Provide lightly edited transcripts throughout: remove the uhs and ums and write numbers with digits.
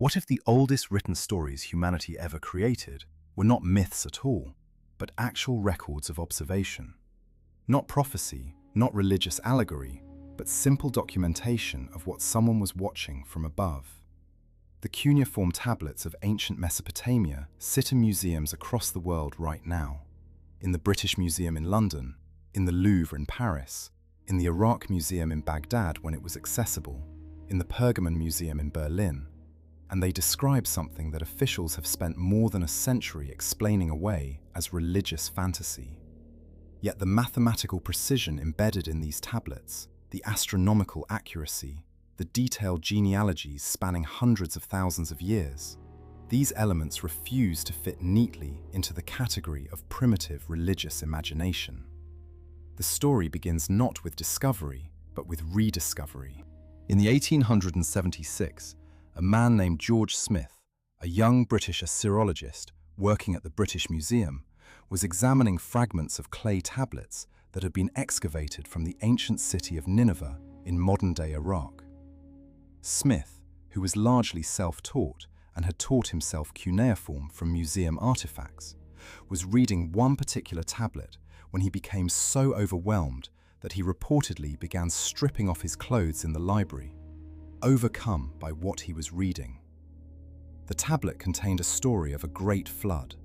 What if the oldest written stories humanity ever created were not myths at all, but actual records of observation? Not prophecy, not religious allegory, but simple documentation of what someone was watching from above. The cuneiform tablets of ancient Mesopotamia sit in museums across the world right now. In the British Museum in London, in the Louvre in Paris, in the Iraq Museum in Baghdad when it was accessible, in the Pergamon Museum in Berlin. And they describe something that officials have spent more than a century explaining away as religious fantasy. Yet the mathematical precision embedded in these tablets, the astronomical accuracy, the detailed genealogies spanning hundreds of thousands of years, these elements refuse to fit neatly into the category of primitive religious imagination. The story begins not with discovery, but with rediscovery. In the 1876, a man named George Smith, a young British Assyriologist working at the British Museum, was examining fragments of clay tablets that had been excavated from the ancient city of Nineveh in modern-day Iraq. Smith, who was largely self-taught and had taught himself cuneiform from museum artifacts, was reading one particular tablet when he became so overwhelmed that he reportedly began stripping off his clothes in the library, overcome by what he was reading. The tablet contained a story of a great flood,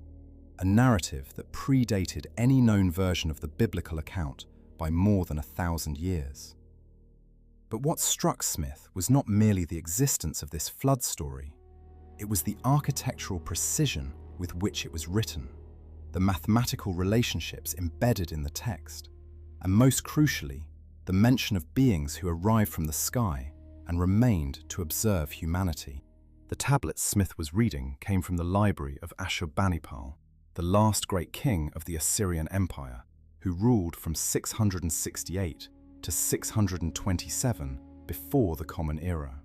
a narrative that predated any known version of the biblical account by more than 1,000 years. But what struck Smith was not merely the existence of this flood story, it was the architectural precision with which it was written, the mathematical relationships embedded in the text, and most crucially, the mention of beings who arrived from the sky and remained to observe humanity. The tablets Smith was reading came from the library of Ashurbanipal, the last great king of the Assyrian Empire, who ruled from 668 to 627 before the Common Era.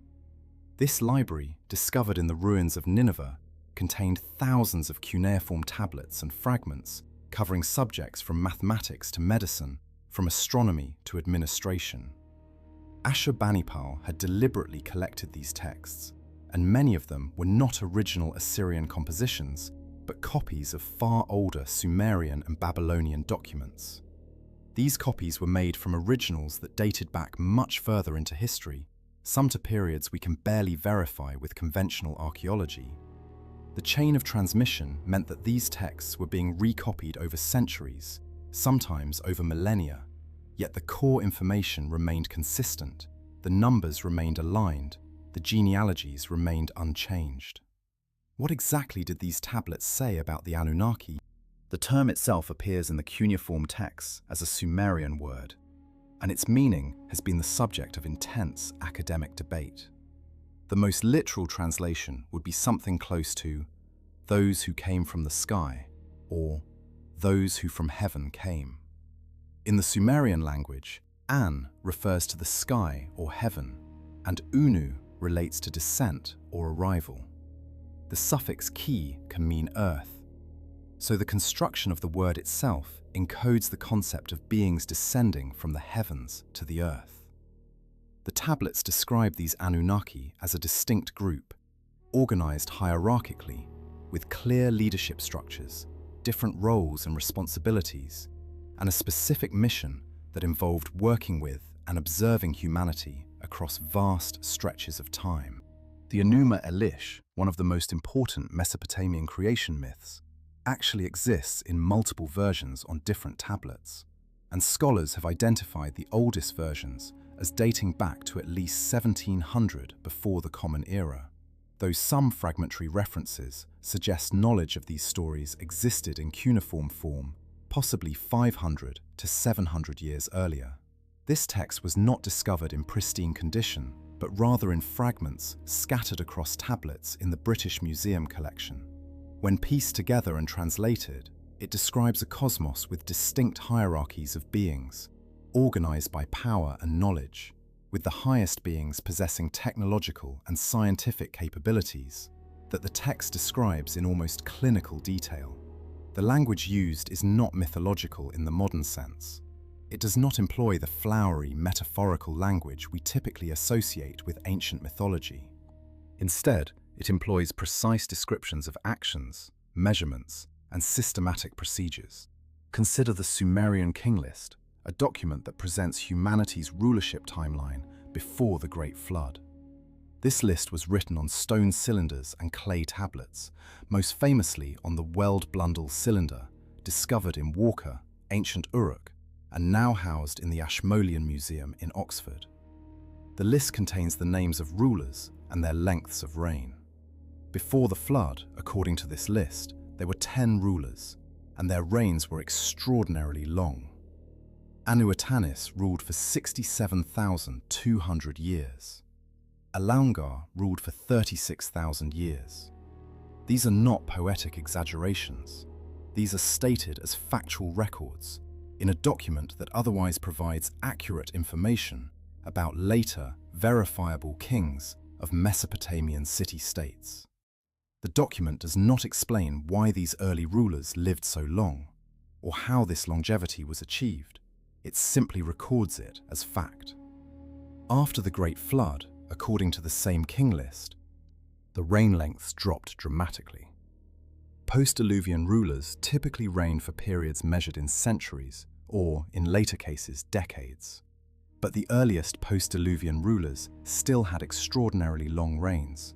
This library, discovered in the ruins of Nineveh, contained thousands of cuneiform tablets and fragments covering subjects from mathematics to medicine, from astronomy to administration. Ashurbanipal had deliberately collected these texts, and many of them were not original Assyrian compositions, but copies of far older Sumerian and Babylonian documents. These copies were made from originals that dated back much further into history, some to periods we can barely verify with conventional archaeology. The chain of transmission meant that these texts were being recopied over centuries, sometimes over millennia, yet the core information remained consistent, the numbers remained aligned, the genealogies remained unchanged. What exactly did these tablets say about the Anunnaki? The term itself appears in the cuneiform texts as a Sumerian word, and its meaning has been the subject of intense academic debate. The most literal translation would be something close to "those who came from the sky" or "those who from heaven came." In the Sumerian language, An refers to the sky or heaven, and Unu relates to descent or arrival. The suffix ki can mean earth, so the construction of the word itself encodes the concept of beings descending from the heavens to the earth. The tablets describe these Anunnaki as a distinct group, organized hierarchically, with clear leadership structures, different roles and responsibilities, and a specific mission that involved working with and observing humanity across vast stretches of time. The Enuma Elish, one of the most important Mesopotamian creation myths, actually exists in multiple versions on different tablets, and scholars have identified the oldest versions as dating back to at least 1700 before the Common Era, though some fragmentary references suggest knowledge of these stories existed in cuneiform form possibly 500 to 700 years earlier. This text was not discovered in pristine condition, but rather in fragments scattered across tablets in the British Museum collection. When pieced together and translated, it describes a cosmos with distinct hierarchies of beings, organized by power and knowledge, with the highest beings possessing technological and scientific capabilities that the text describes in almost clinical detail. The language used is not mythological in the modern sense. It does not employ the flowery, metaphorical language we typically associate with ancient mythology. Instead, It employs precise descriptions of actions, measurements, and systematic procedures. Consider the Sumerian king list, a document that presents humanity's rulership timeline before the Great Flood. This list was written on stone cylinders and clay tablets, most famously on the Weld Blundell cylinder, discovered in Walker, ancient Uruk, and now housed in the Ashmolean Museum in Oxford. The list contains the names of rulers and their lengths of reign. Before the flood, according to this list, there were 10 rulers, and their reigns were extraordinarily long. Anu ruled for 67,200 years. Alaungar ruled for 36,000 years. These are not poetic exaggerations. These are stated as factual records in a document that otherwise provides accurate information about later, verifiable kings of Mesopotamian city-states. The document does not explain why these early rulers lived so long, or how this longevity was achieved. It simply records it as fact. After the Great Flood, according to the same king list, the reign lengths dropped dramatically. Post-Diluvian rulers typically reigned for periods measured in centuries, or, in later cases, decades. But the earliest post-Diluvian rulers still had extraordinarily long reigns.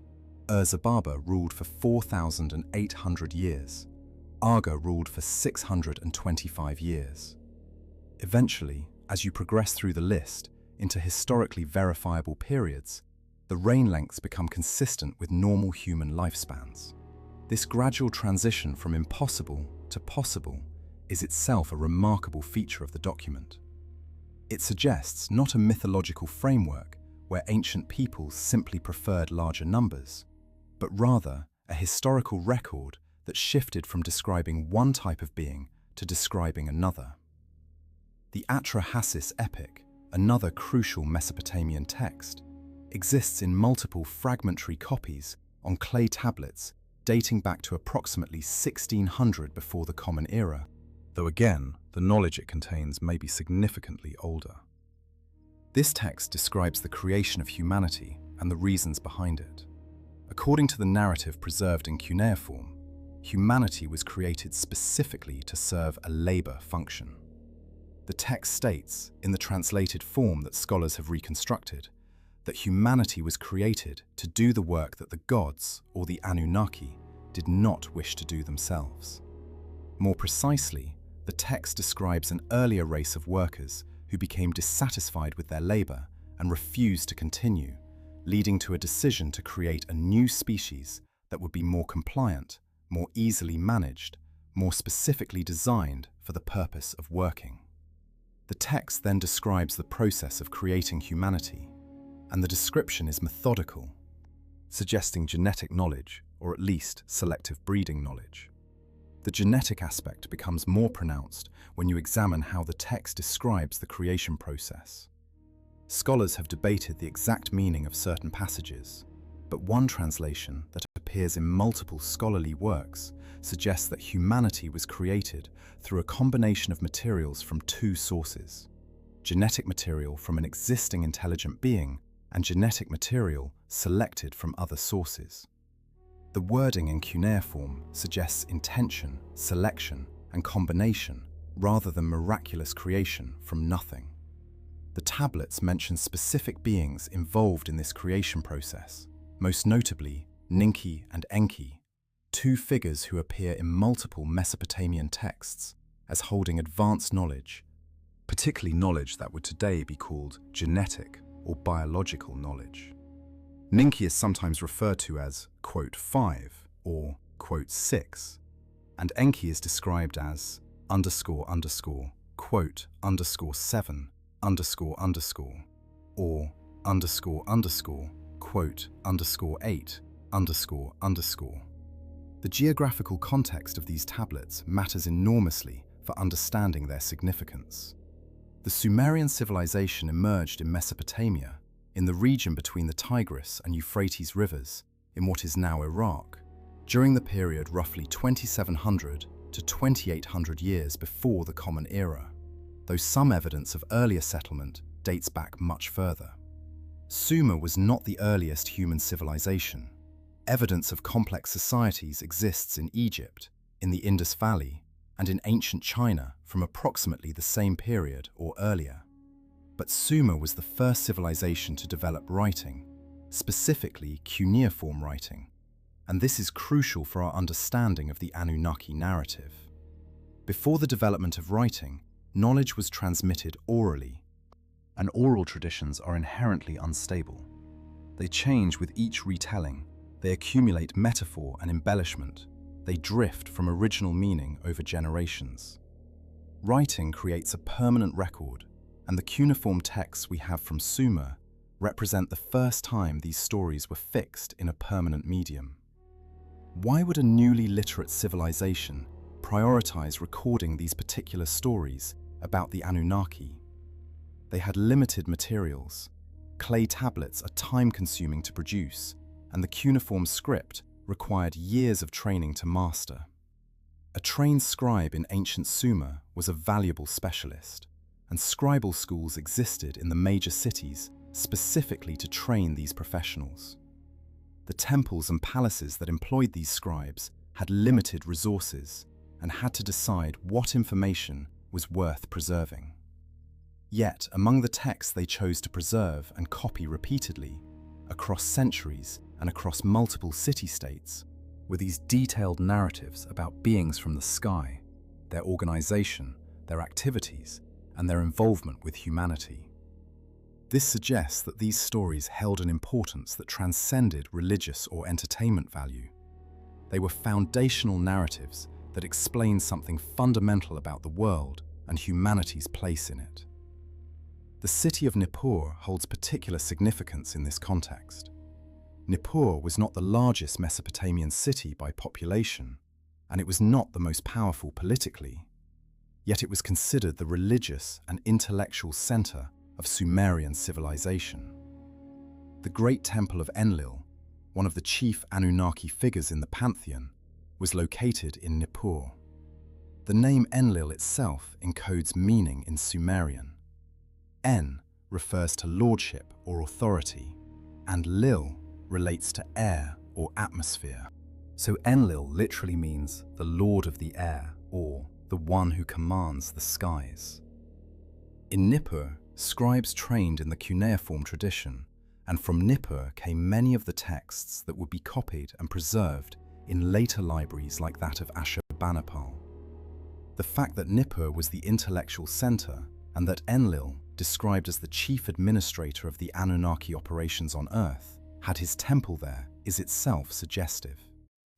Ur-Zababa ruled for 4,800 years. Aga ruled for 625 years. Eventually, as you progress through the list into historically verifiable periods, the reign lengths become consistent with normal human lifespans. This gradual transition from impossible to possible is itself a remarkable feature of the document. It suggests not a mythological framework where ancient peoples simply preferred larger numbers, but rather a historical record that shifted from describing one type of being to describing another. The Atrahasis epic, another crucial Mesopotamian text, exists in multiple fragmentary copies on clay tablets dating back to approximately 1600 before the Common Era, though again, the knowledge it contains may be significantly older. This text describes the creation of humanity and the reasons behind it. According to the narrative preserved in cuneiform, humanity was created specifically to serve a labor function. The text states, in the translated form that scholars have reconstructed, that humanity was created to do the work that the gods, or the Anunnaki, did not wish to do themselves. More precisely, the text describes an earlier race of workers who became dissatisfied with their labor and refused to continue, leading to a decision to create a new species that would be more compliant, more easily managed, more specifically designed for the purpose of working. The text then describes the process of creating humanity, and the description is methodical, suggesting genetic knowledge, or at least selective breeding knowledge. The genetic aspect becomes more pronounced when you examine how the text describes the creation process. Scholars have debated the exact meaning of certain passages, but one translation that appears in multiple scholarly works suggests that humanity was created through a combination of materials from two sources: genetic material from an existing intelligent being and genetic material selected from other sources. The wording in cuneiform suggests intention, selection, and combination rather than miraculous creation from nothing. The tablets mention specific beings involved in this creation process, most notably Ninki and Enki, two figures who appear in multiple Mesopotamian texts as holding advanced knowledge, particularly knowledge that would today be called genetic or biological knowledge. Ninki is sometimes referred to as quote 5 or quote 6, and Enki is described as underscore underscore quote underscore 7 underscore underscore or underscore underscore quote underscore 8 underscore underscore. The geographical context of these tablets matters enormously for understanding their significance. The Sumerian civilization emerged in Mesopotamia, in the region between the Tigris and Euphrates rivers, in what is now Iraq, during the period roughly 2700 to 2800 years before the Common Era, though some evidence of earlier settlement dates back much further. Sumer was not the earliest human civilization. Evidence of complex societies exists in Egypt, in the Indus Valley, and in ancient China from approximately the same period or earlier. But Sumer was the first civilization to develop writing, specifically cuneiform writing, and this is crucial for our understanding of the Anunnaki narrative. Before the development of writing, knowledge was transmitted orally, and oral traditions are inherently unstable. They change with each retelling, they accumulate metaphor and embellishment, they drift from original meaning over generations. Writing creates a permanent record, and the cuneiform texts we have from Sumer represent the first time these stories were fixed in a permanent medium. Why would a newly literate civilization prioritize recording these particular stories about the Anunnaki? They had limited materials. Clay tablets are time-consuming to produce, and the cuneiform script required years of training to master. A trained scribe in ancient Sumer was a valuable specialist, and scribal schools existed in the major cities specifically to train these professionals. The temples and palaces that employed these scribes had limited resources and had to decide what information was worth preserving. Yet, among the texts they chose to preserve and copy repeatedly, across centuries and across multiple city-states, were these detailed narratives about beings from the sky, their organization, their activities, and their involvement with humanity. This suggests that these stories held an importance that transcended religious or entertainment value. They were foundational narratives that explained something fundamental about the world and humanity's place in it. The city of Nippur holds particular significance in this context. Nippur was not the largest Mesopotamian city by population, and it was not the most powerful politically, yet it was considered the religious and intellectual center of Sumerian civilization. The great temple of Enlil, one of the chief Anunnaki figures in the pantheon, was located in Nippur. The name Enlil itself encodes meaning in Sumerian. En refers to lordship or authority, and Lil relates to air or atmosphere. So Enlil literally means the lord of the air, or the one who commands the skies. In Nippur, scribes trained in the cuneiform tradition, and from Nippur came many of the texts that would be copied and preserved in later libraries like that of Ashurbanipal. The fact that Nippur was the intellectual center and that Enlil, described as the chief administrator of the Anunnaki operations on Earth, had his temple there is itself suggestive.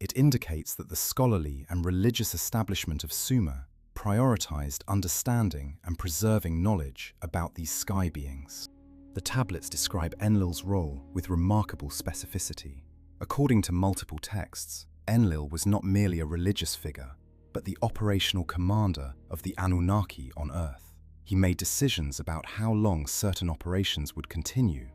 It indicates that the scholarly and religious establishment of Sumer prioritized understanding and preserving knowledge about these sky beings. The tablets describe Enlil's role with remarkable specificity. According to multiple texts, Enlil was not merely a religious figure, but the operational commander of the Anunnaki on Earth. He made decisions about how long certain operations would continue,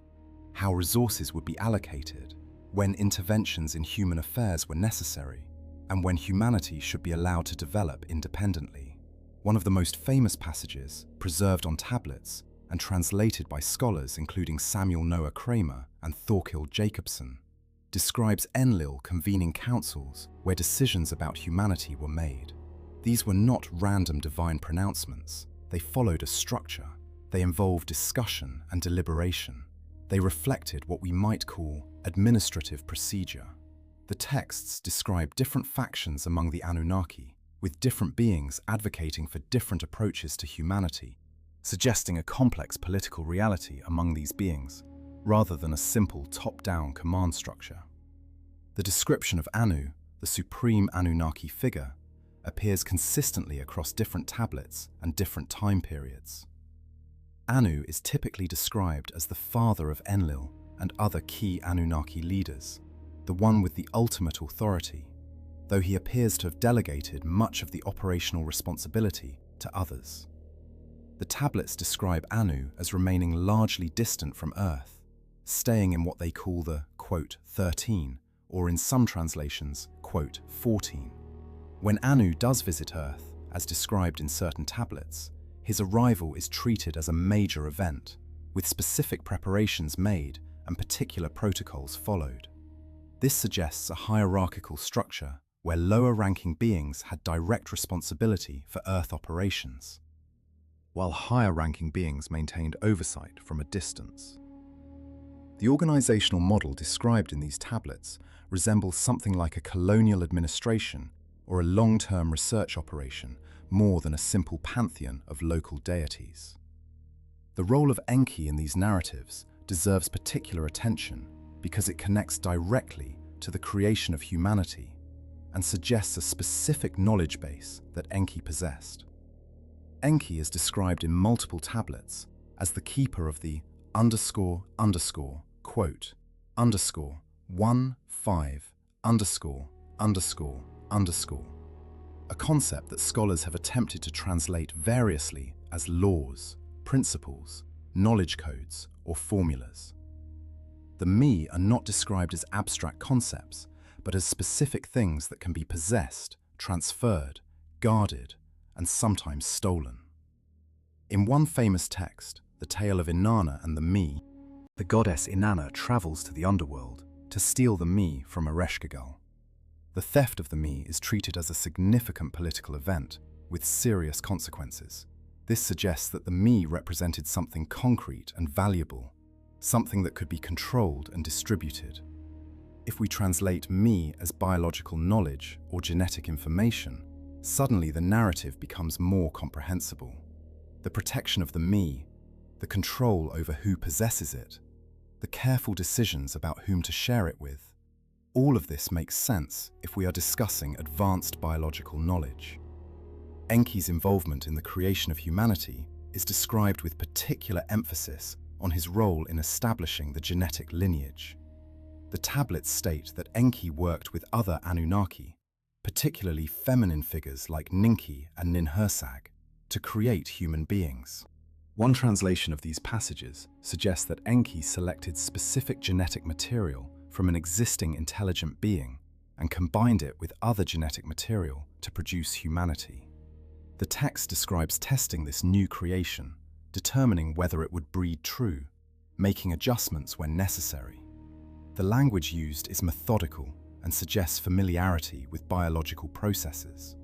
how resources would be allocated, when interventions in human affairs were necessary, and when humanity should be allowed to develop independently. One of the most famous passages, preserved on tablets and translated by scholars including Samuel Noah Kramer and Thorkild Jacobson, describes Enlil convening councils where decisions about humanity were made. These were not random divine pronouncements. They followed a structure. They involved discussion and deliberation. They reflected what we might call administrative procedure. The texts describe different factions among the Anunnaki, with different beings advocating for different approaches to humanity, suggesting a complex political reality among these beings, rather than a simple top-down command structure. The description of Anu, the supreme Anunnaki figure, appears consistently across different tablets and different time periods. Anu is typically described as the father of Enlil and other key Anunnaki leaders, the one with the ultimate authority, though he appears to have delegated much of the operational responsibility to others. The tablets describe Anu as remaining largely distant from Earth, staying in what they call the, quote, 13, or in some translations, quote, 14. When Anu does visit Earth, as described in certain tablets, his arrival is treated as a major event, with specific preparations made and particular protocols followed. This suggests a hierarchical structure where lower-ranking beings had direct responsibility for Earth operations, while higher-ranking beings maintained oversight from a distance. The organizational model described in these tablets resembles something like a colonial administration or a long-term research operation more than a simple pantheon of local deities. The role of Enki in these narratives deserves particular attention because it connects directly to the creation of humanity and suggests a specific knowledge base that Enki possessed. Enki is described in multiple tablets as the keeper of the quote, 15 a concept that scholars have attempted to translate variously as laws, principles, knowledge codes, or formulas. The me are not described as abstract concepts, but as specific things that can be possessed, transferred, guarded, and sometimes stolen. In one famous text, the tale of Inanna and the me, the goddess Inanna travels to the underworld to steal the me from Ereshkigal. The theft of the me is treated as a significant political event with serious consequences. This suggests that the me represented something concrete and valuable, something that could be controlled and distributed. If we translate me as biological knowledge or genetic information, suddenly the narrative becomes more comprehensible. The protection of the me, the control over who possesses it, the careful decisions about whom to share it with, all of this makes sense if we are discussing advanced biological knowledge. Enki's involvement in the creation of humanity is described with particular emphasis on his role in establishing the genetic lineage. The tablets state that Enki worked with other Anunnaki, particularly feminine figures like Ninki and Ninhursag, to create human beings. One translation of these passages suggests that Enki selected specific genetic material from an existing intelligent being and combined it with other genetic material to produce humanity. The text describes testing this new creation, determining whether it would breed true, making adjustments when necessary. The language used is methodical and suggests familiarity with biological processes.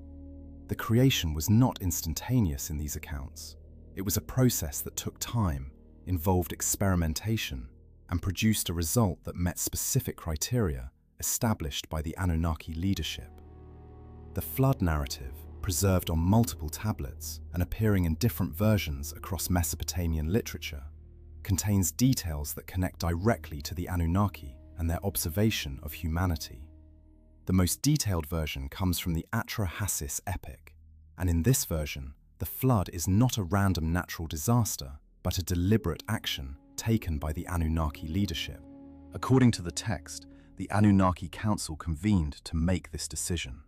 The creation was not instantaneous in these accounts. It was a process that took time, involved experimentation, and produced a result that met specific criteria established by the Anunnaki leadership. The flood narrative, preserved on multiple tablets and appearing in different versions across Mesopotamian literature, contains details that connect directly to the Anunnaki and their observation of humanity. The most detailed version comes from the Atra-Hassis epic, and in this version, the flood is not a random natural disaster, but a deliberate action taken by the Anunnaki leadership. According to the text, the Anunnaki Council convened to make this decision.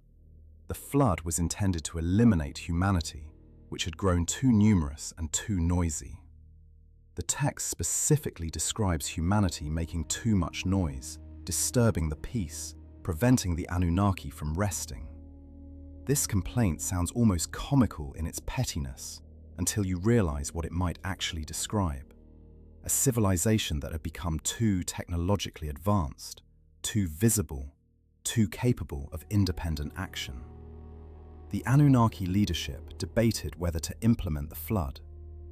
The flood was intended to eliminate humanity, which had grown too numerous and too noisy. The text specifically describes humanity making too much noise, disturbing the peace, preventing the Anunnaki from resting. This complaint sounds almost comical in its pettiness until you realize what it might actually describe. A civilization that had become too technologically advanced, too visible, too capable of independent action. The Anunnaki leadership debated whether to implement the flood,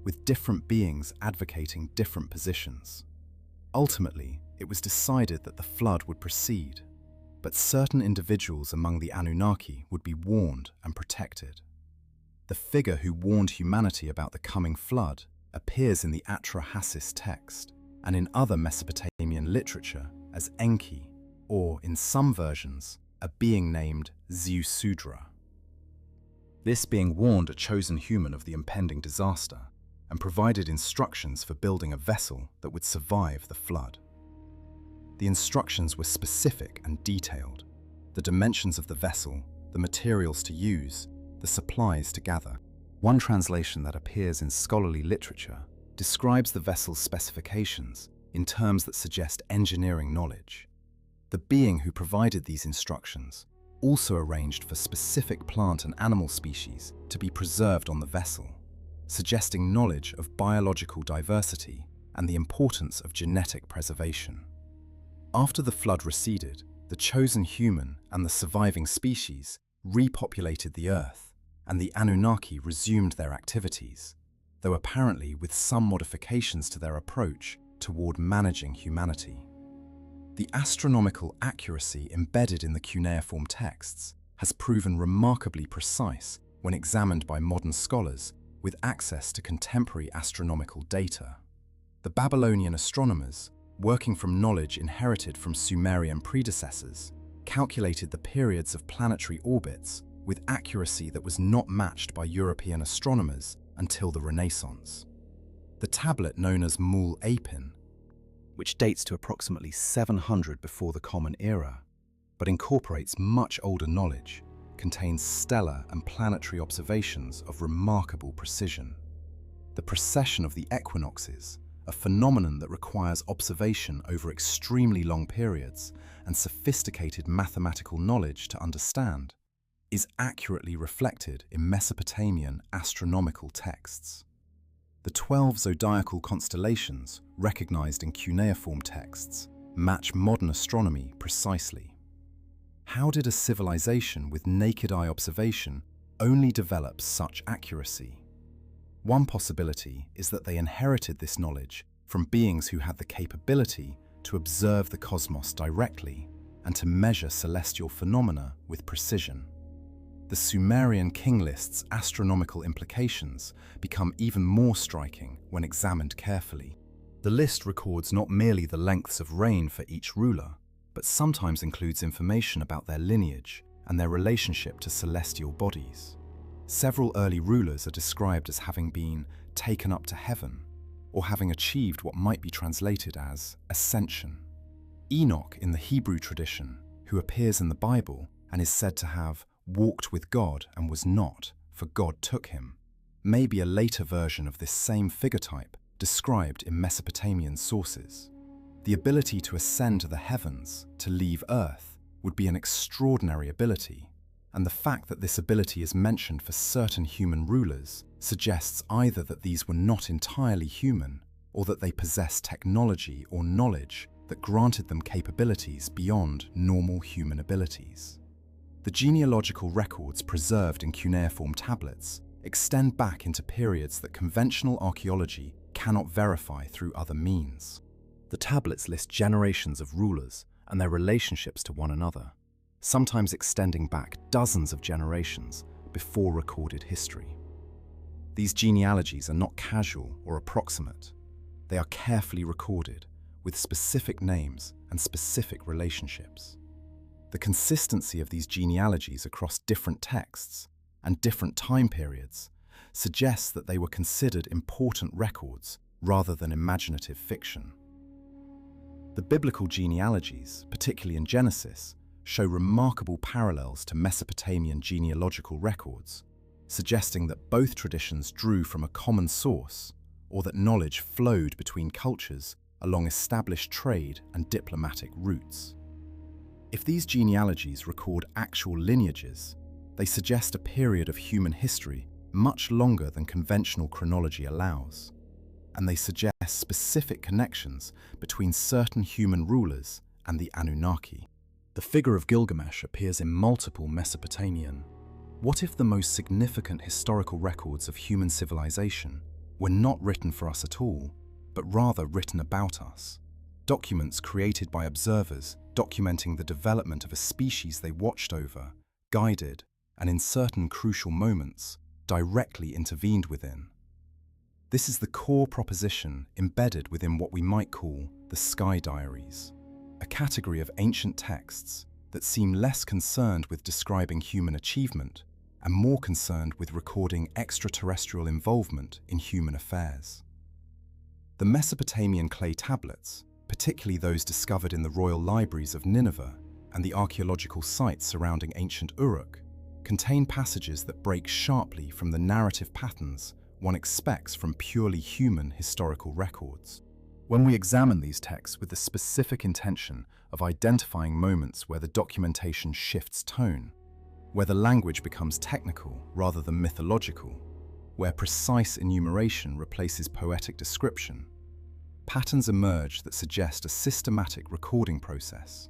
with different beings advocating different positions. Ultimately, it was decided that the flood would proceed, but certain individuals among the Anunnaki would be warned and protected. The figure who warned humanity about the coming flood appears in the Atra-Hassis text and in other Mesopotamian literature as Enki, or in some versions, a being named Ziusudra. This being warned a chosen human of the impending disaster and provided instructions for building a vessel that would survive the flood. The instructions were specific and detailed: the dimensions of the vessel, the materials to use, the supplies to gather. One translation that appears in scholarly literature describes the vessel's specifications in terms that suggest engineering knowledge. The being who provided these instructions also arranged for specific plant and animal species to be preserved on the vessel, suggesting knowledge of biological diversity and the importance of genetic preservation. After the flood receded, the chosen human and the surviving species repopulated the Earth, and the Anunnaki resumed their activities, though apparently with some modifications to their approach toward managing humanity. The astronomical accuracy embedded in the cuneiform texts has proven remarkably precise when examined by modern scholars with access to contemporary astronomical data. The Babylonian astronomers, working from knowledge inherited from Sumerian predecessors, calculated the periods of planetary orbits with accuracy that was not matched by European astronomers until the Renaissance. The tablet known as Mul Apin, which dates to approximately 700 before the Common Era, but incorporates much older knowledge, contains stellar and planetary observations of remarkable precision. The precession of the equinoxes, a phenomenon that requires observation over extremely long periods and sophisticated mathematical knowledge to understand, is accurately reflected in Mesopotamian astronomical texts. The 12 zodiacal constellations recognized in cuneiform texts match modern astronomy precisely. How did a civilization with naked eye observation only develop such accuracy? One possibility is that they inherited this knowledge from beings who had the capability to observe the cosmos directly and to measure celestial phenomena with precision. The Sumerian king list's astronomical implications become even more striking when examined carefully. The list records not merely the lengths of reign for each ruler, but sometimes includes information about their lineage and their relationship to celestial bodies. Several early rulers are described as having been taken up to heaven, or having achieved what might be translated as ascension. Enoch in the Hebrew tradition, who appears in the Bible and is said to have walked with God and was not, for God took him, may be a later version of this same figure type described in Mesopotamian sources. The ability to ascend to the heavens, to leave Earth, would be an extraordinary ability, and the fact that this ability is mentioned for certain human rulers suggests either that these were not entirely human, or that they possessed technology or knowledge that granted them capabilities beyond normal human abilities. The genealogical records preserved in cuneiform tablets extend back into periods that conventional archaeology cannot verify through other means. The tablets list generations of rulers and their relationships to one another, sometimes extending back dozens of generations before recorded history. These genealogies are not casual or approximate. They are carefully recorded, with specific names and specific relationships. The consistency of these genealogies across different texts and different time periods suggests that they were considered important records rather than imaginative fiction. The biblical genealogies, particularly in Genesis, show remarkable parallels to Mesopotamian genealogical records, suggesting that both traditions drew from a common source or that knowledge flowed between cultures along established trade and diplomatic routes. If these genealogies record actual lineages, they suggest a period of human history much longer than conventional chronology allows, and they suggest specific connections between certain human rulers and the Anunnaki. The figure of Gilgamesh appears in multiple Mesopotamian. What if the most significant historical records of human civilization were not written for us at all, but rather written about us? Documents created by observers documenting the development of a species they watched over, guided, and in certain crucial moments, directly intervened within. This is the core proposition embedded within what we might call the Sky Diaries, a category of ancient texts that seem less concerned with describing human achievement and more concerned with recording extraterrestrial involvement in human affairs. The Mesopotamian clay tablets, particularly those discovered in the royal libraries of Nineveh and the archaeological sites surrounding ancient Uruk, contain passages that break sharply from the narrative patterns one expects from purely human historical records. When we examine these texts with the specific intention of identifying moments where the documentation shifts tone, where the language becomes technical rather than mythological, where precise enumeration replaces poetic description, patterns emerge that suggest a systematic recording process.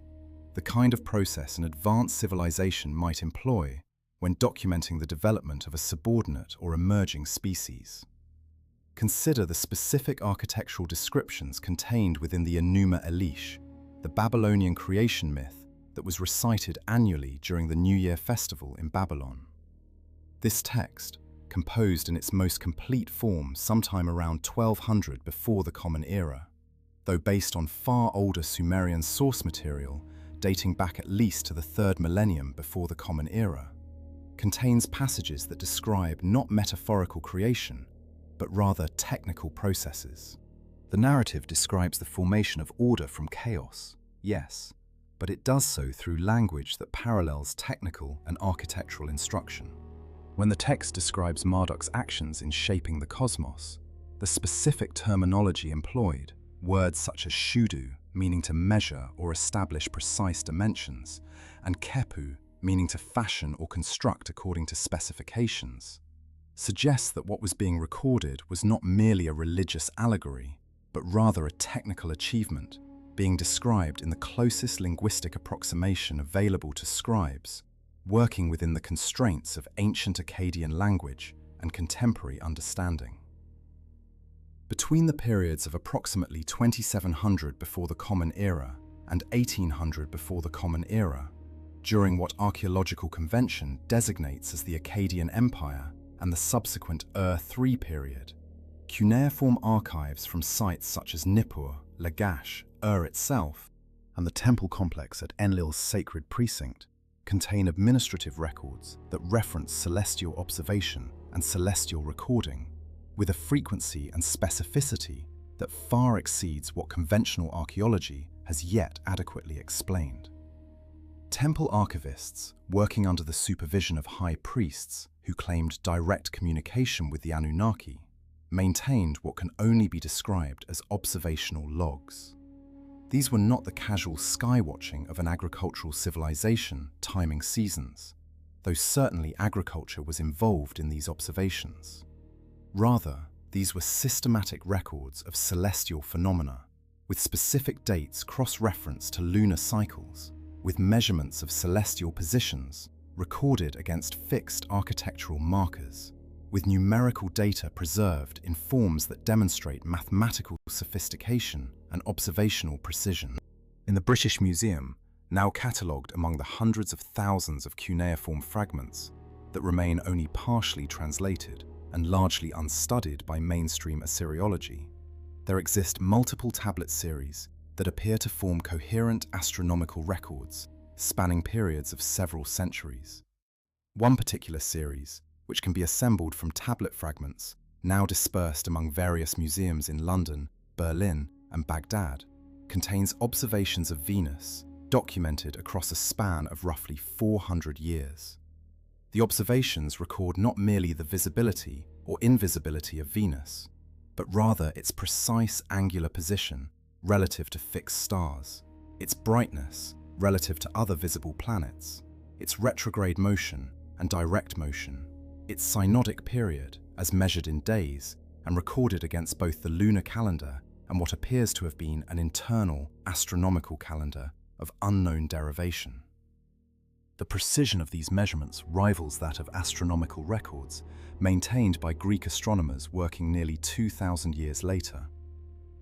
the kind of process an advanced civilization might employ when documenting the development of a subordinate or emerging species. Consider the specific architectural descriptions contained within the Enuma Elish, the Babylonian creation myth that was recited annually during the New Year festival in Babylon. This text, composed in its most complete form sometime around 1200 before the Common Era, though based on far older Sumerian source material dating back at least to the 3rd millennium before the Common Era, contains passages that describe not metaphorical creation, but rather technical processes. The narrative describes the formation of order from chaos, yes, but it does so through language that parallels technical and architectural instruction. When the text describes Marduk's actions in shaping the cosmos, the specific terminology employed, words such as shudu, meaning to measure or establish precise dimensions, and kepu, meaning to fashion or construct according to specifications, suggests that what was being recorded was not merely a religious allegory, but rather a technical achievement, being described in the closest linguistic approximation available to scribes, working within the constraints of ancient Akkadian language and contemporary understanding. Between the periods of approximately 2700 before the Common Era and 1800 before the Common Era, during what archaeological convention designates as the Akkadian Empire and the subsequent Ur-3 period, cuneiform archives from sites such as Nippur, Lagash, Ur itself, and the temple complex at Enlil's sacred precinct contain administrative records that reference celestial observation and celestial recording with a frequency and specificity that far exceeds what conventional archaeology has yet adequately explained. Temple archivists, working under the supervision of high priests who claimed direct communication with the Anunnaki, maintained what can only be described as observational logs. These were not the casual skywatching of an agricultural civilization timing seasons, though certainly agriculture was involved in these observations. Rather, these were systematic records of celestial phenomena, with specific dates cross-referenced to lunar cycles, with measurements of celestial positions recorded against fixed architectural markers, with numerical data preserved in forms that demonstrate mathematical sophistication and observational precision. In the British Museum, now catalogued among the hundreds of thousands of cuneiform fragments that remain only partially translated and largely unstudied by mainstream Assyriology, there exist multiple tablet series that appear to form coherent astronomical records spanning periods of several centuries. One particular series, which can be assembled from tablet fragments now dispersed among various museums in London, Berlin, and Baghdad, contains observations of Venus documented across a span of roughly 400 years. The observations record not merely the visibility or invisibility of Venus, but rather its precise angular position relative to fixed stars, its brightness relative to other visible planets, its retrograde motion and direct motion, its synodic period as measured in days and recorded against both the lunar calendar and what appears to have been an internal astronomical calendar of unknown derivation. The precision of these measurements rivals that of astronomical records maintained by Greek astronomers working nearly 2,000 years later.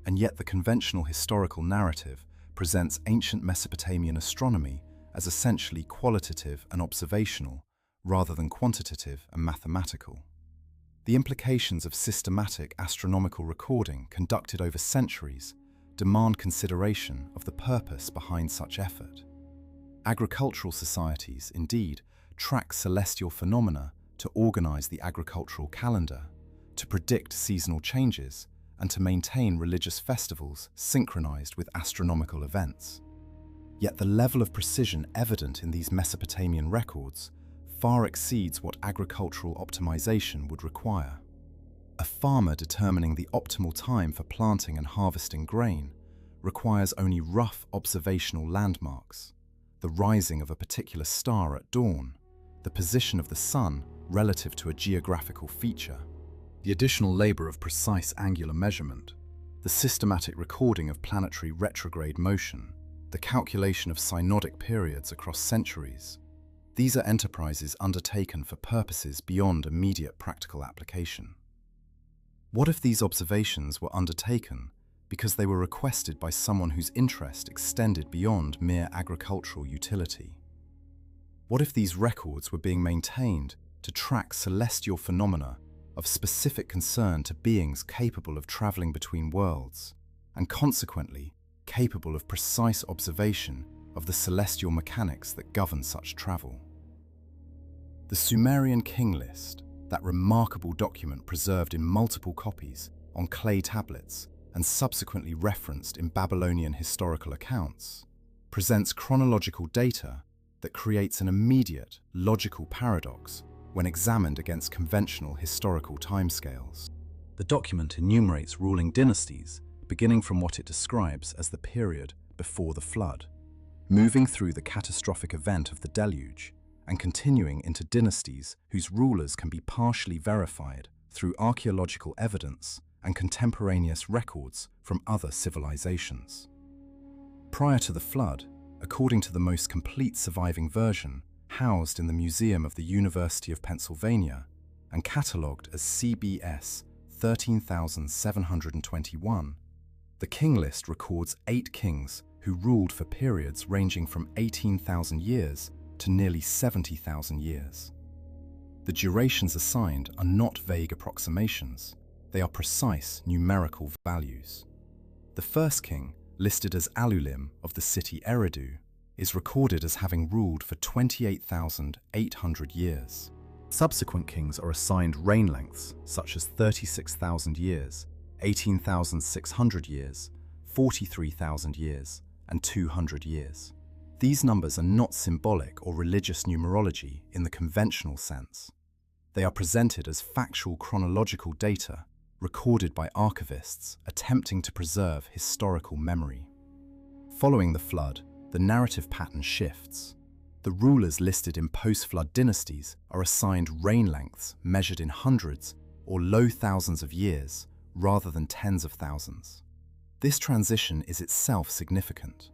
And yet the conventional historical narrative presents ancient Mesopotamian astronomy as essentially qualitative and observational, rather than quantitative and mathematical. The implications of systematic astronomical recording conducted over centuries demand consideration of the purpose behind such effort. Agricultural societies, indeed, track celestial phenomena to organize the agricultural calendar, to predict seasonal changes, and to maintain religious festivals synchronized with astronomical events. Yet the level of precision evident in these Mesopotamian records far exceeds what agricultural optimization would require. A farmer determining the optimal time for planting and harvesting grain requires only rough observational landmarks, the rising of a particular star at dawn, the position of the sun relative to a geographical feature, the additional labor of precise angular measurement, the systematic recording of planetary retrograde motion, the calculation of synodic periods across centuries. These are enterprises undertaken for purposes beyond immediate practical application. What if these observations were undertaken because they were requested by someone whose interest extended beyond mere agricultural utility? What if these records were being maintained to track celestial phenomena of specific concern to beings capable of traveling between worlds, and consequently capable of precise observation of the celestial mechanics that govern such travel? The Sumerian King List, that remarkable document preserved in multiple copies on clay tablets and subsequently referenced in Babylonian historical accounts, presents chronological data that creates an immediate logical paradox when examined against conventional historical timescales. The document enumerates ruling dynasties, beginning from what it describes as the period before the flood, moving through the catastrophic event of the deluge, and continuing into dynasties whose rulers can be partially verified through archaeological evidence and contemporaneous records from other civilizations. Prior to the flood, according to the most complete surviving version, housed in the Museum of the University of Pennsylvania and catalogued as CBS 13721, the King List records 8 kings who ruled for periods ranging from 18,000 years to nearly 70,000 years. The durations assigned are not vague approximations, they are precise numerical values. The first king, listed as Alulim of the city Eridu, is recorded as having ruled for 28,800 years. Subsequent kings are assigned reign lengths such as 36,000 years, 18,600 years, 43,000 years, and 200 years. These numbers are not symbolic or religious numerology in the conventional sense. They are presented as factual chronological data recorded by archivists attempting to preserve historical memory. Following the flood, the narrative pattern shifts. The rulers listed in post-flood dynasties are assigned reign lengths measured in hundreds or low thousands of years rather than tens of thousands. This transition is itself significant.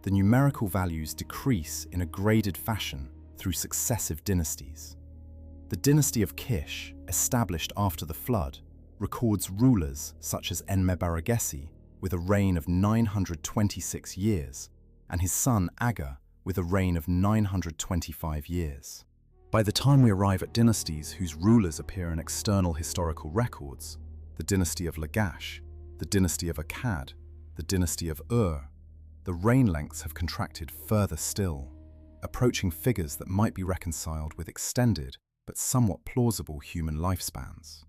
The numerical values decrease in a graded fashion through successive dynasties. The dynasty of Kish, established after the flood, records rulers such as Enmebaragesi with a reign of 926 years, and his son Aga with a reign of 925 years. By the time we arrive at dynasties whose rulers appear in external historical records, the dynasty of Lagash, the dynasty of Akkad, the dynasty of Ur, the reign lengths have contracted further still, approaching figures that might be reconciled with extended but somewhat plausible human lifespans.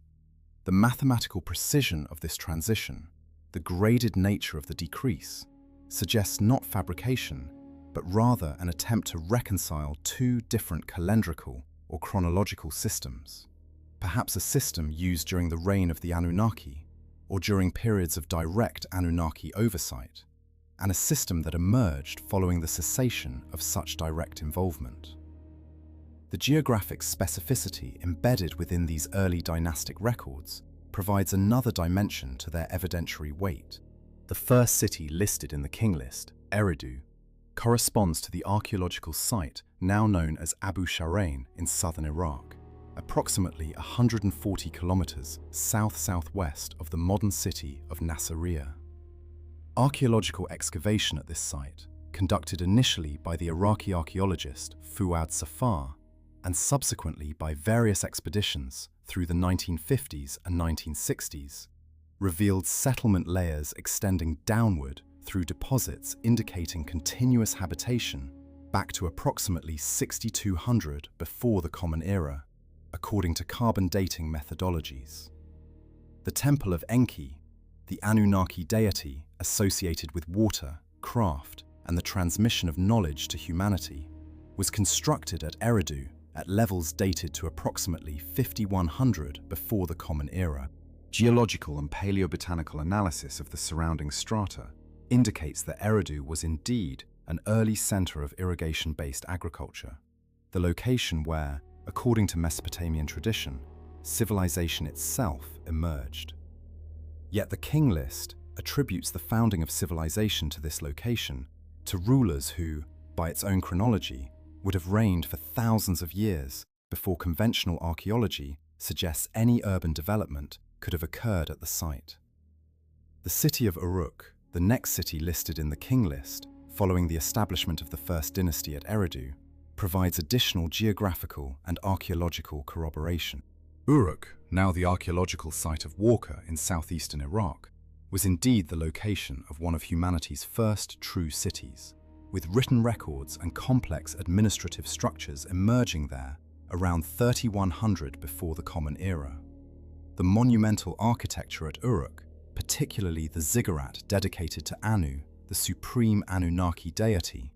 The mathematical precision of this transition, the graded nature of the decrease, suggests not fabrication, but rather an attempt to reconcile two different calendrical or chronological systems. Perhaps a system used during the reign of the Anunnaki, or during periods of direct Anunnaki oversight, and a system that emerged following the cessation of such direct involvement. The geographic specificity embedded within these early dynastic records provides another dimension to their evidentiary weight. The first city listed in the King List, Eridu, corresponds to the archaeological site now known as Abu Sharain in southern Iraq, approximately 140 kilometers south-southwest of the modern city of Nasiriyah. Archaeological excavation at this site, conducted initially by the Iraqi archaeologist Fuad Safar and subsequently by various expeditions through the 1950s and 1960s, revealed settlement layers extending downward through deposits indicating continuous habitation back to approximately 6200 before the Common Era, according to carbon dating methodologies. The Temple of Enki, the Anunnaki deity associated with water, craft, and the transmission of knowledge to humanity, was constructed at Eridu at levels dated to approximately 5100 before the Common Era. Geological and paleobotanical analysis of the surrounding strata indicates that Eridu was indeed an early center of irrigation-based agriculture, the location where, according to Mesopotamian tradition, civilization itself emerged. Yet the King List attributes the founding of civilization to this location to rulers who, by its own chronology, would have reigned for thousands of years before conventional archaeology suggests any urban development could have occurred at the site. The city of Uruk, the next city listed in the king list, following the establishment of the first dynasty at Eridu, provides additional geographical and archaeological corroboration. Uruk, now the archaeological site of Warka in southeastern Iraq, was indeed the location of one of humanity's first true cities, with written records and complex administrative structures emerging there around 3100 before the Common Era. The monumental architecture at Uruk, particularly the ziggurat dedicated to Anu, the supreme Anunnaki deity,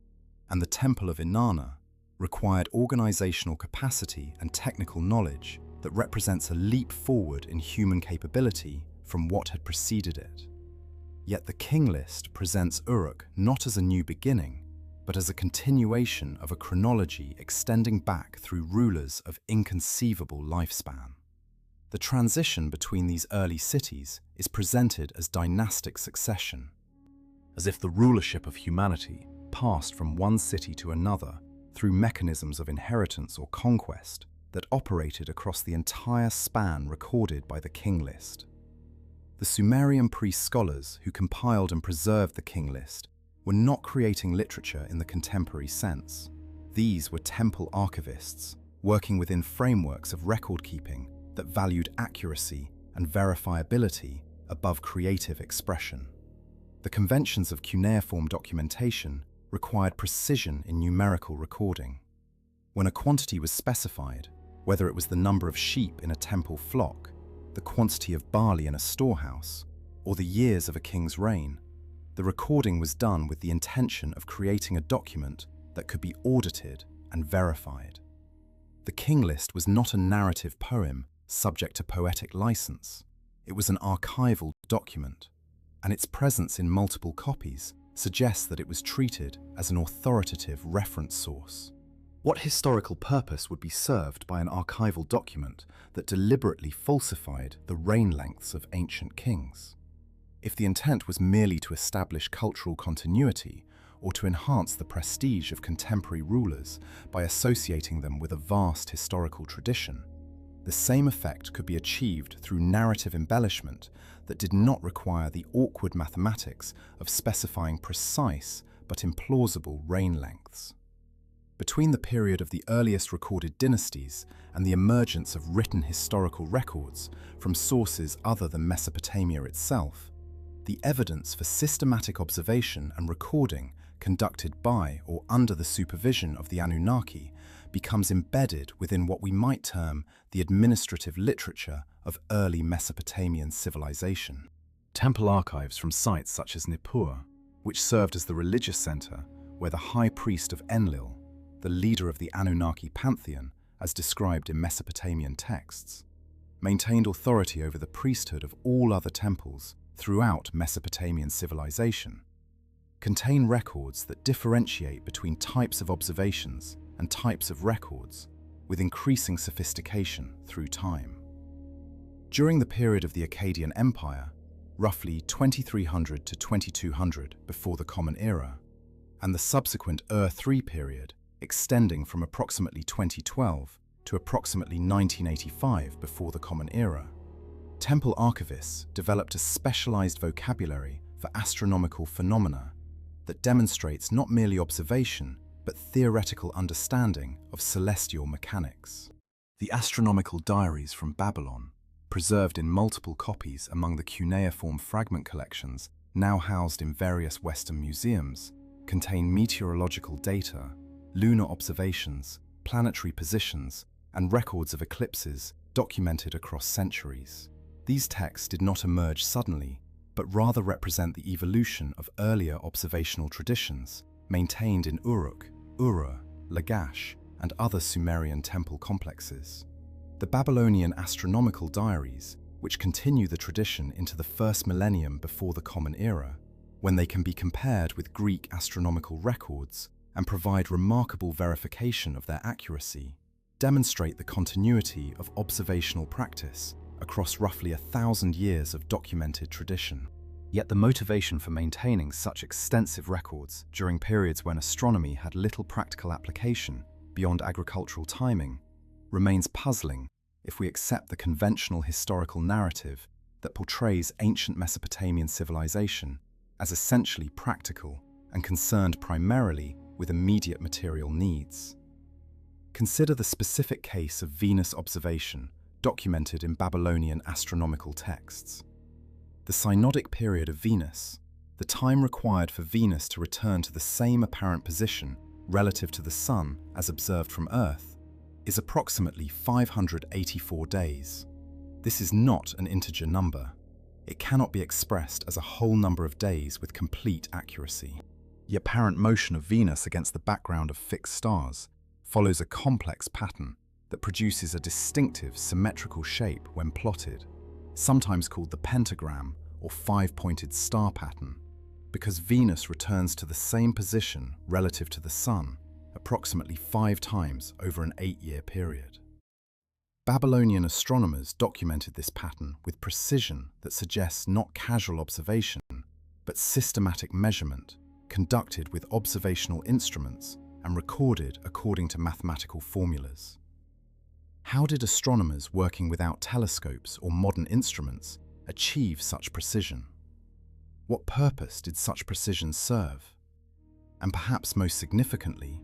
and the Temple of Inanna, required organizational capacity and technical knowledge that represents a leap forward in human capability from what had preceded it. Yet the king list presents Uruk not as a new beginning, but as a continuation of a chronology extending back through rulers of inconceivable lifespan. The transition between these early cities is presented as dynastic succession, as if the rulership of humanity passed from one city to another through mechanisms of inheritance or conquest that operated across the entire span recorded by the king list. The Sumerian priest-scholars who compiled and preserved the king list were not creating literature in the contemporary sense. These were temple archivists, working within frameworks of record-keeping that valued accuracy and verifiability above creative expression. The conventions of cuneiform documentation required precision in numerical recording. When a quantity was specified, whether it was the number of sheep in a temple flock, the quantity of barley in a storehouse, or the years of a king's reign, the recording was done with the intention of creating a document that could be audited and verified. The king list was not a narrative poem subject to poetic license. It was an archival document, and its presence in multiple copies suggests that it was treated as an authoritative reference source. What historical purpose would be served by an archival document that deliberately falsified the reign lengths of ancient kings? If the intent was merely to establish cultural continuity or to enhance the prestige of contemporary rulers by associating them with a vast historical tradition, the same effect could be achieved through narrative embellishment that did not require the awkward mathematics of specifying precise but implausible reign lengths. Between the period of the earliest recorded dynasties and the emergence of written historical records from sources other than Mesopotamia itself, the evidence for systematic observation and recording conducted by or under the supervision of the Anunnaki becomes embedded within what we might term the administrative literature of early Mesopotamian civilization. Temple archives from sites such as Nippur, which served as the religious center where the high priest of Enlil, the leader of the Anunnaki pantheon as described in Mesopotamian texts, maintained authority over the priesthood of all other temples throughout Mesopotamian civilization, contain records that differentiate between types of observations and types of records with increasing sophistication through time. During the period of the Akkadian Empire, roughly 2300 to 2200 before the Common Era, and the subsequent Ur-3 period, extending from approximately 2012 to approximately 1985 before the Common Era, temple archivists developed a specialized vocabulary for astronomical phenomena that demonstrates not merely observation, but theoretical understanding of celestial mechanics. The astronomical diaries from Babylon, preserved in multiple copies among the cuneiform fragment collections now housed in various Western museums, contain meteorological data, lunar observations, planetary positions, and records of eclipses documented across centuries. These texts did not emerge suddenly, but rather represent the evolution of earlier observational traditions maintained in Uruk, Ura, Lagash, and other Sumerian temple complexes. The Babylonian astronomical diaries, which continue the tradition into the first millennium before the Common Era, when they can be compared with Greek astronomical records and provide remarkable verification of their accuracy, demonstrate the continuity of observational practice across roughly 1,000 years of documented tradition. Yet the motivation for maintaining such extensive records during periods when astronomy had little practical application beyond agricultural timing remains puzzling if we accept the conventional historical narrative that portrays ancient Mesopotamian civilization as essentially practical and concerned primarily with immediate material needs. Consider the specific case of Venus observation documented in Babylonian astronomical texts. The synodic period of Venus, the time required for Venus to return to the same apparent position relative to the Sun as observed from Earth, is approximately 584 days. This is not an integer number. It cannot be expressed as a whole number of days with complete accuracy. The apparent motion of Venus against the background of fixed stars follows a complex pattern that produces a distinctive symmetrical shape when plotted, sometimes called the pentagram or five-pointed star pattern, because Venus returns to the same position relative to the Sun approximately 5 times over an 8-year period. Babylonian astronomers documented this pattern with precision that suggests not casual observation, but systematic measurement, conducted with observational instruments and recorded according to mathematical formulas. How did astronomers working without telescopes or modern instruments achieve such precision? What purpose did such precision serve? And perhaps most significantly,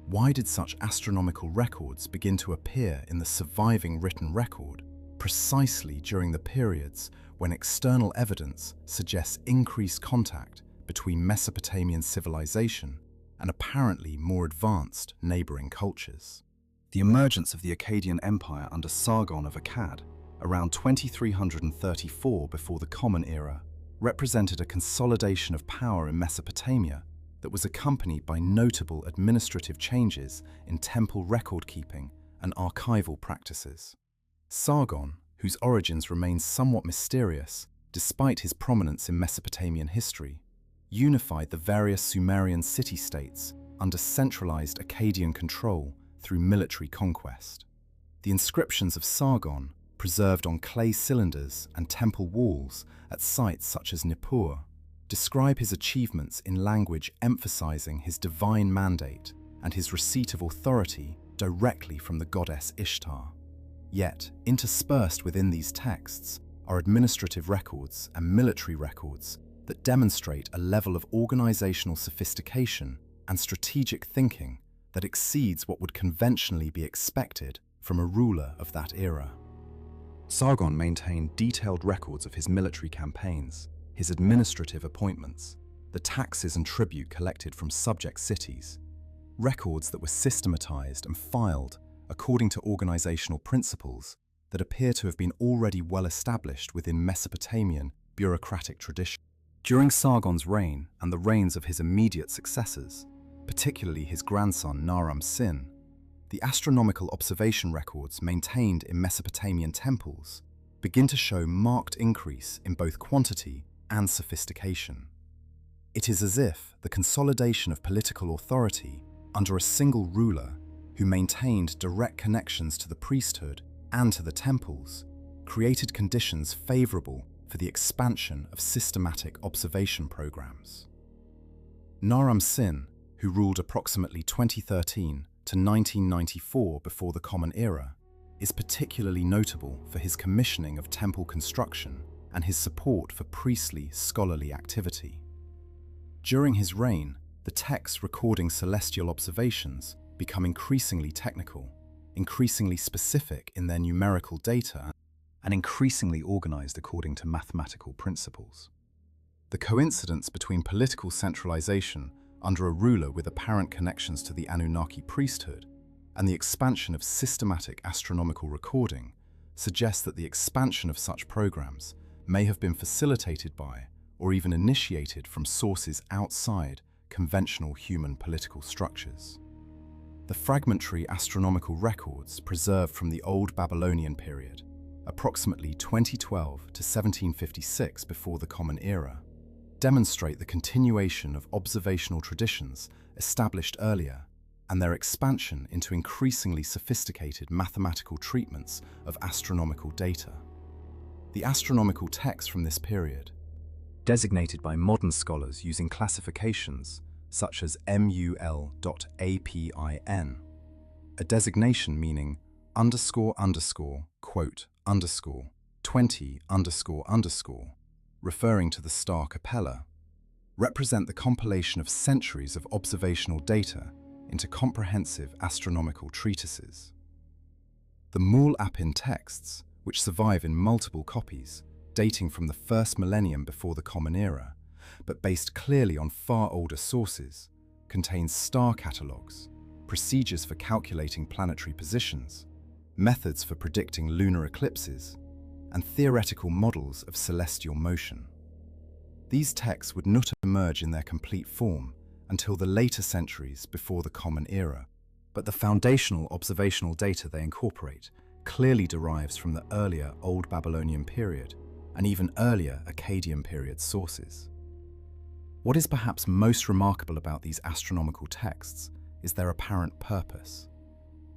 why did such astronomical records begin to appear in the surviving written record precisely during the periods when external evidence suggests increased contact between Mesopotamian civilization and apparently more advanced neighboring cultures? The emergence of the Akkadian Empire under Sargon of Akkad, around 2334 before the Common Era, represented a consolidation of power in Mesopotamia that was accompanied by notable administrative changes in temple record-keeping and archival practices. Sargon, whose origins remain somewhat mysterious despite his prominence in Mesopotamian history, unified the various Sumerian city-states under centralized Akkadian control through military conquest. The inscriptions of Sargon, preserved on clay cylinders and temple walls at sites such as Nippur, describe his achievements in language emphasizing his divine mandate and his receipt of authority directly from the goddess Ishtar. Yet, interspersed within these texts are administrative records and military records that demonstrate a level of organizational sophistication and strategic thinking that exceeds what would conventionally be expected from a ruler of that era. Sargon maintained detailed records of his military campaigns, his administrative appointments, the taxes and tribute collected from subject cities, records that were systematized and filed according to organizational principles that appear to have been already well established within Mesopotamian bureaucratic tradition. During Sargon's reign and the reigns of his immediate successors, particularly his grandson Naram-Sin, the astronomical observation records maintained in Mesopotamian temples begin to show marked increase in both quantity and sophistication. It is as if the consolidation of political authority under a single ruler who maintained direct connections to the priesthood and to the temples created conditions favorable for the expansion of systematic observation programs. Naram-Sin, who ruled approximately 2013 to 1994 before the Common Era, is particularly notable for his commissioning of temple construction and his support for priestly, scholarly activity. During his reign, the texts recording celestial observations become increasingly technical, increasingly specific in their numerical data, and increasingly organized according to mathematical principles. The coincidence between political centralization under a ruler with apparent connections to the Anunnaki priesthood and the expansion of systematic astronomical recording suggests that the expansion of such programs may have been facilitated by or even initiated from sources outside conventional human political structures. The fragmentary astronomical records preserved from the Old Babylonian period, approximately 2012 to 1756 before the Common Era, demonstrate the continuation of observational traditions established earlier and their expansion into increasingly sophisticated mathematical treatments of astronomical data. The astronomical texts from this period, designated by modern scholars using classifications such as mul.apin, a designation meaning quote, 20 referring to the star Capella, represent the compilation of centuries of observational data into comprehensive astronomical treatises. The Mul-Apin texts, which survive in multiple copies, dating from the first millennium before the Common Era, but based clearly on far older sources, contain star catalogues, procedures for calculating planetary positions, methods for predicting lunar eclipses, and theoretical models of celestial motion. These texts would not emerge in their complete form until the later centuries before the Common Era, but the foundational observational data they incorporate clearly derives from the earlier Old Babylonian period and even earlier Akkadian period sources. What is perhaps most remarkable about these astronomical texts is their apparent purpose.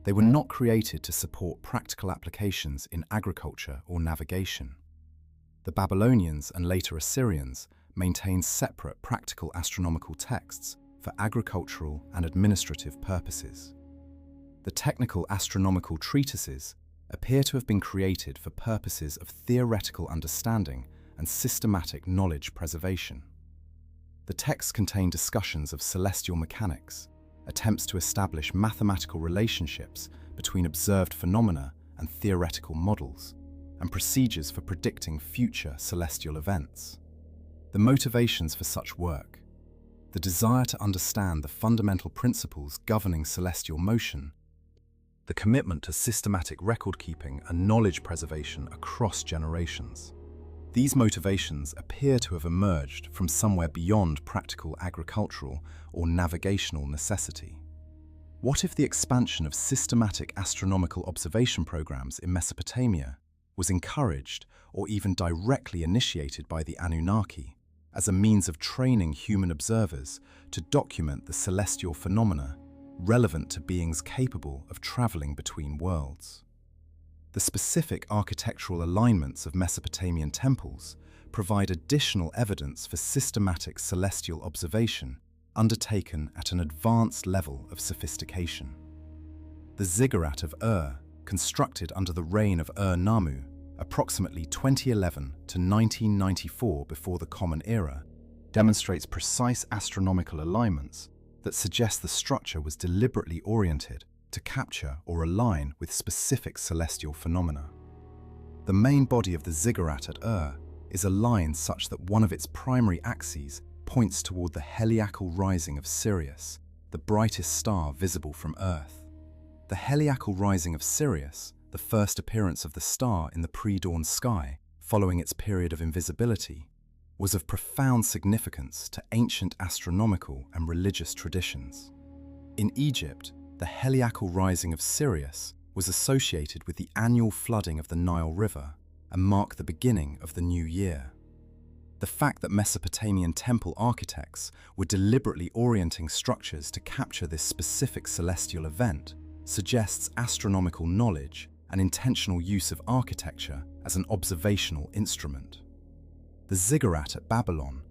They were not created to support practical applications in agriculture or navigation. The Babylonians and later Assyrians maintained separate practical astronomical texts for agricultural and administrative purposes. The technical astronomical treatises appear to have been created for purposes of theoretical understanding and systematic knowledge preservation. The texts contain discussions of celestial mechanics, attempts to establish mathematical relationships between observed phenomena and theoretical models, and procedures for predicting future celestial events. The motivations for such work, the desire to understand the fundamental principles governing celestial motion, the commitment to systematic record-keeping and knowledge preservation across generations. These motivations appear to have emerged from somewhere beyond practical agricultural or navigational necessity. What if the expansion of systematic astronomical observation programs in Mesopotamia was encouraged or even directly initiated by the Anunnaki as a means of training human observers to document the celestial phenomena relevant to beings capable of traveling between worlds? The specific architectural alignments of Mesopotamian temples provide additional evidence for systematic celestial observation undertaken at an advanced level of sophistication. The ziggurat of Ur, constructed under the reign of Ur-Nammu, approximately 2011 to 1994 before the Common Era, demonstrates precise astronomical alignments that suggest the structure was deliberately oriented to capture or align with specific celestial phenomena. The main body of the ziggurat at Ur is aligned such that one of its primary axes points toward the heliacal rising of Sirius, the brightest star visible from Earth. The heliacal rising of Sirius, the first appearance of the star in the pre-dawn sky following its period of invisibility, was of profound significance to ancient astronomical and religious traditions. In Egypt, the heliacal rising of Sirius was associated with the annual flooding of the Nile River and marked the beginning of the new year. The fact that Mesopotamian temple architects were deliberately orienting structures to capture this specific celestial event suggests astronomical knowledge and intentional use of architecture as an observational instrument. The ziggurat at Babylon,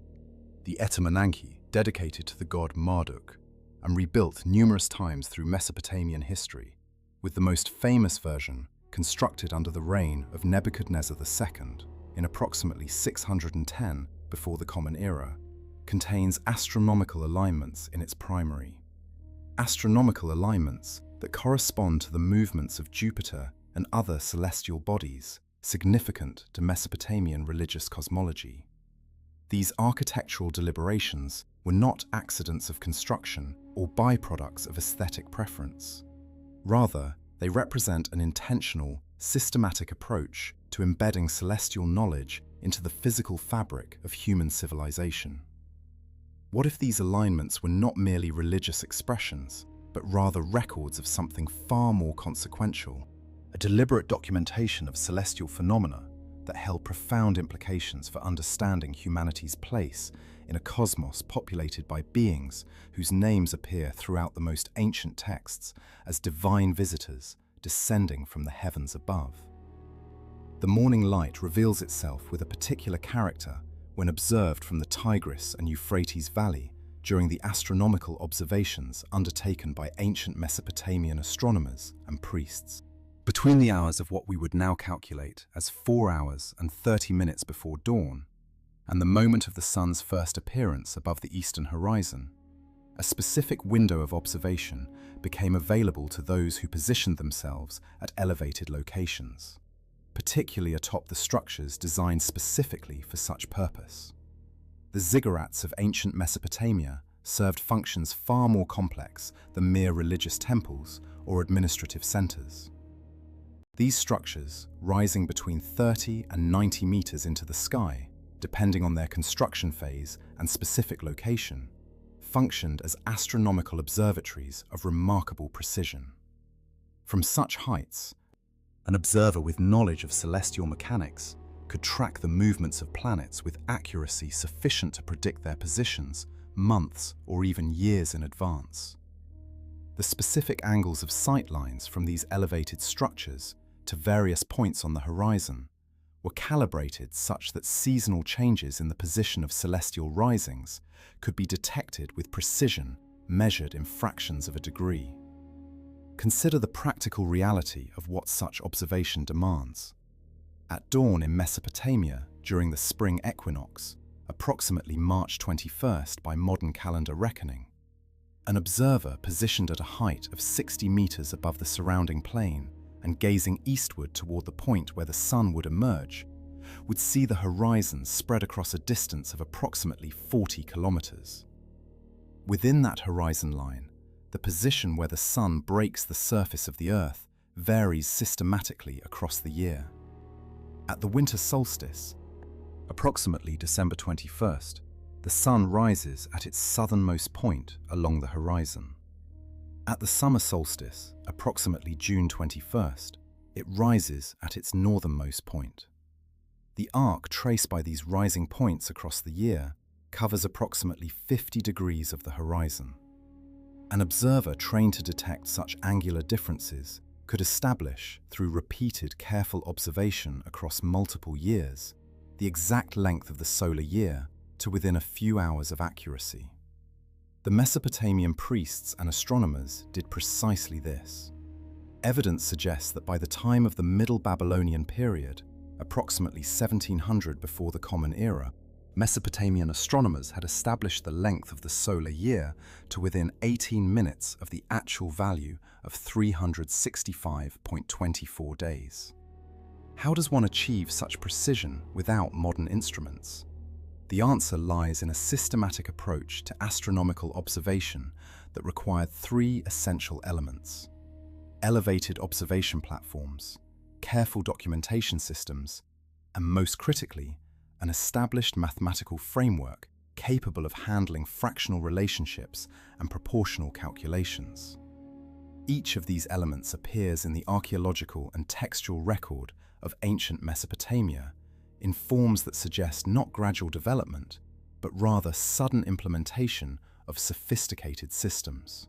the Etemenanki, dedicated to the god Marduk, and rebuilt numerous times through Mesopotamian history, with the most famous version constructed under the reign of Nebuchadnezzar II in approximately 610 before the Common Era, contains astronomical alignments in its primary. Astronomical alignments that correspond to the movements of Jupiter and other celestial bodies significant to Mesopotamian religious cosmology. These architectural deliberations were not accidents of construction or byproducts of aesthetic preference. Rather, they represent an intentional, systematic approach to embedding celestial knowledge into the physical fabric of human civilization. What if these alignments were not merely religious expressions, but rather records of something far more consequential, a deliberate documentation of celestial phenomena that held profound implications for understanding humanity's place in a cosmos populated by beings whose names appear throughout the most ancient texts as divine visitors descending from the heavens above? The morning light reveals itself with a particular character when observed from the Tigris and Euphrates Valley during the astronomical observations undertaken by ancient Mesopotamian astronomers and priests. Between the hours of what we would now calculate as 4 hours and 30 minutes before dawn and the moment of the sun's first appearance above the eastern horizon, a specific window of observation became available to those who positioned themselves at elevated locations, particularly atop the structures designed specifically for such purpose. The ziggurats of ancient Mesopotamia served functions far more complex than mere religious temples or administrative centers. These structures, rising between 30 and 90 meters into the sky, depending on their construction phase and specific location, functioned as astronomical observatories of remarkable precision. From such heights, an observer with knowledge of celestial mechanics could track the movements of planets with accuracy sufficient to predict their positions months or even years in advance. The specific angles of sight lines from these elevated structures to various points on the horizon were calibrated such that seasonal changes in the position of celestial risings could be detected with precision measured in fractions of a degree. Consider the practical reality of what such observation demands. At dawn in Mesopotamia during the spring equinox, approximately March 21st by modern calendar reckoning, an observer positioned at a height of 60 meters above the surrounding plain and gazing eastward toward the point where the sun would emerge, would see the horizon spread across a distance of approximately 40 kilometers. Within that horizon line, the position where the sun breaks the surface of the Earth varies systematically across the year. At the winter solstice, approximately December 21st, the sun rises at its southernmost point along the horizon. At the summer solstice, approximately June 21st, it rises at its northernmost point. The arc traced by these rising points across the year covers approximately 50 degrees of the horizon. An observer trained to detect such angular differences could establish, through repeated careful observation across multiple years, the exact length of the solar year to within a few hours of accuracy. The Mesopotamian priests and astronomers did precisely this. Evidence suggests that by the time of the Middle Babylonian period, approximately 1700 before the Common Era, Mesopotamian astronomers had established the length of the solar year to within 18 minutes of the actual value of 365.24 days. How does one achieve such precision without modern instruments? The answer lies in a systematic approach to astronomical observation that required 3 essential elements: elevated observation platforms, careful documentation systems, and most critically, an established mathematical framework capable of handling fractional relationships and proportional calculations. Each of these elements appears in the archaeological and textual record of ancient Mesopotamia in forms that suggest not gradual development, but rather sudden implementation of sophisticated systems.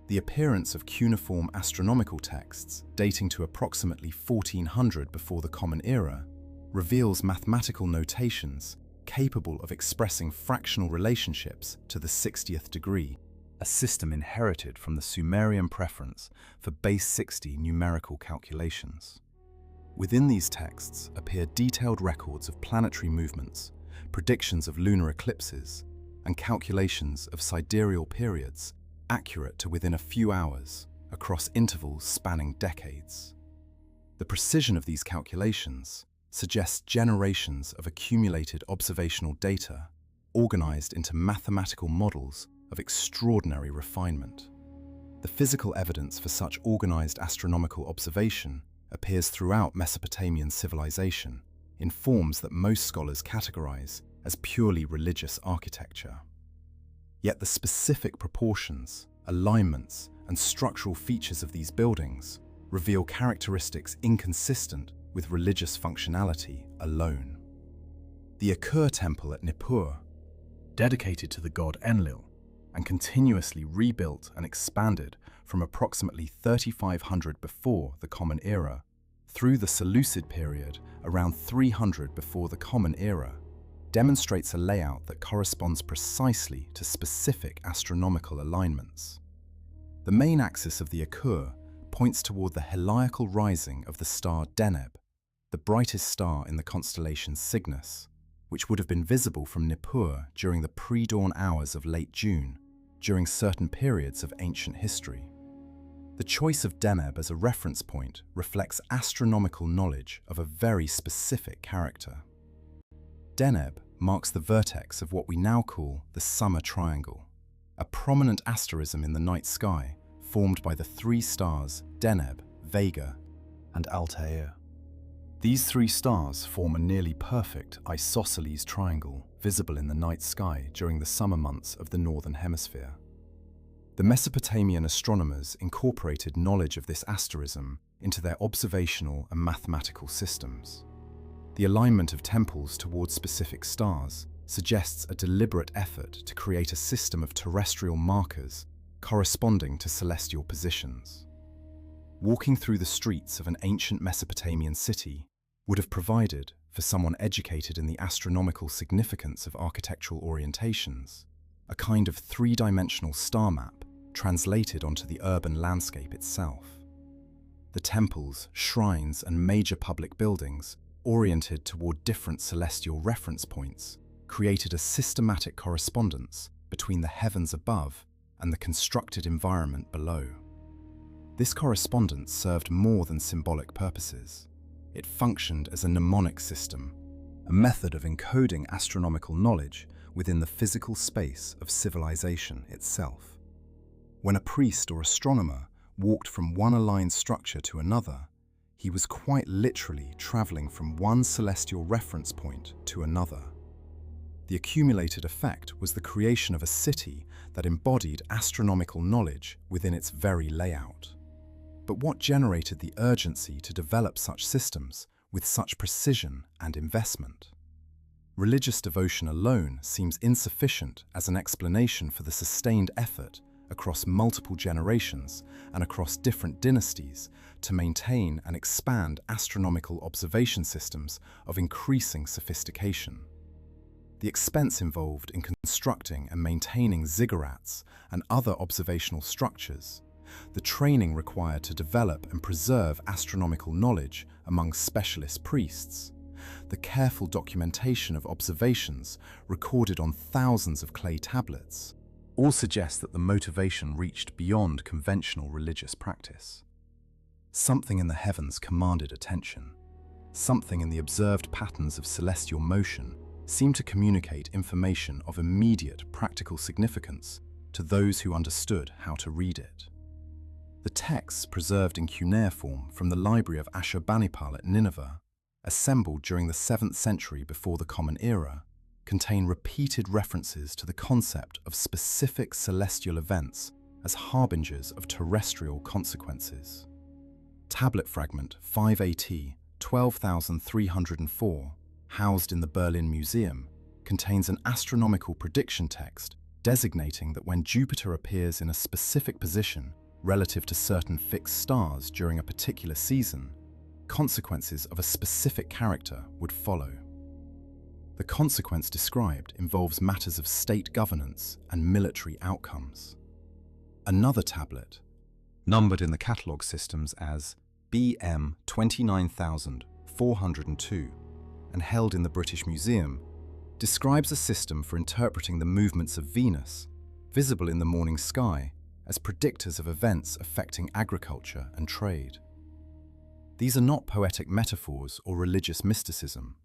The appearance of cuneiform astronomical texts dating to approximately 1400 before the Common Era reveals mathematical notations capable of expressing fractional relationships to the 60th degree, a system inherited from the Sumerian preference for base 60 numerical calculations. Within these texts appear detailed records of planetary movements, predictions of lunar eclipses, and calculations of sidereal periods accurate to within a few hours across intervals spanning decades. The precision of these calculations suggests generations of accumulated observational data organized into mathematical models of extraordinary refinement. The physical evidence for such organized astronomical observation appears throughout Mesopotamian civilization in forms that most scholars categorize as purely religious architecture. Yet the specific proportions, alignments, and structural features of these buildings reveal characteristics inconsistent with religious functionality alone. The Akur temple at Nippur, dedicated to the god Enlil, and continuously rebuilt and expanded from approximately 3500 before the Common Era through the Seleucid period around 300 before the Common Era, demonstrates a layout that corresponds precisely to specific astronomical alignments. The main axis of the Akur points toward the heliacal rising of the star Deneb, the brightest star in the constellation Cygnus, which would have been visible from Nippur during the pre-dawn hours of late June, during certain periods of ancient history. The choice of Deneb as a reference point reflects astronomical knowledge of a very specific character. Deneb marks the vertex of what we now call the Summer Triangle, a prominent asterism in the night sky formed by the three stars Deneb, Vega, and Altair. These three stars form a nearly perfect isosceles triangle visible in the night sky during the summer months of the Northern Hemisphere. The Mesopotamian astronomers incorporated knowledge of this asterism into their observational and mathematical systems. The alignment of temples towards specific stars suggests a deliberate effort to create a system of terrestrial markers corresponding to celestial positions. Walking through the streets of an ancient Mesopotamian city would have provided, for someone educated in the astronomical significance of architectural orientations, a kind of three-dimensional star map translated onto the urban landscape itself. The temples, shrines, and major public buildings, oriented toward different celestial reference points, created a systematic correspondence between the heavens above and the constructed environment below. This correspondence served more than symbolic purposes. It functioned as a mnemonic system, a method of encoding astronomical knowledge within the physical space of civilization itself. When a priest or astronomer walked from one aligned structure to another, he was quite literally traveling from one celestial reference point to another. The accumulated effect was the creation of a city that embodied astronomical knowledge within its very layout. But what generated the urgency to develop such systems with such precision and investment? Religious devotion alone seems insufficient as an explanation for the sustained effort across multiple generations and across different dynasties to maintain and expand astronomical observation systems of increasing sophistication. The expense involved in constructing and maintaining ziggurats and other observational structures, the training required to develop and preserve astronomical knowledge among specialist priests, the careful documentation of observations recorded on thousands of clay tablets, all suggest that the motivation reached beyond conventional religious practice. Something in the heavens commanded attention. Something in the observed patterns of celestial motion seemed to communicate information of immediate practical significance to those who understood how to read it. The texts preserved in cuneiform from the library of Ashurbanipal at Nineveh, assembled during the 7th century before the Common Era, contain repeated references to the concept of specific celestial events as harbingers of terrestrial consequences. Tablet fragment 5AT 12304, housed in the Berlin Museum, contains an astronomical prediction text designating that when Jupiter appears in a specific position relative to certain fixed stars during a particular season, consequences of a specific character would follow. The consequence described involves matters of state governance and military outcomes. Another tablet, numbered in the catalogue systems as BM 29402 and held in the British Museum, describes a system for interpreting the movements of Venus, visible in the morning sky, as predictors of events affecting agriculture and trade. These are not poetic metaphors or religious mysticism.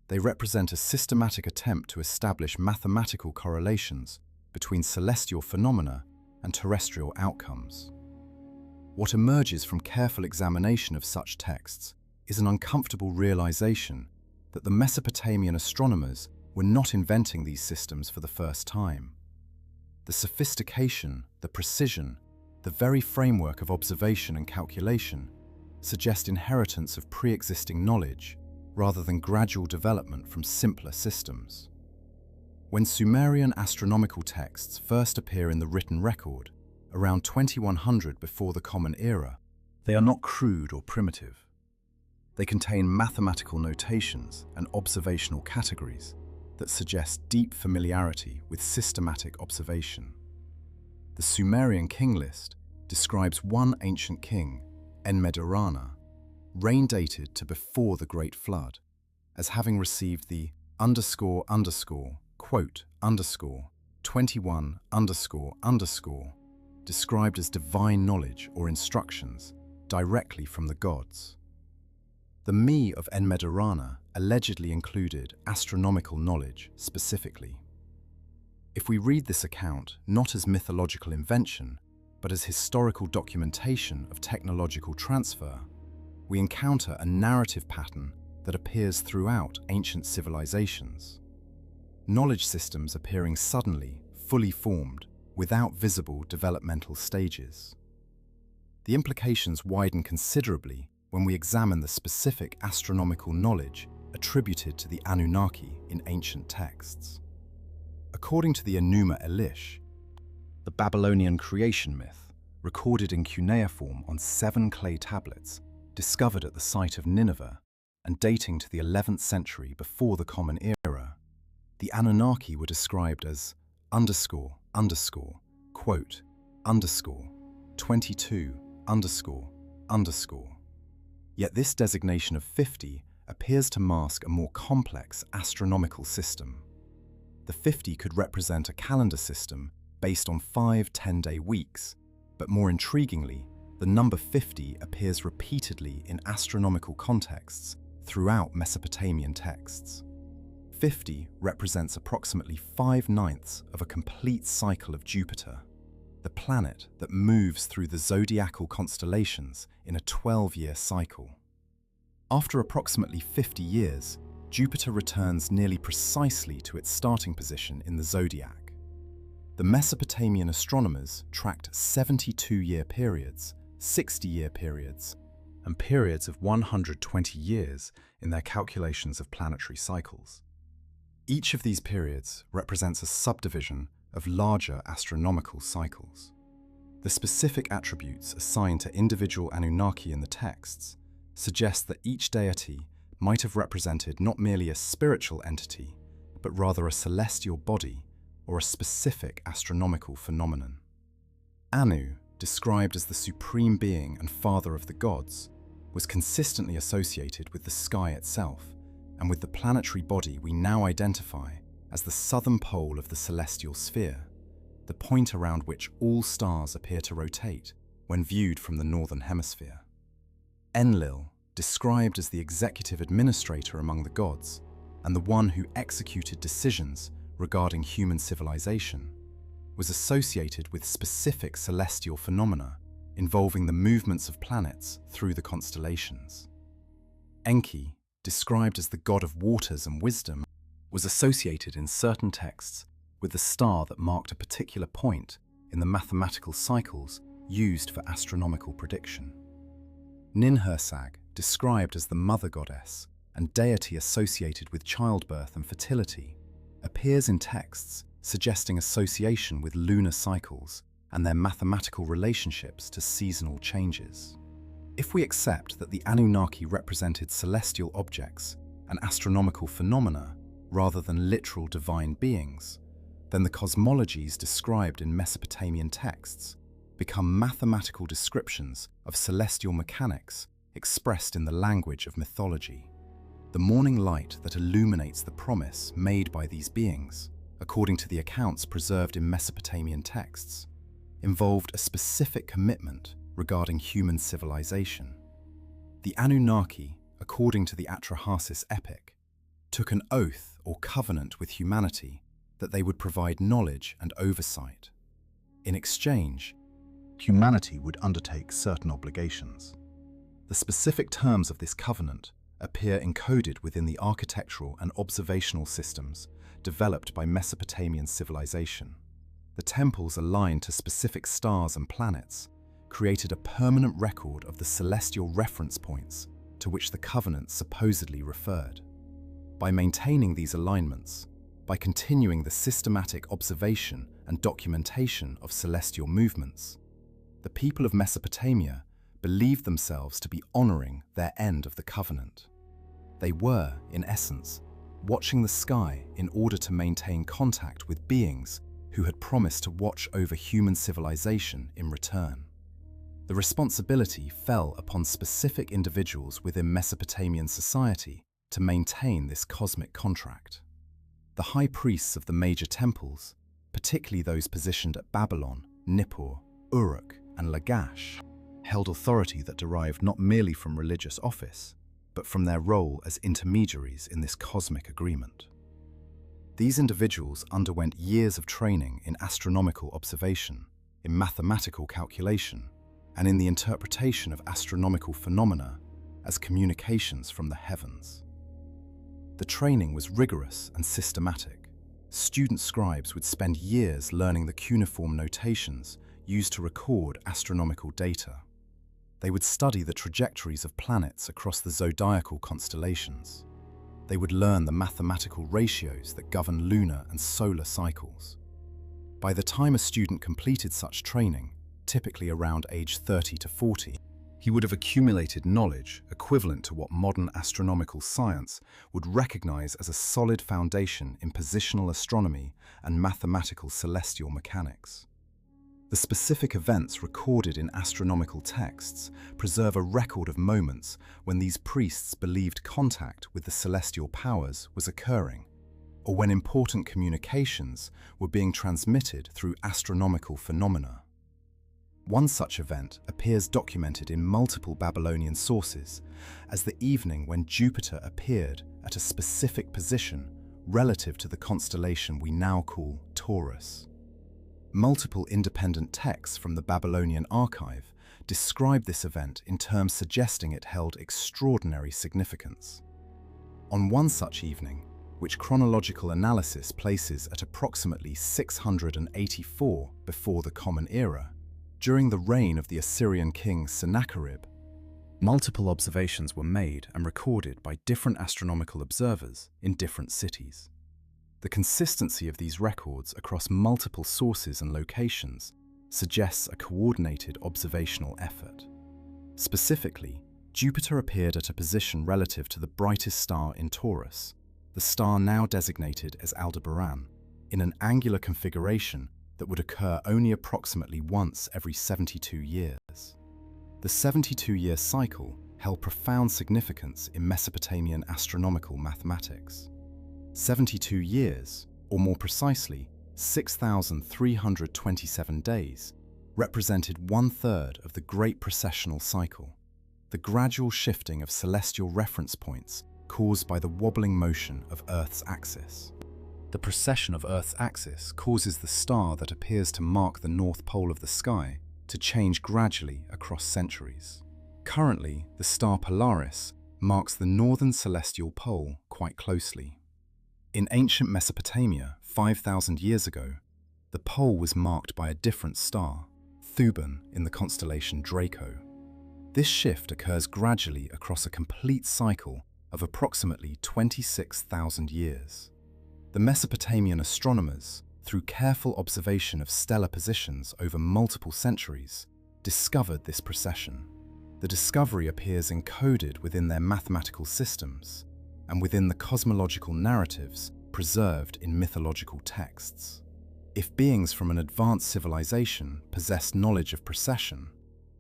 They represent a systematic attempt to establish mathematical correlations between celestial phenomena and terrestrial outcomes. What emerges from careful examination of such texts is an uncomfortable realization that the Mesopotamian astronomers were not inventing these systems for the first time. The sophistication, the precision, the very framework of observation and calculation suggest inheritance of pre-existing knowledge rather than gradual development from simpler systems. When Sumerian astronomical texts first appear in the written record, around 2100 before the Common Era, they are not crude or primitive. They contain mathematical notations and observational categories that suggest deep familiarity with systematic observation. The Sumerian king list describes one ancient king, Enmedarana, reign dated to before the Great Flood, as having received the quote, 21 described as divine knowledge or instructions directly from the gods. The me of Enmedarana allegedly included astronomical knowledge specifically. If we read this account not as mythological invention, but as historical documentation of technological transfer, we encounter a narrative pattern that appears throughout ancient civilizations. Knowledge systems appearing suddenly, fully formed, without visible developmental stages. The implications widen considerably when we examine the specific astronomical knowledge attributed to the Anunnaki in ancient texts. According to the Enuma Elish, the Babylonian creation myth, recorded in cuneiform on 7 clay tablets, discovered at the site of Nineveh and dating to the 11th century before the Common Era, the Anunnaki were described as quote, 22 Yet this designation of 50 appears to mask a more complex astronomical system. The 50 could represent a calendar system based on 5 10-day weeks, but more intriguingly, the number 50 appears repeatedly in astronomical contexts throughout Mesopotamian texts. 50 represents approximately 5/9 of a complete cycle of Jupiter, the planet that moves through the zodiacal constellations in a 12-year cycle. After approximately 50 years, Jupiter returns nearly precisely to its starting position in the zodiac. The Mesopotamian astronomers tracked 72-year periods, 60-year periods, and periods of 120 years in their calculations of planetary cycles. Each of these periods represents a subdivision of larger astronomical cycles. The specific attributes assigned to individual Anunnaki in the texts suggest that each deity might have represented not merely a spiritual entity, but rather a celestial body or a specific astronomical phenomenon. Anu, described as the supreme being and father of the gods, was consistently associated with the sky itself and with the planetary body we now identify as the southern pole of the celestial sphere, the point around which all stars appear to rotate when viewed from the northern hemisphere. Enlil, described as the executive administrator among the gods and the one who executed decisions regarding human civilization, was associated with specific celestial phenomena involving the movements of planets through the constellations. Enki, described as the god of waters and wisdom, was associated in certain texts with the star that marked a particular point in the mathematical cycles used for astronomical prediction. Ninhursag, described as the mother goddess and deity associated with childbirth and fertility, appears in texts suggesting association with lunar cycles and their mathematical relationships to seasonal changes. If we accept that the Anunnaki represented celestial objects and astronomical phenomena rather than literal divine beings, then the cosmologies described in Mesopotamian texts become mathematical descriptions of celestial mechanics expressed in the language of mythology. The morning light that illuminates the promise made by these beings, according to the accounts preserved in Mesopotamian texts, involved a specific commitment regarding human civilization. The Anunnaki, according to the Atrahasis epic, took an oath or covenant with humanity that they would provide knowledge and oversight. In exchange, humanity would undertake certain obligations. The specific terms of this covenant appear encoded within the architectural and observational systems developed by Mesopotamian civilization. The temples aligned to specific stars and planets created a permanent record of the celestial reference points to which the covenant supposedly referred. By maintaining these alignments, by continuing the systematic observation and documentation of celestial movements, the people of Mesopotamia believed themselves to be honoring their end of the covenant. They were, in essence, watching the sky in order to maintain contact with beings who had promised to watch over human civilization in return. The responsibility fell upon specific individuals within Mesopotamian society to maintain this cosmic contract. The high priests of the major temples, particularly those positioned at Babylon, Nippur, Uruk, and Lagash, held authority that derived not merely from religious office, but from their role as intermediaries in this cosmic agreement. These individuals underwent years of training in astronomical observation, in mathematical calculation, and in the interpretation of astronomical phenomena as communications from the heavens. The training was rigorous and systematic. Student scribes would spend years learning the cuneiform notations used to record astronomical data. They would study the trajectories of planets across the zodiacal constellations. They would learn the mathematical ratios that govern lunar and solar cycles. By the time a student completed such training, typically around age 30 to 40, he would have accumulated knowledge equivalent to what modern astronomical science would recognize as a solid foundation in positional astronomy and mathematical celestial mechanics. The specific events recorded in astronomical texts preserve a record of moments when these priests believed contact with the celestial powers was occurring, or when important communications were being transmitted through astronomical phenomena. One such event appears documented in multiple Babylonian sources as the evening when Jupiter appeared at a specific position relative to the constellation we now call Taurus. Multiple independent texts from the Babylonian archive describe this event in terms suggesting it held extraordinary significance. On one such evening, which chronological analysis places at approximately 684 before the Common Era, during the reign of the Assyrian king Sennacherib, multiple observations were made and recorded by different astronomical observers in different cities. The consistency of these records across multiple sources and locations suggests a coordinated observational effort. Specifically, Jupiter appeared at a position relative to the brightest star in Taurus, the star now designated as Aldebaran, in an angular configuration that would occur only approximately once every 72 years. The 72-year cycle held profound significance in Mesopotamian astronomical mathematics. 72 years, or more precisely, 6,327 days, represented one-third of the Great Precessional Cycle, the gradual shifting of celestial reference points caused by the wobbling motion of Earth's axis. The precession of Earth's axis causes the star that appears to mark the North Pole of the sky to change gradually across centuries. Currently, the star Polaris marks the northern celestial pole quite closely. In ancient Mesopotamia, 5,000 years ago, the pole was marked by a different star, Thuban, in the constellation Draco. This shift occurs gradually across a complete cycle of approximately 26,000 years. The Mesopotamian astronomers, through careful observation of stellar positions over multiple centuries, discovered this precession. The discovery appears encoded within their mathematical systems and within the cosmological narratives preserved in mythological texts. If beings from an advanced civilization possessed knowledge of precession,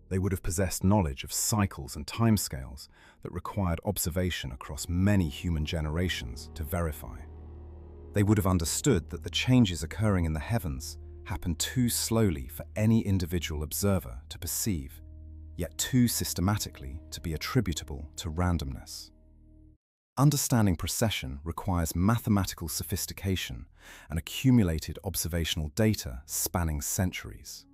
they would have possessed knowledge of cycles and timescales that required observation across many human generations to verify. They would have understood that the changes occurring in the heavens happen too slowly for any individual observer to perceive, yet too systematically to be attributable to randomness. Understanding precession requires mathematical sophistication and accumulated observational data spanning centuries.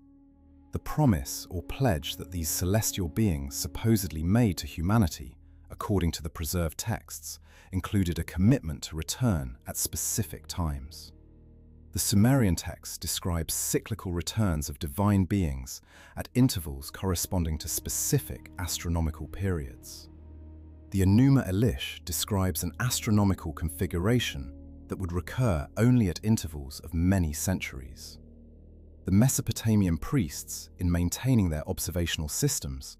The promise or pledge that these celestial beings supposedly made to humanity, according to the preserved texts, included a commitment to return at specific times. The Sumerian text describes cyclical returns of divine beings at intervals corresponding to specific astronomical periods. The Enuma Elish describes an astronomical configuration that would recur only at intervals of many centuries. The Mesopotamian priests, in maintaining their observational systems,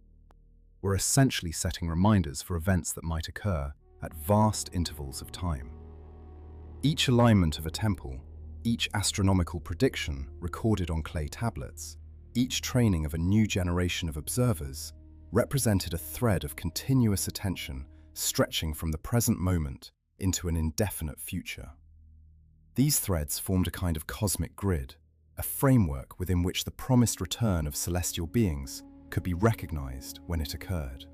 were essentially setting reminders for events that might occur at vast intervals of time. Each alignment of a temple, each astronomical prediction recorded on clay tablets, each training of a new generation of observers represented a thread of continuous attention stretching from the present moment into an indefinite future. These threads formed a kind of cosmic grid, a framework within which the promised return of celestial beings could be recognized when it occurred.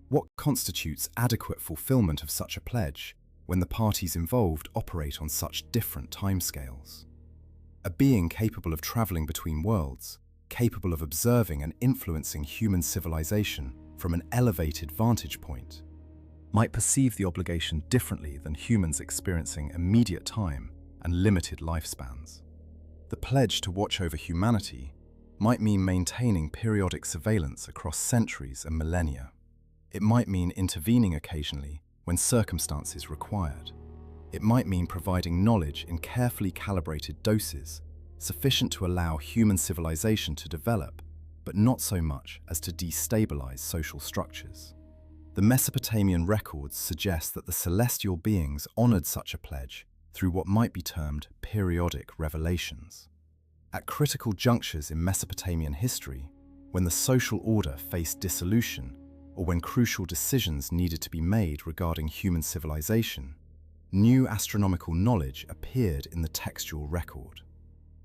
What constitutes adequate fulfillment of such a pledge when the parties involved operate on such different timescales? A being capable of traveling between worlds, capable of observing and influencing human civilization from an elevated vantage point, might perceive the obligation differently than humans experiencing immediate time and limited lifespans. The pledge to watch over humanity might mean maintaining periodic surveillance across centuries and millennia. It might mean intervening occasionally when circumstances required. It might mean providing knowledge in carefully calibrated doses, sufficient to allow human civilization to develop, but not so much as to destabilize social structures. The Mesopotamian records suggest that the celestial beings honored such a pledge through what might be termed periodic revelations. At critical junctures in Mesopotamian history, when the social order faced dissolution, or when crucial decisions needed to be made regarding human civilization, new astronomical knowledge appeared in the textual record.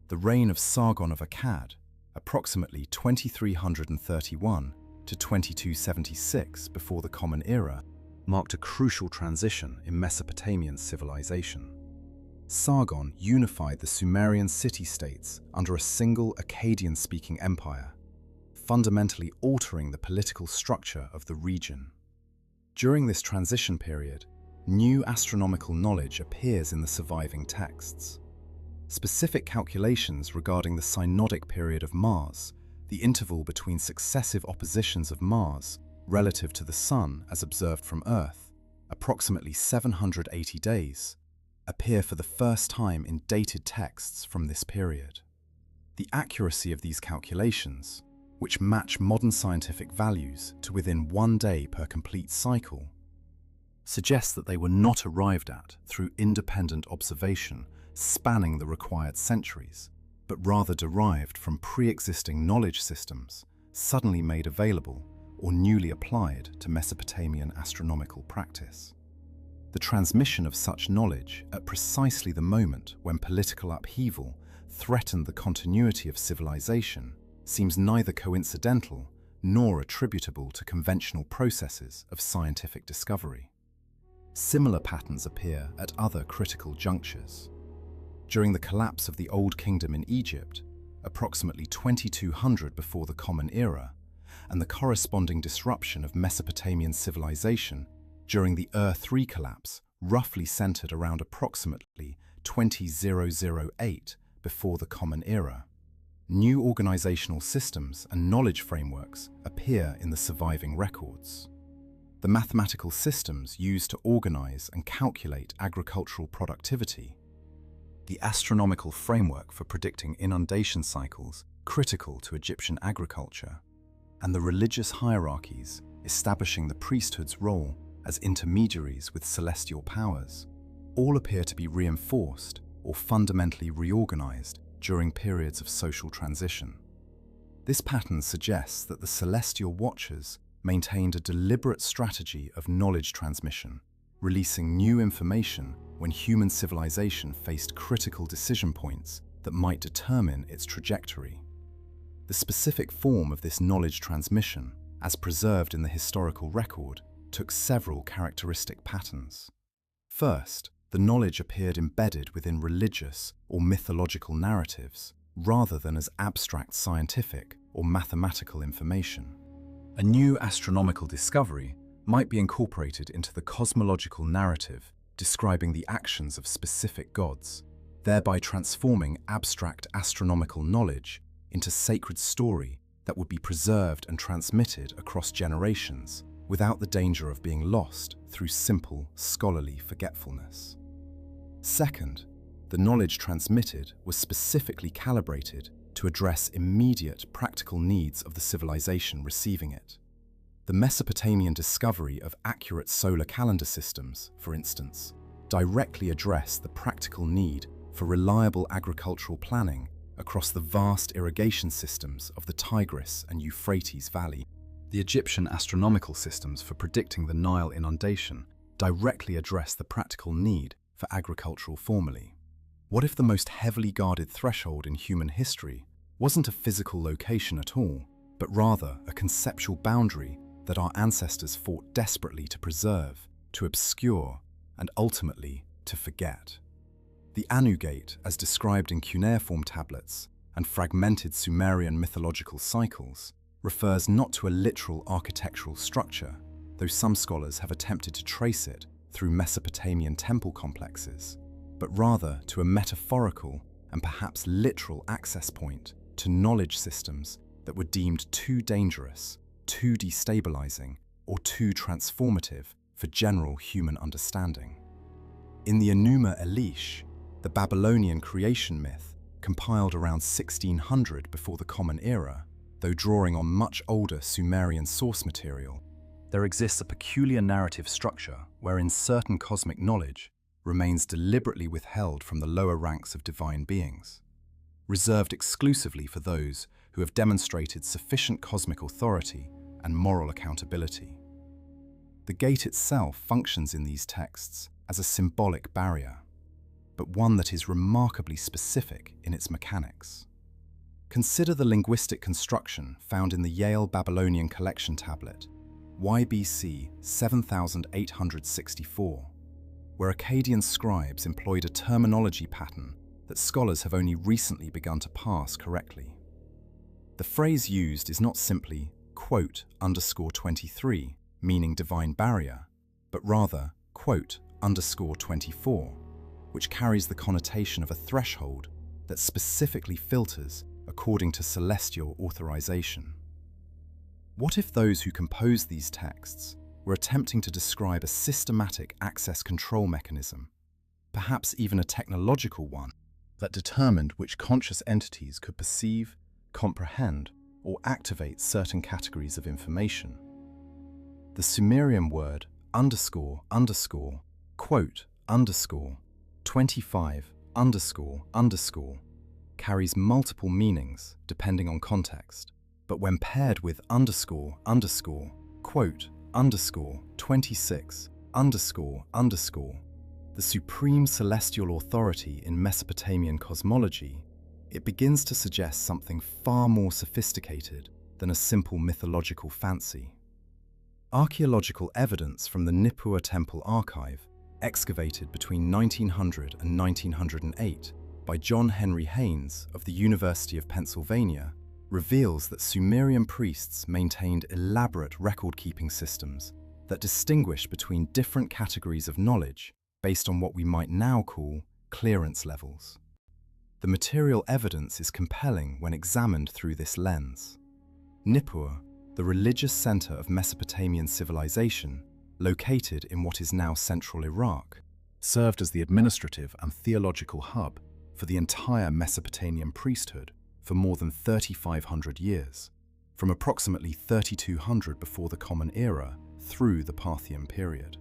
The reign of Sargon of Akkad, approximately 2331 to 2276 before the Common Era, marked a crucial transition in Mesopotamian civilization. Sargon unified the Sumerian city-states under a single Akkadian-speaking empire, fundamentally altering the political structure of the region. During this transition period, new astronomical knowledge appears in the surviving texts. Specific calculations regarding the synodic period of Mars, the interval between successive oppositions of Mars relative to the Sun as observed from Earth, approximately 780 days, appear for the first time in dated texts from this period. The accuracy of these calculations, which match modern scientific values to within 1 day per complete cycle, suggests that they were not arrived at through independent observation spanning the required centuries, but rather derived from pre-existing knowledge systems suddenly made available or newly applied to Mesopotamian astronomical practice. The transmission of such knowledge at precisely the moment when political upheaval threatened the continuity of civilization seems neither coincidental nor attributable to conventional processes of scientific discovery. Similar patterns appear at other critical junctures. During the collapse of the Old Kingdom in Egypt, approximately 2200 before the Common Era, and the corresponding disruption of Mesopotamian civilization during the Ur-3 collapse, roughly centered around approximately 20008 before the Common Era, new organizational systems and knowledge frameworks appear in the surviving records. The mathematical systems used to organize and calculate agricultural productivity, the astronomical framework for predicting inundation cycles critical to Egyptian agriculture, and the religious hierarchies establishing the priesthood's role as intermediaries with celestial powers, all appear to be reinforced or fundamentally reorganized during periods of social transition. This pattern suggests that the celestial watchers maintained a deliberate strategy of knowledge transmission, releasing new information when human civilization faced critical decision points that might determine its trajectory. The specific form of this knowledge transmission, as preserved in the historical record, took several characteristic patterns. First, the knowledge appeared embedded within religious or mythological narratives, rather than as abstract scientific or mathematical information. A new astronomical discovery might be incorporated into the cosmological narrative describing the actions of specific gods, thereby transforming abstract astronomical knowledge into sacred story that would be preserved and transmitted across generations without the danger of being lost through simple scholarly forgetfulness. Second, the knowledge transmitted was specifically calibrated to address immediate practical needs of the civilization receiving it. The Mesopotamian discovery of accurate solar calendar systems, for instance, directly address the practical need for reliable agricultural planning across the vast irrigation systems of the Tigris and Euphrates Valley. The Egyptian astronomical systems for predicting the Nile inundation directly address the practical need for agricultural formulae. What if the most heavily guarded threshold in human history wasn't a physical location at all, but rather a conceptual boundary that our ancestors fought desperately to preserve, to obscure, and ultimately to forget? The Anu Gate, as described in cuneiform tablets and fragmented Sumerian mythological cycles, refers not to a literal architectural structure, though some scholars have attempted to trace it through Mesopotamian temple complexes, but rather to a metaphorical and perhaps literal access point to knowledge systems that were deemed too dangerous, too destabilizing, or too transformative for general human understanding. In the Enuma Elish, the Babylonian creation myth, compiled around 1600 before the Common Era, though drawing on much older Sumerian source material, there exists a peculiar narrative structure wherein certain cosmic knowledge remains deliberately withheld from the lower ranks of divine beings, reserved exclusively for those who have demonstrated sufficient cosmic authority and moral accountability. The gate itself functions in these texts as a symbolic barrier, but one that is remarkably specific in its mechanics. Consider the linguistic construction found in the Yale Babylonian Collection Tablet, YBC 7864, where Akkadian scribes employed a terminology pattern that scholars have only recently begun to parse correctly. The phrase used is not simply "quote_23", meaning divine barrier, but rather "quote_24", which carries the connotation of a threshold that specifically filters according to celestial authorization. What if those who composed these texts were attempting to describe a systematic access control mechanism, perhaps even a technological one, that determined which conscious entities could perceive, comprehend, or activate certain categories of information? The Sumerian word __25__ carries multiple meanings depending on context, but when paired with __26__, the supreme celestial authority in Mesopotamian cosmology, it begins to suggest something far more sophisticated than a simple mythological fancy. Archaeological evidence from the Nippur Temple Archive, excavated between 1900 and 1908 by John Henry Haynes of the University of Pennsylvania, reveals that Sumerian priests maintained elaborate record-keeping systems that distinguish between different categories of knowledge based on what we might now call clearance levels. The material evidence is compelling when examined through this lens. Nippur, the religious center of Mesopotamian civilization, located in what is now central Iraq, served as the administrative and theological hub for the entire Mesopotamian priesthood for more than 3,500 years, from approximately 3200 before the Common Era through the Parthian period.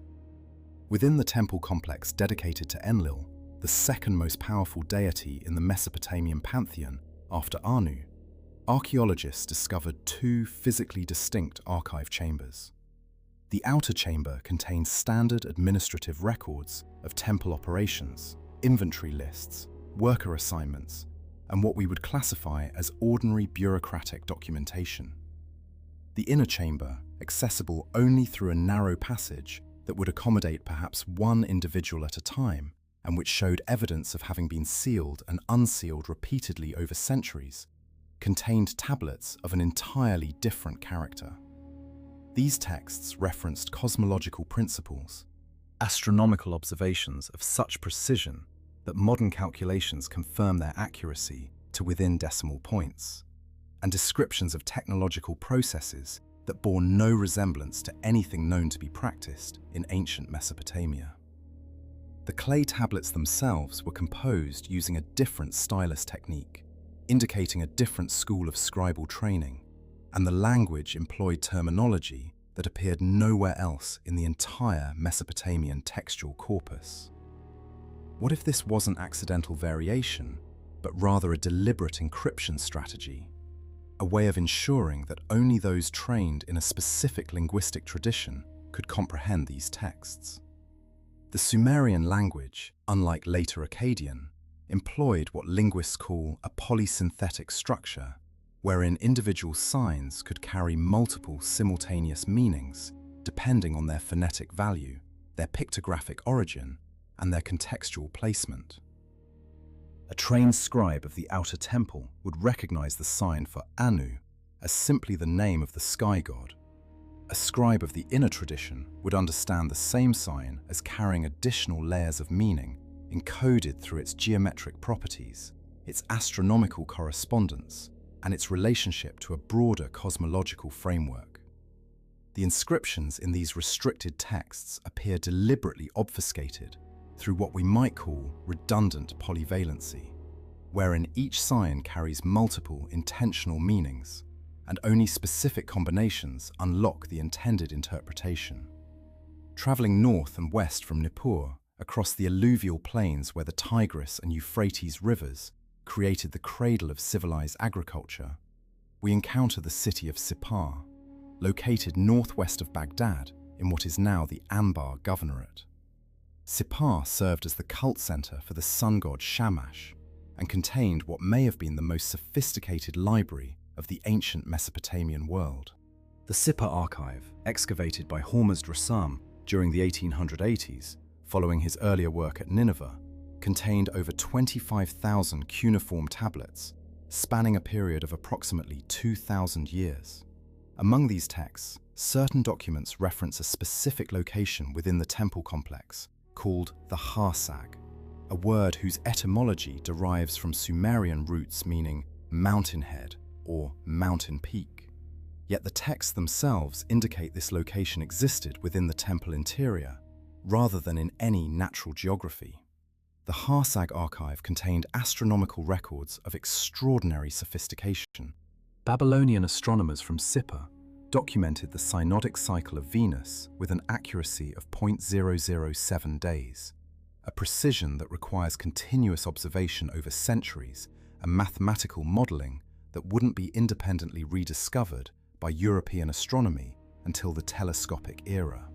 Within the temple complex dedicated to Enlil, the second most powerful deity in the Mesopotamian pantheon after Anu, archaeologists discovered two physically distinct archive chambers. The outer chamber contains standard administrative records of temple operations, inventory lists, worker assignments, and what we would classify as ordinary bureaucratic documentation. The inner chamber, accessible only through a narrow passage that would accommodate perhaps one individual at a time, and which showed evidence of having been sealed and unsealed repeatedly over centuries, contained tablets of an entirely different character. These texts referenced cosmological principles, astronomical observations of such precision that modern calculations confirm their accuracy to within decimal points, and descriptions of technological processes that bore no resemblance to anything known to be practiced in ancient Mesopotamia. The clay tablets themselves were composed using a different stylus technique, indicating a different school of scribal training, and the language employed terminology that appeared nowhere else in the entire Mesopotamian textual corpus. What if this wasn't accidental variation, but rather a deliberate encryption strategy? A way of ensuring that only those trained in a specific linguistic tradition could comprehend these texts. The Sumerian language, unlike later Akkadian, employed what linguists call a polysynthetic structure, wherein individual signs could carry multiple simultaneous meanings depending on their phonetic value, their pictographic origin, and their contextual placement. A trained scribe of the outer temple would recognize the sign for Anu as simply the name of the sky god. A scribe of the inner tradition would understand the same sign as carrying additional layers of meaning encoded through its geometric properties, its astronomical correspondence, and its relationship to a broader cosmological framework. The inscriptions in these restricted texts appear deliberately obfuscated through what we might call redundant polyvalency, wherein each sign carries multiple intentional meanings, and only specific combinations unlock the intended interpretation. Traveling north and west from Nippur, across the alluvial plains where the Tigris and Euphrates rivers created the cradle of civilized agriculture, we encounter the city of Sippar, located northwest of Baghdad in what is now the Anbar Governorate. Sippar served as the cult center for the sun god Shamash and contained what may have been the most sophisticated library of the ancient Mesopotamian world. The Sippar archive, excavated by Hormuzd Rassam during the 1880s, following his earlier work at Nineveh, contained over 25,000 cuneiform tablets, spanning a period of approximately 2,000 years. Among these texts, certain documents reference a specific location within the temple complex, called the Harsag, a word whose etymology derives from Sumerian roots meaning mountain head or mountain peak. Yet the texts themselves indicate this location existed within the temple interior, rather than in any natural geography. The Harsag archive contained astronomical records of extraordinary sophistication. Babylonian astronomers from Sippar documented the synodic cycle of Venus with an accuracy of 0.007 days, a precision that requires continuous observation over centuries and mathematical modeling that wouldn't be independently rediscovered by European astronomy until the telescopic era.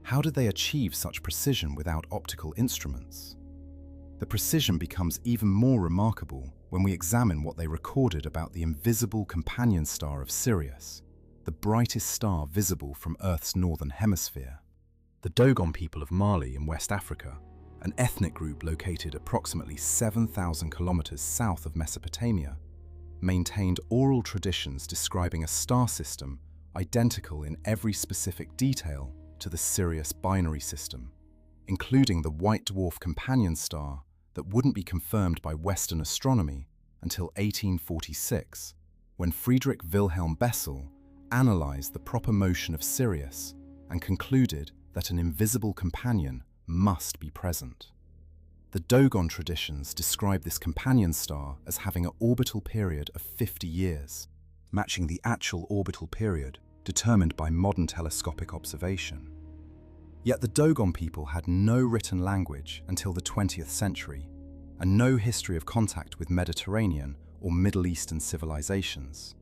How did they achieve such precision without optical instruments? The precision becomes even more remarkable when we examine what they recorded about the invisible companion star of Sirius, the brightest star visible from Earth's northern hemisphere. The Dogon people of Mali in West Africa, an ethnic group located approximately 7,000 kilometers south of Mesopotamia, maintained oral traditions describing a star system identical in every specific detail to the Sirius binary system, including the white dwarf companion star that wouldn't be confirmed by Western astronomy until 1846, when Friedrich Wilhelm Bessel analyzed the proper motion of Sirius and concluded that an invisible companion must be present. The Dogon traditions describe this companion star as having an orbital period of 50 years, matching the actual orbital period determined by modern telescopic observation. Yet the Dogon people had no written language until the 20th century, and no history of contact with Mediterranean or Middle Eastern civilizations.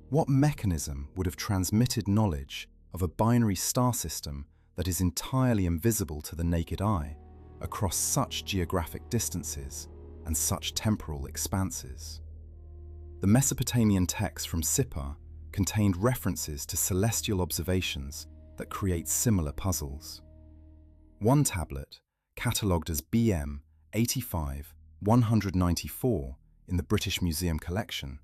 What mechanism would have transmitted knowledge of a binary star system that is entirely invisible to the naked eye across such geographic distances and such temporal expanses? The Mesopotamian texts from Sippar contained references to celestial observations that create similar puzzles. One tablet, catalogued as BM 85-194 in the British Museum collection,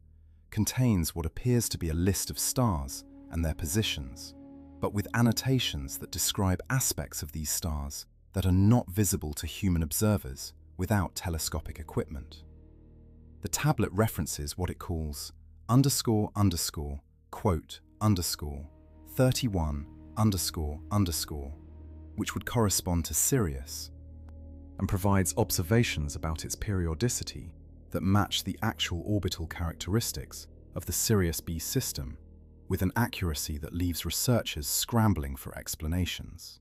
contains what appears to be a list of stars and their positions, but with annotations that describe aspects of these stars that are not visible to human observers without telescopic equipment. The tablet references what it calls __quote _31 __, which would correspond to Sirius, and provides observations about its periodicity that match the actual orbital characteristics of the Sirius B system, with an accuracy that leaves researchers scrambling for explanations.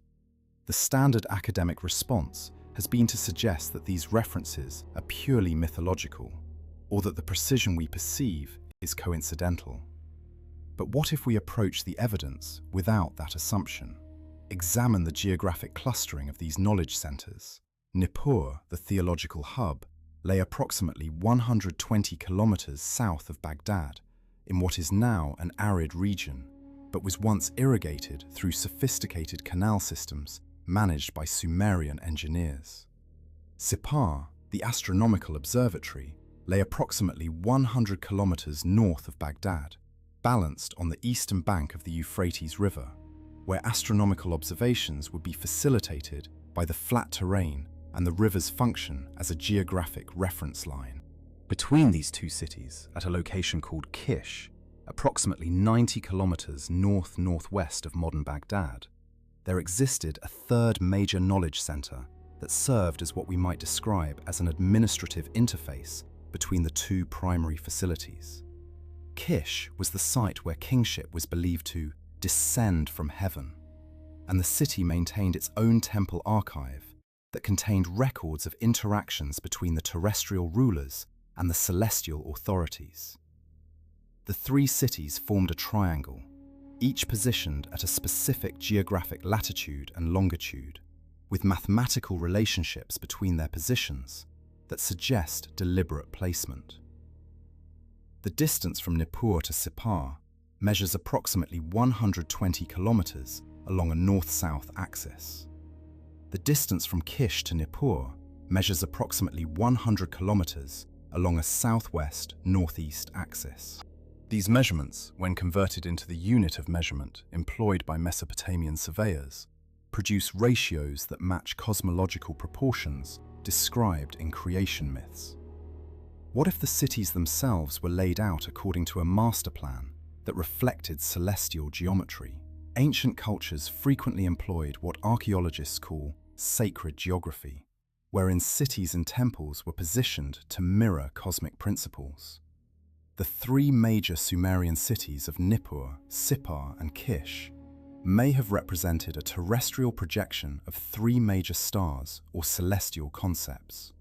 The standard academic response has been to suggest that these references are purely mythological, or that the precision we perceive is coincidental. But what if we approach the evidence without that assumption? Examine the geographic clustering of these knowledge centers. Nippur, the theological hub, lay approximately 120 kilometers south of Baghdad, in what is now an arid region, but was once irrigated through sophisticated canal systems managed by Sumerian engineers. Sipar, the astronomical observatory, lay approximately 100 kilometers north of Baghdad, balanced on the eastern bank of the Euphrates River, where astronomical observations would be facilitated by the flat terrain and the river's function as a geographic reference line. Between these two cities, at a location called Kish, approximately 90 kilometers north-northwest of modern Baghdad, there existed a third major knowledge center that served as what we might describe as an administrative interface between the two primary facilities. Kish was the site where kingship was believed to descend from heaven, and the city maintained its own temple archive that contained records of interactions between the terrestrial rulers and the celestial authorities. The three cities formed a triangle, each positioned at a specific geographic latitude and longitude, with mathematical relationships between their positions that suggest deliberate placement. The distance from Nippur to Sipar measures approximately 120 kilometers along a north-south axis. The distance from Kish to Nippur measures approximately 100 kilometers along a southwest-northeast axis. These measurements, when converted into the unit of measurement employed by Mesopotamian surveyors, produce ratios that match cosmological proportions described in creation myths. What if the cities themselves were laid out according to a master plan that reflected celestial geometry? Ancient cultures frequently employed what archaeologists call sacred geography, wherein cities and temples were positioned to mirror cosmic principles. The three major Sumerian cities of Nippur, Sipar, and Kish may have represented a terrestrial projection of three major stars or celestial concepts.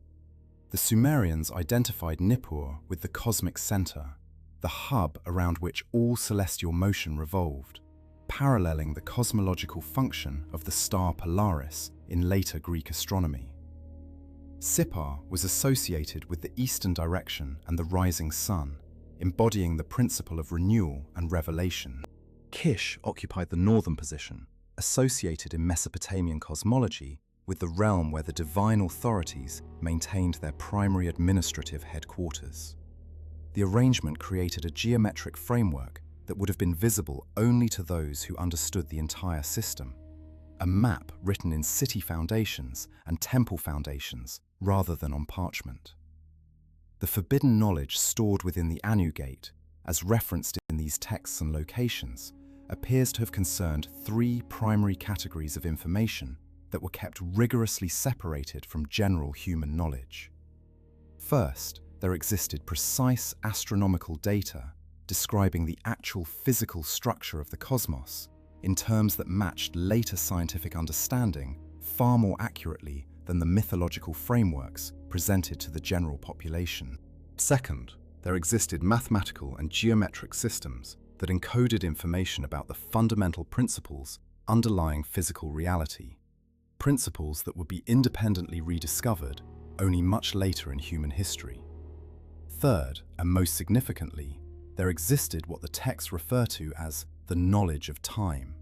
The Sumerians identified Nippur with the cosmic center, the hub around which all celestial motion revolved, paralleling the cosmological function of the star Polaris in later Greek astronomy. Sipar was associated with the eastern direction and the rising sun, embodying the principle of renewal and revelation. Kish occupied the northern position, associated in Mesopotamian cosmology with the realm where the divine authorities maintained their primary administrative headquarters. The arrangement created a geometric framework that would have been visible only to those who understood the entire system, a map written in city foundations and temple foundations rather than on parchment. The forbidden knowledge stored within the Anu Gate, as referenced in these texts and locations, appears to have concerned three primary categories of information that were kept rigorously separated from general human knowledge. First, there existed precise astronomical data describing the actual physical structure of the cosmos in terms that matched later scientific understanding far more accurately than the mythological frameworks presented to the general population. Second, there existed mathematical and geometric systems that encoded information about the fundamental principles underlying physical reality, principles that would be independently rediscovered only much later in human history. Third, and most significantly, there existed what the texts refer to as the knowledge of time,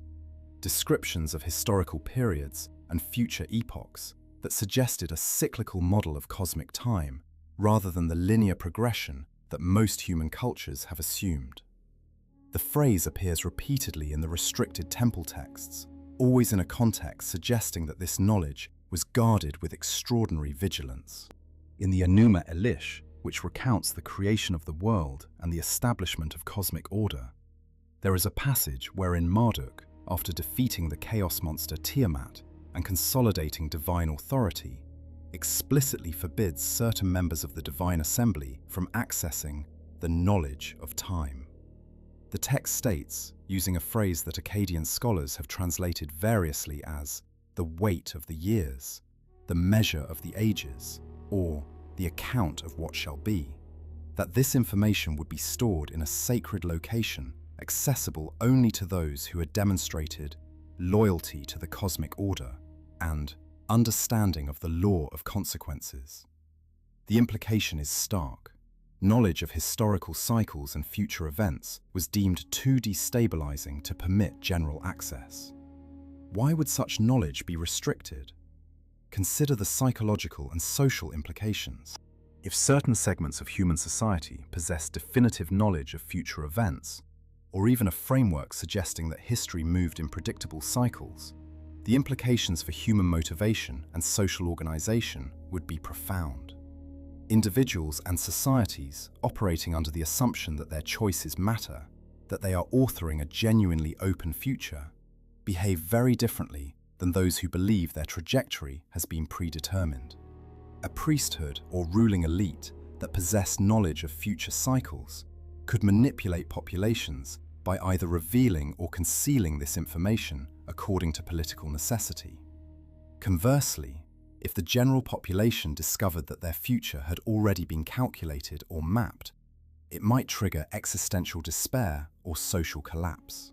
descriptions of historical periods and future epochs that suggested a cyclical model of cosmic time rather than the linear progression that most human cultures have assumed. The phrase appears repeatedly in the restricted temple texts, always in a context suggesting that this knowledge was guarded with extraordinary vigilance. In the Enuma Elish, which recounts the creation of the world and the establishment of cosmic order, there is a passage wherein Marduk, after defeating the chaos monster Tiamat and consolidating divine authority, explicitly forbids certain members of the divine assembly from accessing the knowledge of time. The text states, using a phrase that Akkadian scholars have translated variously as the weight of the years, the measure of the ages, or the account of what shall be, that this information would be stored in a sacred location accessible only to those who had demonstrated loyalty to the cosmic order and understanding of the law of consequences. The implication is stark. Knowledge of historical cycles and future events was deemed too destabilizing to permit general access. Why would such knowledge be restricted? Consider the psychological and social implications. If certain segments of human society possess definitive knowledge of future events, or even a framework suggesting that history moved in predictable cycles, the implications for human motivation and social organization would be profound. Individuals and societies operating under the assumption that their choices matter, that they are authoring a genuinely open future, behave very differently than those who believe their trajectory has been predetermined. A priesthood or ruling elite that possess knowledge of future cycles could manipulate populations by either revealing or concealing this information according to political necessity. Conversely, if the general population discovered that their future had already been calculated or mapped, it might trigger existential despair or social collapse.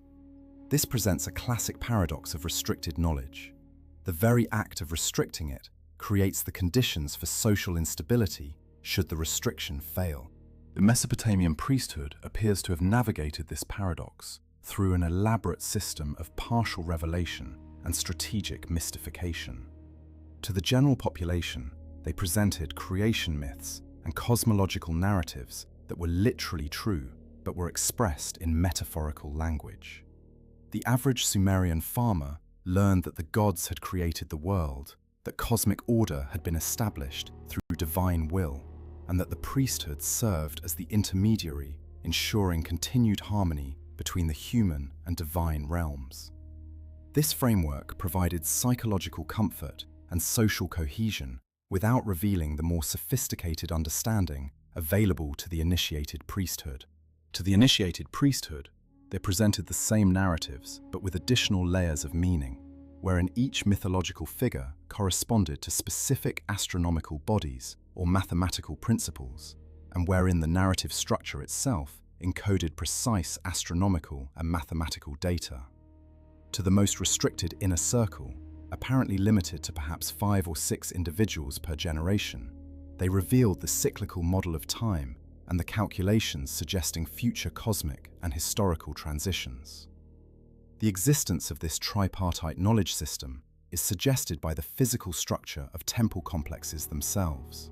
This presents a classic paradox of restricted knowledge. The very act of restricting it creates the conditions for social instability should the restriction fail. The Mesopotamian priesthood appears to have navigated this paradox through an elaborate system of partial revelation and strategic mystification. To the general population, they presented creation myths and cosmological narratives that were literally true but were expressed in metaphorical language. The average Sumerian farmer learned that the gods had created the world, that cosmic order had been established through divine will, and that the priesthood served as the intermediary, ensuring continued harmony between the human and divine realms. This framework provided psychological comfort and social cohesion without revealing the more sophisticated understanding available to the initiated priesthood. To the initiated priesthood, they presented the same narratives but with additional layers of meaning, wherein each mythological figure corresponded to specific astronomical bodies or mathematical principles, and wherein the narrative structure itself encoded precise astronomical and mathematical data. To the most restricted inner circle, apparently limited to perhaps 5 or 6 individuals per generation, they revealed the cyclical model of time and the calculations suggesting future cosmic and historical transitions. The existence of this tripartite knowledge system is suggested by the physical structure of temple complexes themselves.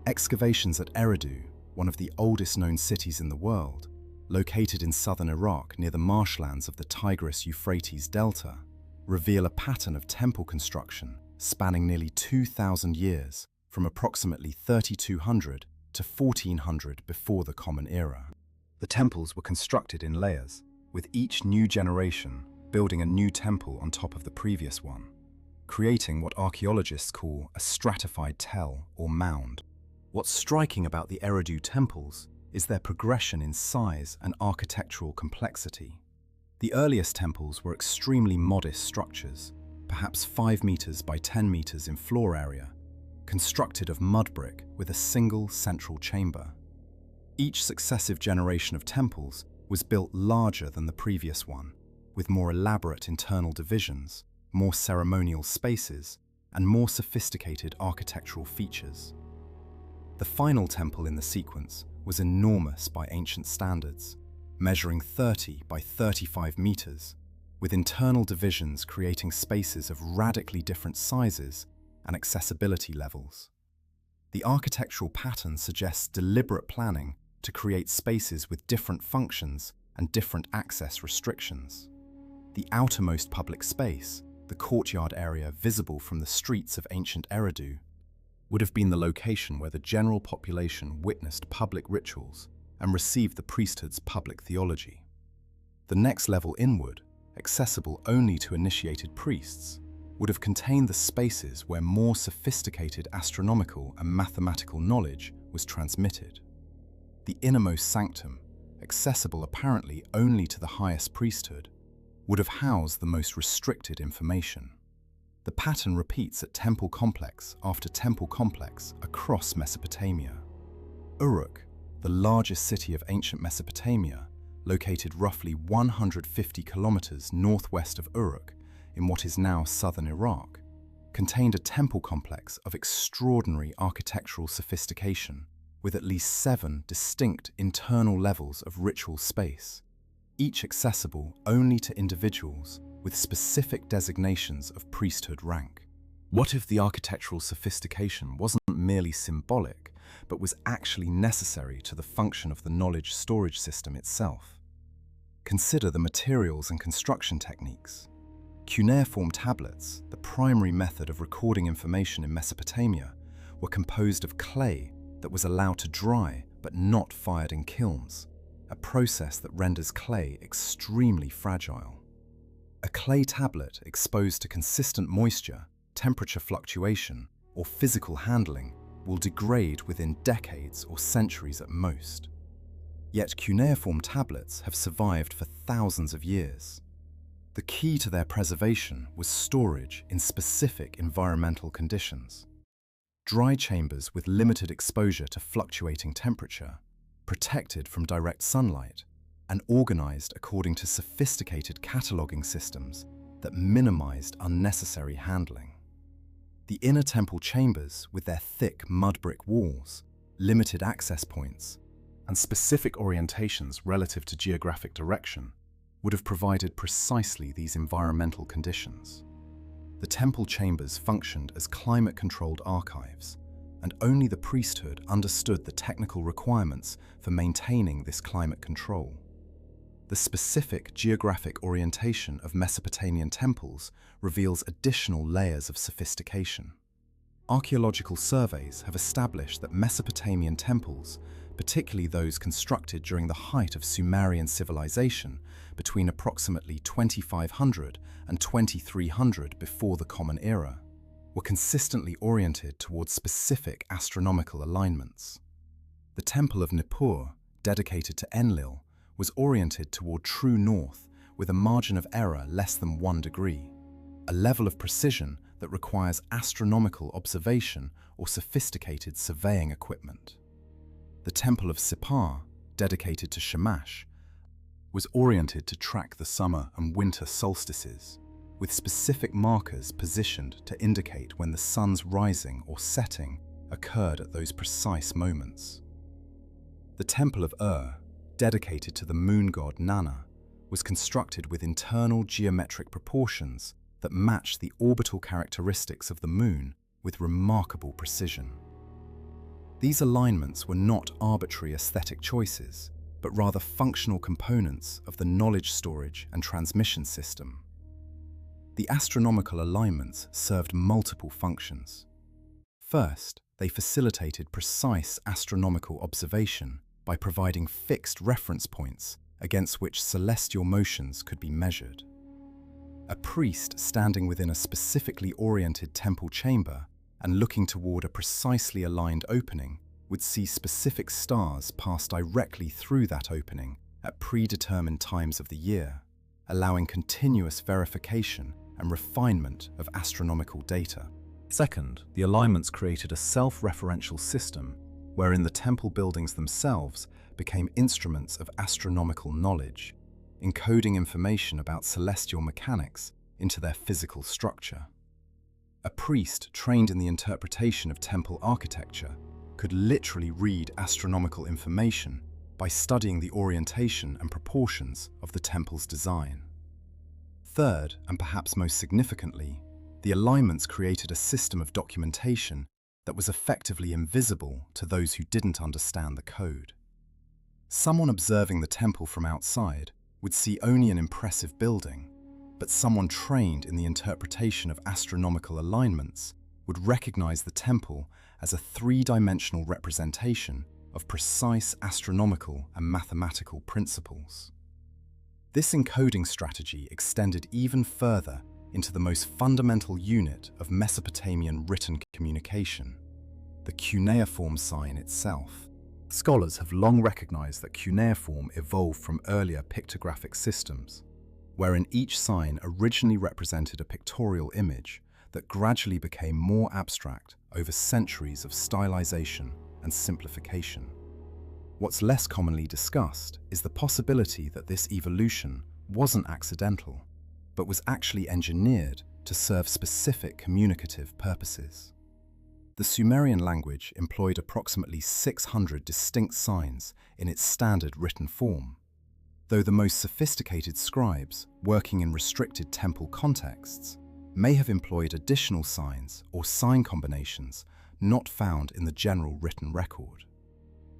Excavations at Eridu, one of the oldest known cities in the world, located in southern Iraq near the marshlands of the Tigris-Euphrates Delta, reveal a pattern of temple construction spanning nearly 2,000 years from approximately 3200 to 1400 before the Common Era. The temples were constructed in layers, with each new generation building a new temple on top of the previous one, creating what archaeologists call a stratified tell or mound. What's striking about the Eridu temples is their progression in size and architectural complexity. The earliest temples were extremely modest structures, perhaps 5 meters by 10 meters in floor area, constructed of mud brick with a single central chamber. Each successive generation of temples was built larger than the previous one, with more elaborate internal divisions, more ceremonial spaces, and more sophisticated architectural features. The final temple in the sequence was enormous by ancient standards, measuring 30 by 35 meters, with internal divisions creating spaces of radically different sizes and accessibility levels. The architectural pattern suggests deliberate planning to create spaces with different functions and different access restrictions. The outermost public space, the courtyard area visible from the streets of ancient Eridu, would have been the location where the general population witnessed public rituals and received the priesthood's public theology. The next level inward, accessible only to initiated priests, would have contained the spaces where more sophisticated astronomical and mathematical knowledge was transmitted. The innermost sanctum, accessible apparently only to the highest priesthood, would have housed the most restricted information. The pattern repeats at temple complex after temple complex across Mesopotamia. Uruk, the largest city of ancient Mesopotamia, located roughly 150 kilometers northwest of Uruk in what is now southern Iraq, contained a temple complex of extraordinary architectural sophistication, with at least 7 distinct internal levels of ritual space, each accessible only to individuals with specific designations of priesthood rank. What if the architectural sophistication wasn't merely symbolic, but was actually necessary to the function of the knowledge storage system itself? Consider the materials and construction techniques. Cuneiform tablets, the primary method of recording information in Mesopotamia, were composed of clay that was allowed to dry but not fired in kilns, a process that renders clay extremely fragile. A clay tablet exposed to consistent moisture, temperature fluctuation, or physical handling will degrade within decades or centuries at most. Yet cuneiform tablets have survived for thousands of years. The key to their preservation was storage in specific environmental conditions. Dry chambers with limited exposure to fluctuating temperature, protected from direct sunlight, and organized according to sophisticated cataloging systems that minimized unnecessary handling. The inner temple chambers, with their thick mud brick walls, limited access points, and specific orientations relative to geographic direction, would have provided precisely these environmental conditions. The temple chambers functioned as climate-controlled archives, and only the priesthood understood the technical requirements for maintaining this climate control. The specific geographic orientation of Mesopotamian temples reveals additional layers of sophistication. Archaeological surveys have established that Mesopotamian temples, particularly those constructed during the height of Sumerian civilization between approximately 2500 and 2300 before the Common Era, were consistently oriented towards specific astronomical alignments. The Temple of Nippur, dedicated to Enlil, was oriented toward true north with a margin of error less than 1 degree, a level of precision that requires astronomical observation or sophisticated surveying equipment. The Temple of Sippar, dedicated to Shamash, was oriented to track the summer and winter solstices, with specific markers positioned to indicate when the sun's rising or setting occurred at those precise moments. The Temple of dedicated to the moon god Nana, was constructed with internal geometric proportions that matched the orbital characteristics of the moon with remarkable precision. These alignments were not arbitrary aesthetic choices, but rather functional components of the knowledge storage and transmission system. The astronomical alignments served multiple functions. First, they facilitated precise astronomical observation by providing fixed reference points against which celestial motions could be measured. A priest standing within a specifically oriented temple chamber and looking toward a precisely aligned opening would see specific stars pass directly through that opening at predetermined times of the year, allowing continuous verification and refinement of astronomical data. Second, the alignments created a self-referential system wherein the temple buildings themselves became instruments of astronomical knowledge, encoding information about celestial mechanics into their physical structure. A priest trained in the interpretation of temple architecture could literally read astronomical information by studying the orientation and proportions of the temple's design. Third, and perhaps most significantly, the alignments created a system of documentation that was effectively invisible to those who didn't understand the code. Someone observing the temple from outside would see only an impressive building, but someone trained in the interpretation of astronomical alignments would recognize the temple as a three-dimensional representation of precise astronomical and mathematical principles. This encoding strategy extended even further into the most fundamental unit of Mesopotamian written communication, the cuneiform sign itself. Scholars have long recognized that cuneiform evolved from earlier pictographic systems, wherein each sign originally represented a pictorial image that gradually became more abstract over centuries of stylization and simplification. What's less commonly discussed is the possibility that this evolution wasn't accidental, but was actually engineered to serve specific communicative purposes. The Sumerian language employed approximately 600 distinct signs in its standard written form. Though the most sophisticated scribes, working in restricted temple contexts, may have employed additional signs or sign combinations not found in the general written record.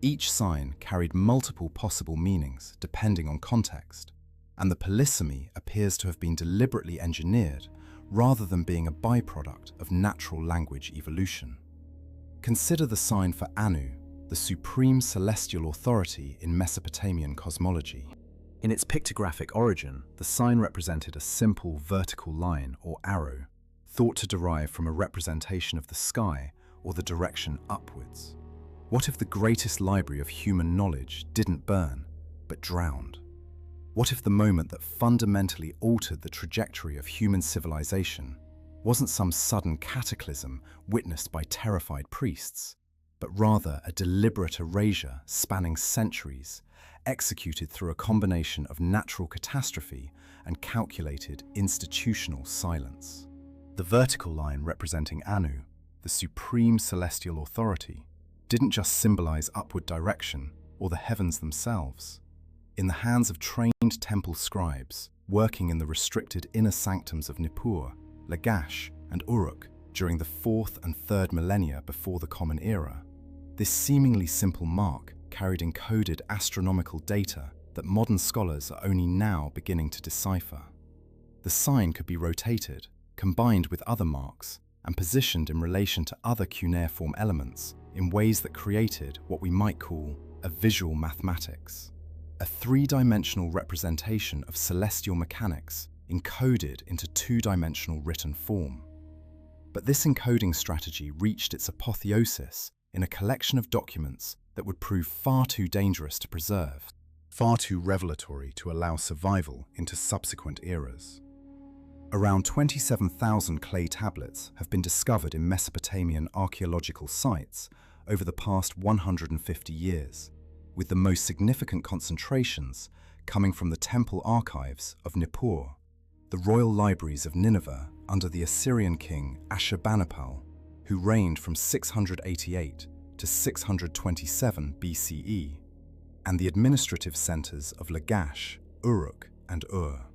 Each sign carried multiple possible meanings depending on context, and the polysemy appears to have been deliberately engineered rather than being a byproduct of natural language evolution. Consider the sign for Anu, the supreme celestial authority in Mesopotamian cosmology. In its pictographic origin, the sign represented a simple vertical line or arrow, thought to derive from a representation of the sky or the direction upwards. What if the greatest library of human knowledge didn't burn, but drowned? What if the moment that fundamentally altered the trajectory of human civilization wasn't some sudden cataclysm witnessed by terrified priests, but rather a deliberate erasure spanning centuries, executed through a combination of natural catastrophe and calculated institutional silence? The vertical line representing Anu, the supreme celestial authority, didn't just symbolize upward direction or the heavens themselves. In the hands of trained temple scribes, working in the restricted inner sanctums of Nippur, Lagash, and Uruk during the 4th and 3rd millennia before the Common Era, this seemingly simple mark carried encoded astronomical data that modern scholars are only now beginning to decipher. The sign could be rotated, combined with other marks, and positioned in relation to other cuneiform elements in ways that created what we might call a visual mathematics, a three-dimensional representation of celestial mechanics encoded into two-dimensional written form. But this encoding strategy reached its apotheosis in a collection of documents that would prove far too dangerous to preserve, far too revelatory to allow survival into subsequent eras. Around 27,000 clay tablets have been discovered in Mesopotamian archaeological sites over the past 150 years, with the most significant concentrations coming from the temple archives of Nippur, the royal libraries of Nineveh under the Assyrian king Ashurbanipal, who reigned from 688 to 627 BCE, and the administrative centers of Lagash, Uruk, and Ur.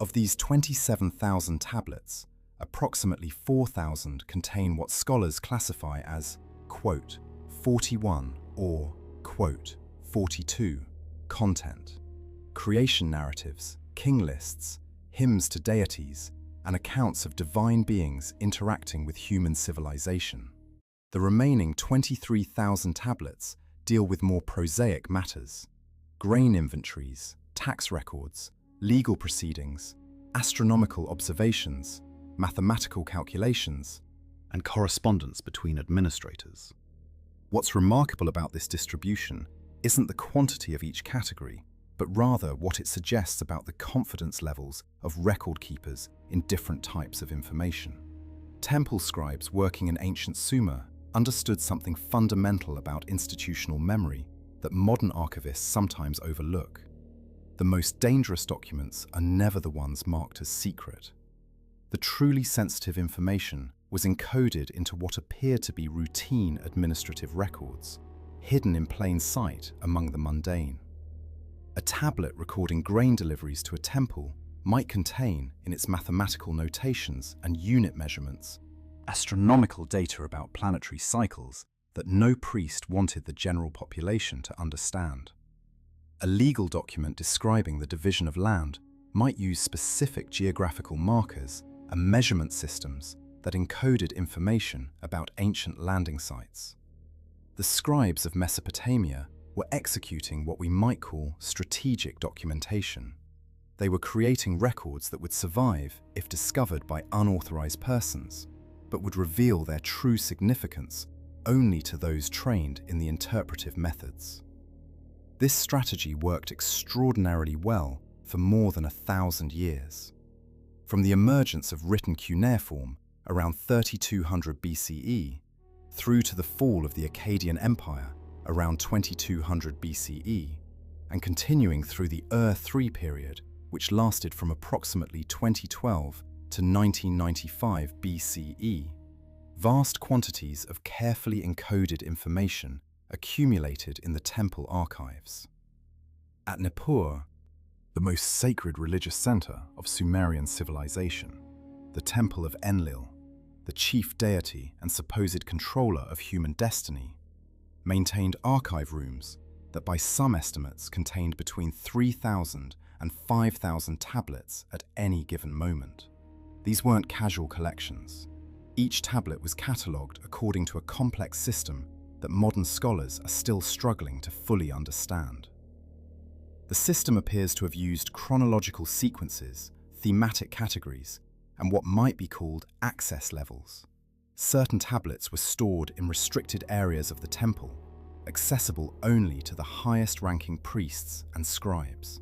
Of these 27,000 tablets, approximately 4,000 contain what scholars classify as, quote, 41 or, quote, 42 content, creation narratives, king lists, hymns to deities, and accounts of divine beings interacting with human civilization. The remaining 23,000 tablets deal with more prosaic matters: grain inventories, tax records, legal proceedings, astronomical observations, mathematical calculations, and correspondence between administrators. What's remarkable about this distribution isn't the quantity of each category, but rather what it suggests about the confidence levels of record keepers in different types of information. Temple scribes working in ancient Sumer understood something fundamental about institutional memory that modern archivists sometimes overlook. The most dangerous documents are never the ones marked as secret. The truly sensitive information was encoded into what appeared to be routine administrative records, hidden in plain sight among the mundane. A tablet recording grain deliveries to a temple might contain, in its mathematical notations and unit measurements, astronomical data about planetary cycles that no priest wanted the general population to understand. A legal document describing the division of land might use specific geographical markers and measurement systems that encoded information about ancient landing sites. The scribes of Mesopotamia were executing what we might call strategic documentation. They were creating records that would survive if discovered by unauthorized persons, but would reveal their true significance only to those trained in the interpretive methods. This strategy worked extraordinarily well for more than 1,000 years. From the emergence of written cuneiform around 3200 BCE, through to the fall of the Akkadian Empire around 2200 BCE, and continuing through the Ur-3 period, which lasted from approximately 2012 to 1995 BCE. Vast quantities of carefully encoded information accumulated in the temple archives. At Nippur, the most sacred religious center of Sumerian civilization, the Temple of Enlil, the chief deity and supposed controller of human destiny, maintained archive rooms that by some estimates contained between 3,000 and 5,000 tablets at any given moment. These weren't casual collections. Each tablet was catalogued according to a complex system that modern scholars are still struggling to fully understand. The system appears to have used chronological sequences, thematic categories, and what might be called access levels. Certain tablets were stored in restricted areas of the temple, accessible only to the highest-ranking priests and scribes.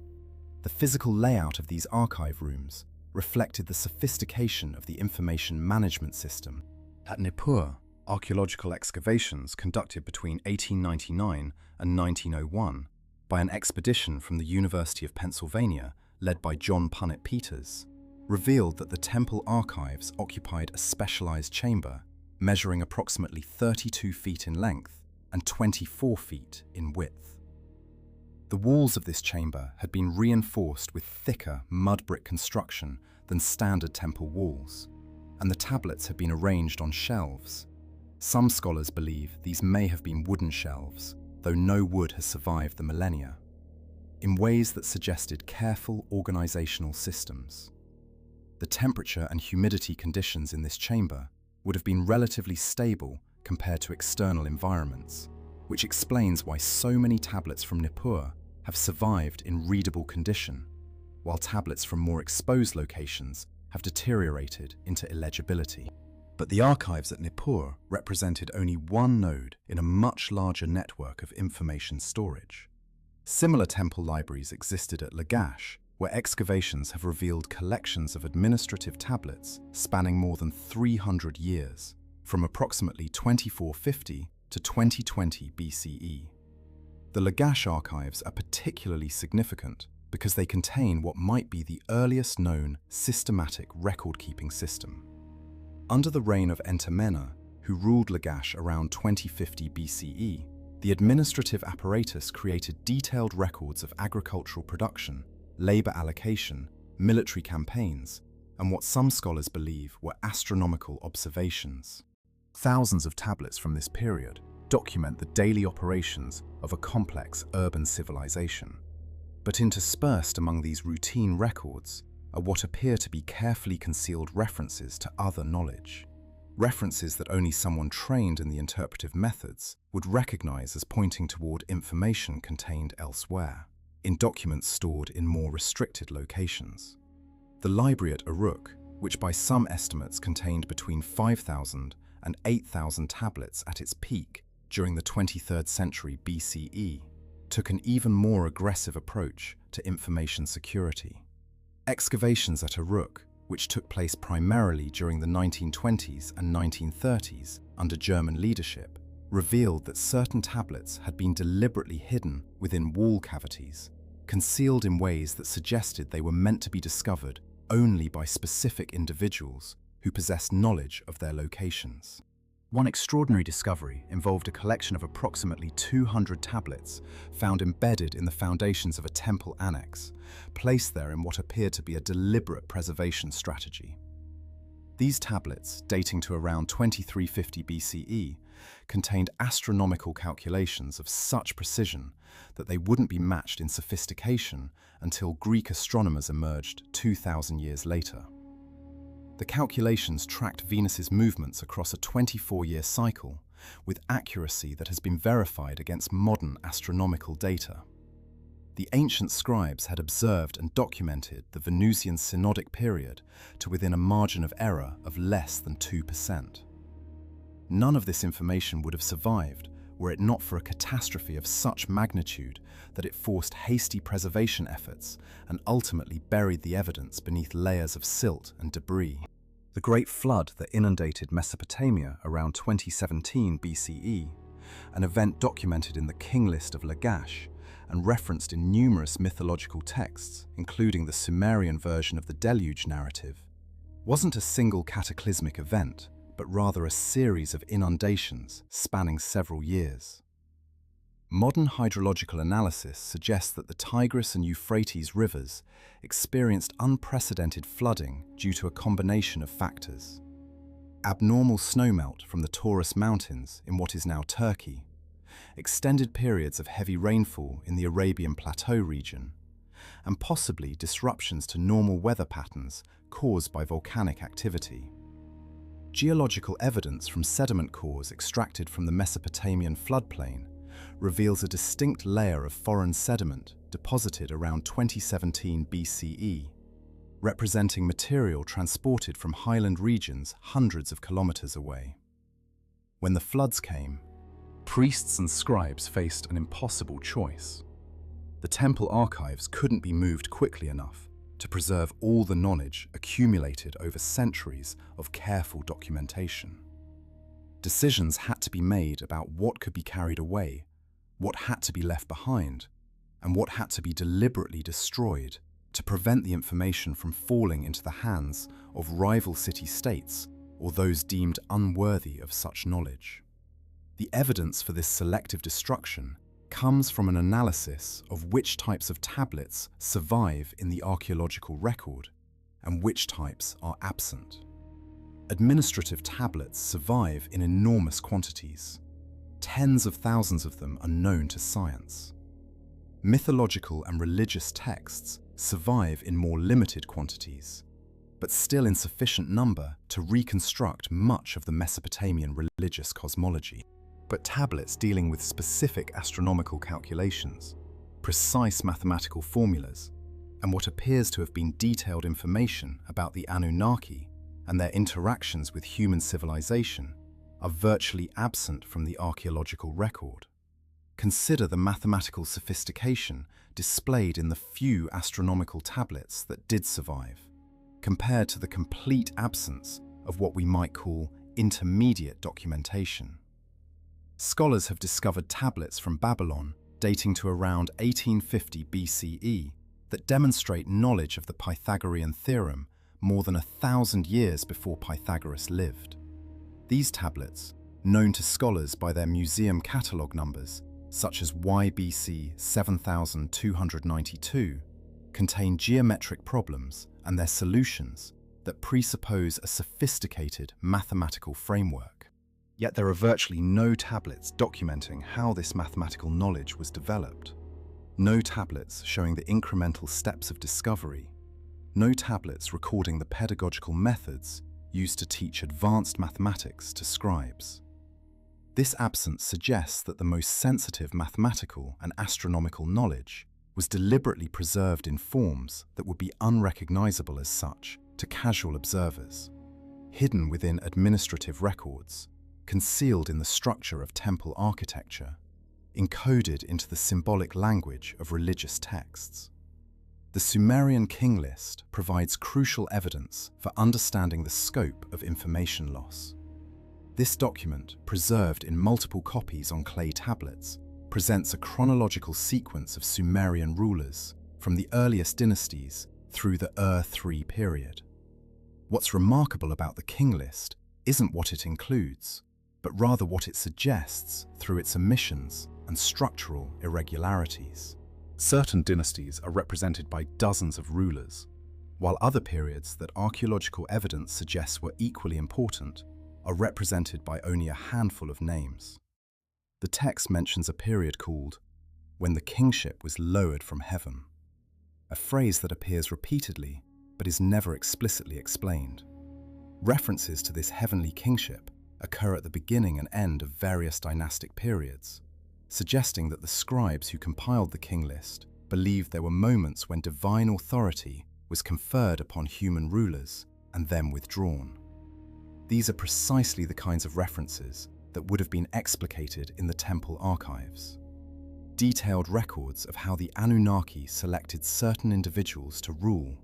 The physical layout of these archive rooms reflected the sophistication of the information management system. At Nippur, archaeological excavations conducted between 1899 and 1901 by an expedition from the University of Pennsylvania led by John Punnett Peters revealed that the temple archives occupied a specialized chamber measuring approximately 32 feet in length and 24 feet in width. The walls of this chamber had been reinforced with thicker mud brick construction than standard temple walls, and the tablets had been arranged on shelves. Some scholars believe these may have been wooden shelves, though no wood has survived the millennia, in ways that suggested careful organizational systems. The temperature and humidity conditions in this chamber would have been relatively stable compared to external environments, which explains why so many tablets from Nippur have survived in readable condition, while tablets from more exposed locations have deteriorated into illegibility. But the archives at Nippur represented only one node in a much larger network of information storage. Similar temple libraries existed at Lagash, where excavations have revealed collections of administrative tablets spanning more than 300 years, from approximately 2450 to 2020 BCE. The Lagash archives are particularly significant because they contain what might be the earliest known systematic record-keeping system. Under the reign of Entemena, who ruled Lagash around 2050 BCE, the administrative apparatus created detailed records of agricultural production, labor allocation, military campaigns, and what some scholars believe were astronomical observations. Thousands of tablets from this period document the daily operations of a complex urban civilization. But interspersed among these routine records are what appear to be carefully concealed references to other knowledge. References that only someone trained in the interpretive methods would recognize as pointing toward information contained elsewhere, in documents stored in more restricted locations. The library at Uruk, which by some estimates contained between 5,000 and 8,000 tablets at its peak during the 23rd century BCE, took an even more aggressive approach to information security. Excavations at Uruk, which took place primarily during the 1920s and 1930s under German leadership, revealed that certain tablets had been deliberately hidden within wall cavities, concealed in ways that suggested they were meant to be discovered only by specific individuals who possessed knowledge of their locations. One extraordinary discovery involved a collection of approximately 200 tablets found embedded in the foundations of a temple annex, placed there in what appeared to be a deliberate preservation strategy. These tablets, dating to around 2350 BCE, contained astronomical calculations of such precision that they wouldn't be matched in sophistication until Greek astronomers emerged 2,000 years later. The calculations tracked Venus's movements across a 24-year cycle with accuracy that has been verified against modern astronomical data. The ancient scribes had observed and documented the Venusian synodic period to within a margin of error of less than 2%. None of this information would have survived were it not for a catastrophe of such magnitude that it forced hasty preservation efforts and ultimately buried the evidence beneath layers of silt and debris. The Great Flood that inundated Mesopotamia around 2017 BCE, an event documented in the King List of Lagash and referenced in numerous mythological texts, including the Sumerian version of the Deluge narrative, wasn't a single cataclysmic event, but rather a series of inundations spanning several years. Modern hydrological analysis suggests that the Tigris and Euphrates rivers experienced unprecedented flooding due to a combination of factors. Abnormal snowmelt from the Taurus Mountains in what is now Turkey, extended periods of heavy rainfall in the Arabian Plateau region, and possibly disruptions to normal weather patterns caused by volcanic activity. Geological evidence from sediment cores extracted from the Mesopotamian floodplain reveals a distinct layer of foreign sediment deposited around 2017 BCE, representing material transported from highland regions hundreds of kilometers away. When the floods came, priests and scribes faced an impossible choice. The temple archives couldn't be moved quickly enough to preserve all the knowledge accumulated over centuries of careful documentation. Decisions had to be made about what could be carried away, what had to be left behind, and what had to be deliberately destroyed to prevent the information from falling into the hands of rival city-states or those deemed unworthy of such knowledge. The evidence for this selective destruction comes from an analysis of which types of tablets survive in the archaeological record and which types are absent. Administrative tablets survive in enormous quantities. Tens of thousands of them are known to science. Mythological and religious texts survive in more limited quantities, but still in sufficient number to reconstruct much of the Mesopotamian religious cosmology. But tablets dealing with specific astronomical calculations, precise mathematical formulas, and what appears to have been detailed information about the Anunnaki and their interactions with human civilization are virtually absent from the archaeological record. Consider the mathematical sophistication displayed in the few astronomical tablets that did survive, compared to the complete absence of what we might call intermediate documentation. Scholars have discovered tablets from Babylon dating to around 1850 BCE that demonstrate knowledge of the Pythagorean theorem more than 1,000 years before Pythagoras lived. These tablets, known to scholars by their museum catalogue numbers, such as YBC 7292, contain geometric problems and their solutions that presuppose a sophisticated mathematical framework. Yet there are virtually no tablets documenting how this mathematical knowledge was developed. No tablets showing the incremental steps of discovery. No tablets recording the pedagogical methods used to teach advanced mathematics to scribes. This absence suggests that the most sensitive mathematical and astronomical knowledge was deliberately preserved in forms that would be unrecognizable as such to casual observers, hidden within administrative records, concealed in the structure of temple architecture, encoded into the symbolic language of religious texts. The Sumerian King List provides crucial evidence for understanding the scope of information loss. This document, preserved in multiple copies on clay tablets, presents a chronological sequence of Sumerian rulers from the earliest dynasties through the Ur-3 period. What's remarkable about the King List isn't what it includes, but rather what it suggests through its omissions and structural irregularities. Certain dynasties are represented by dozens of rulers, while other periods that archaeological evidence suggests were equally important are represented by only a handful of names. The text mentions a period called "when the kingship was lowered from heaven," a phrase that appears repeatedly but is never explicitly explained. References to this heavenly kingship occur at the beginning and end of various dynastic periods, suggesting that the scribes who compiled the King List believed there were moments when divine authority was conferred upon human rulers and then withdrawn. These are precisely the kinds of references that would have been explicated in the temple archives. Detailed records of how the Anunnaki selected certain individuals to rule,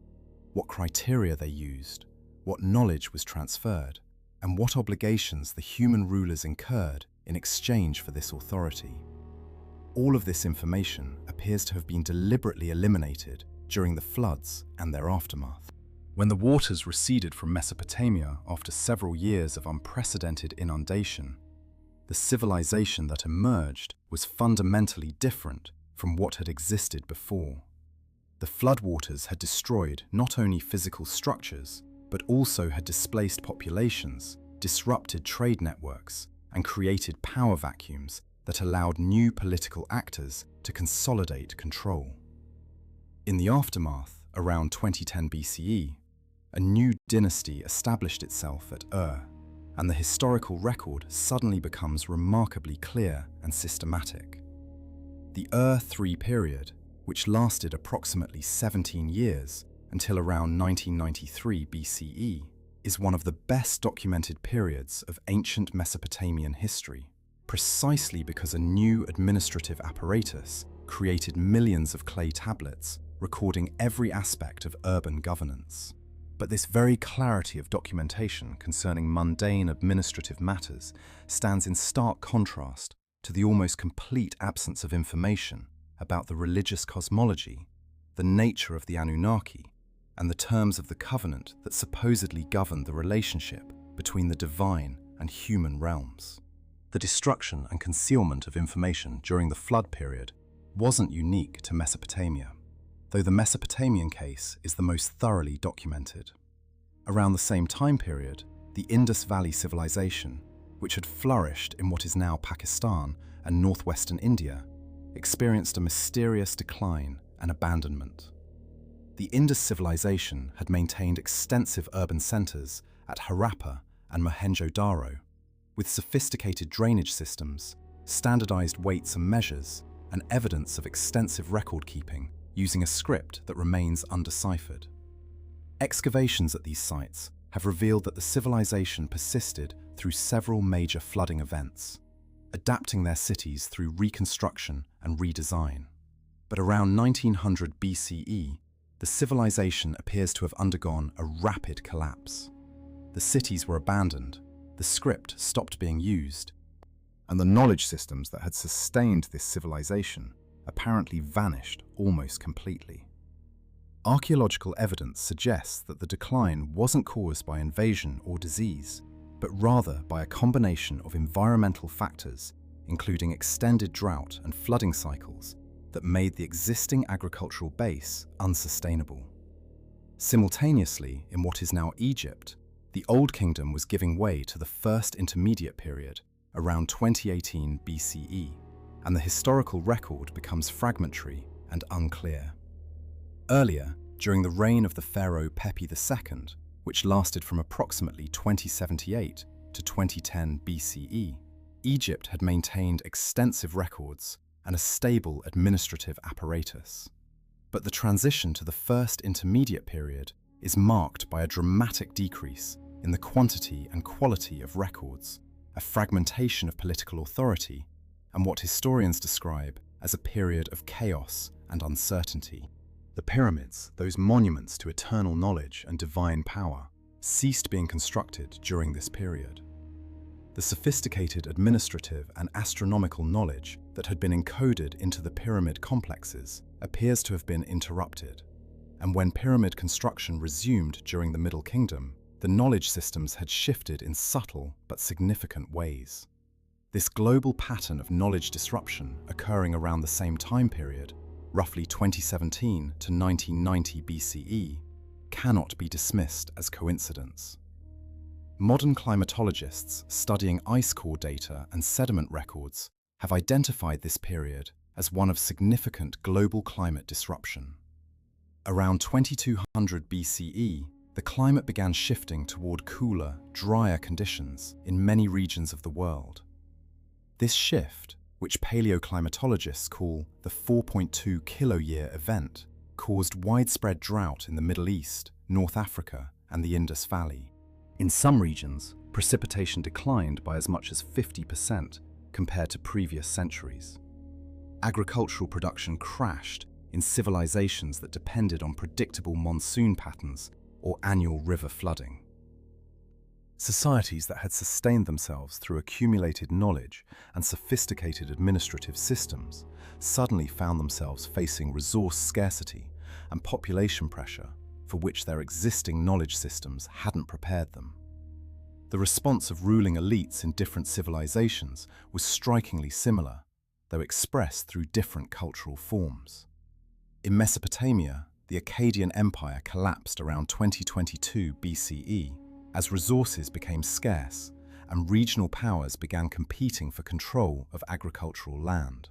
what criteria they used, what knowledge was transferred, and what obligations the human rulers incurred in exchange for this authority. All of this information appears to have been deliberately eliminated during the floods and their aftermath. When the waters receded from Mesopotamia after several years of unprecedented inundation, the civilization that emerged was fundamentally different from what had existed before. The floodwaters had destroyed not only physical structures, but also had displaced populations, disrupted trade networks, and created power vacuums that allowed new political actors to consolidate control. In the aftermath, around 2010 BCE, a new dynasty established itself at Ur, and the historical record suddenly becomes remarkably clear and systematic. The Ur III period, which lasted approximately 17 years until around 1993 BCE, is one of the best documented periods of ancient Mesopotamian history, precisely because a new administrative apparatus created millions of clay tablets recording every aspect of urban governance. But this very clarity of documentation concerning mundane administrative matters stands in stark contrast to the almost complete absence of information about the religious cosmology, the nature of the Anunnaki, and the terms of the covenant that supposedly governed the relationship between the divine and human realms. The destruction and concealment of information during the flood period wasn't unique to Mesopotamia, though the Mesopotamian case is the most thoroughly documented. Around the same time period, the Indus Valley civilization, which had flourished in what is now Pakistan and northwestern India, experienced a mysterious decline and abandonment. The Indus civilization had maintained extensive urban centers at Harappa and Mohenjo-Daro, with sophisticated drainage systems, standardized weights and measures, and evidence of extensive record-keeping using a script that remains undeciphered. Excavations at these sites have revealed that the civilization persisted through several major flooding events, adapting their cities through reconstruction and redesign. But around 1900 BCE, the civilization appears to have undergone a rapid collapse. The cities were abandoned, the script stopped being used, and the knowledge systems that had sustained this civilization apparently vanished almost completely. Archaeological evidence suggests that the decline wasn't caused by invasion or disease, but rather by a combination of environmental factors, including extended drought and flooding cycles, that made the existing agricultural base unsustainable. Simultaneously, in what is now Egypt, the Old Kingdom was giving way to the First Intermediate Period, around 2018 BCE, and the historical record becomes fragmentary and unclear. Earlier, during the reign of the pharaoh Pepi II, which lasted from approximately 2078 to 2010 BCE, Egypt had maintained extensive records and a stable administrative apparatus. But the transition to the First Intermediate Period is marked by a dramatic decrease in the quantity and quality of records, a fragmentation of political authority, and what historians describe as a period of chaos and uncertainty. The pyramids, those monuments to eternal knowledge and divine power, ceased being constructed during this period. The sophisticated administrative and astronomical knowledge that had been encoded into the pyramid complexes appears to have been interrupted, and when pyramid construction resumed during the Middle Kingdom, the knowledge systems had shifted in subtle but significant ways. This global pattern of knowledge disruption occurring around the same time period, roughly 2017 to 1990 BCE, cannot be dismissed as coincidence. Modern climatologists studying ice core data and sediment records have identified this period as one of significant global climate disruption. Around 2200 BCE, the climate began shifting toward cooler, drier conditions in many regions of the world. This shift, which paleoclimatologists call the 4.2 kiloyear event, caused widespread drought in the Middle East, North Africa, and the Indus Valley. In some regions, precipitation declined by as much as 50% compared to previous centuries. Agricultural production crashed in civilizations that depended on predictable monsoon patterns or annual river flooding. Societies that had sustained themselves through accumulated knowledge and sophisticated administrative systems suddenly found themselves facing resource scarcity and population pressure for which their existing knowledge systems hadn't prepared them. The response of ruling elites in different civilizations was strikingly similar, though expressed through different cultural forms. In Mesopotamia, the Akkadian Empire collapsed around 2022 BCE as resources became scarce and regional powers began competing for control of agricultural land.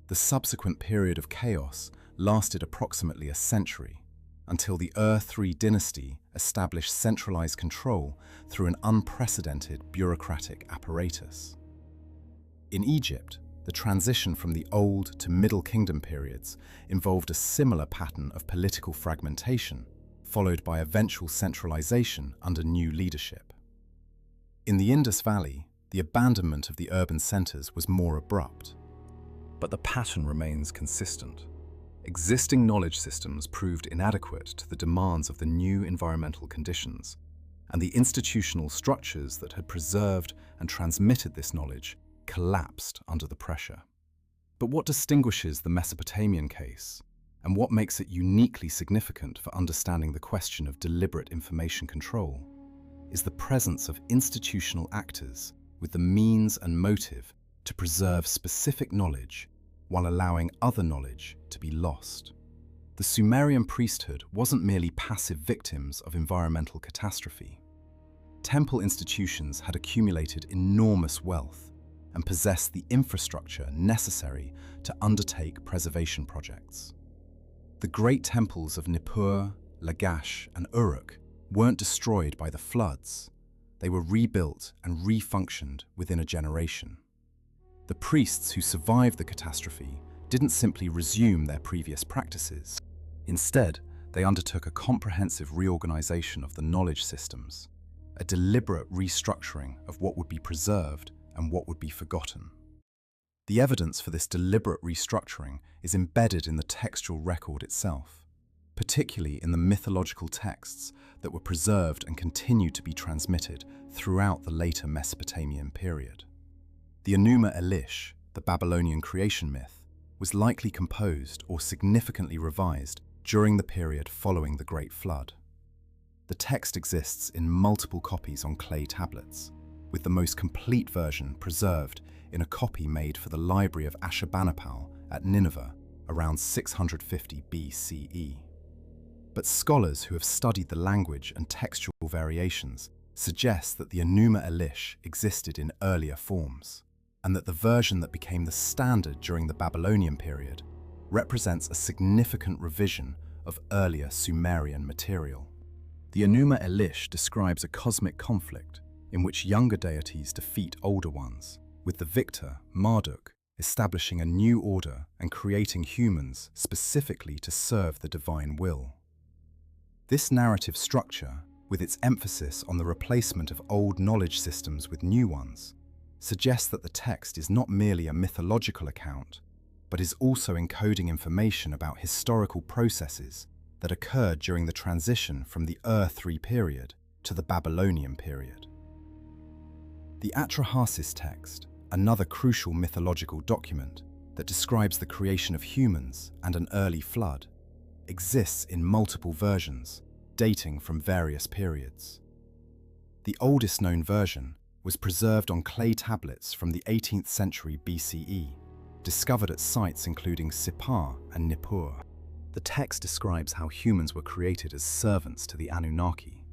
The subsequent period of chaos lasted approximately a century, until the Ur-III dynasty established centralized control through an unprecedented bureaucratic apparatus. In Egypt, the transition from the Old to Middle Kingdom periods involved a similar pattern of political fragmentation, followed by eventual centralization under new leadership. In the Indus Valley, the abandonment of the urban centers was more abrupt. But the pattern remains consistent. Existing knowledge systems proved inadequate to the demands of the new environmental conditions, and the institutional structures that had preserved and transmitted this knowledge collapsed under the pressure. But what distinguishes the Mesopotamian case, and what makes it uniquely significant for understanding the question of deliberate information control, is the presence of institutional actors with the means and motive to preserve specific knowledge while allowing other knowledge to be lost. The Sumerian priesthood wasn't merely passive victims of environmental catastrophe. Temple institutions had accumulated enormous wealth and possessed the infrastructure necessary to undertake preservation projects. The great temples of Nippur, Lagash, and Uruk weren't destroyed by the floods. They were rebuilt and refunctioned within a generation. The priests who survived the catastrophe didn't simply resume their previous practices. Instead, they undertook a comprehensive reorganization of the knowledge systems, a deliberate restructuring of what would be preserved and what would be forgotten. The evidence for this deliberate restructuring is embedded in the textual record itself, particularly in the mythological texts that were preserved and continued to be transmitted throughout the later Mesopotamian period. The Enuma Elish, the Babylonian creation myth, was likely composed or significantly revised during the period following the Great Flood. The text exists in multiple copies on clay tablets, with the most complete version preserved in a copy made for the library of Ashurbanipal at Nineveh around 650 BCE. But scholars who have studied the language and textual variations suggest that the Enuma Elish existed in earlier forms, and that the version that became the standard during the Babylonian period represents a significant revision of earlier Sumerian material. The Enuma Elish describes a cosmic conflict in which younger deities defeat older ones, with the victor, Marduk, establishing a new order and creating humans specifically to serve the divine will. This narrative structure, with its emphasis on the replacement of old knowledge systems with new ones, suggests that the text is not merely a mythological account, but is also encoding information about historical processes that occurred during the transition from the Ur-III period to the Babylonian period. The Atrahasis text, another crucial mythological document that describes the creation of humans and an early flood, exists in multiple versions, dating from various periods. The oldest known version was preserved on clay tablets from the 18th century BCE, discovered at sites including Sippar and Nippur. The text describes how humans were created as servants to the Anunnaki,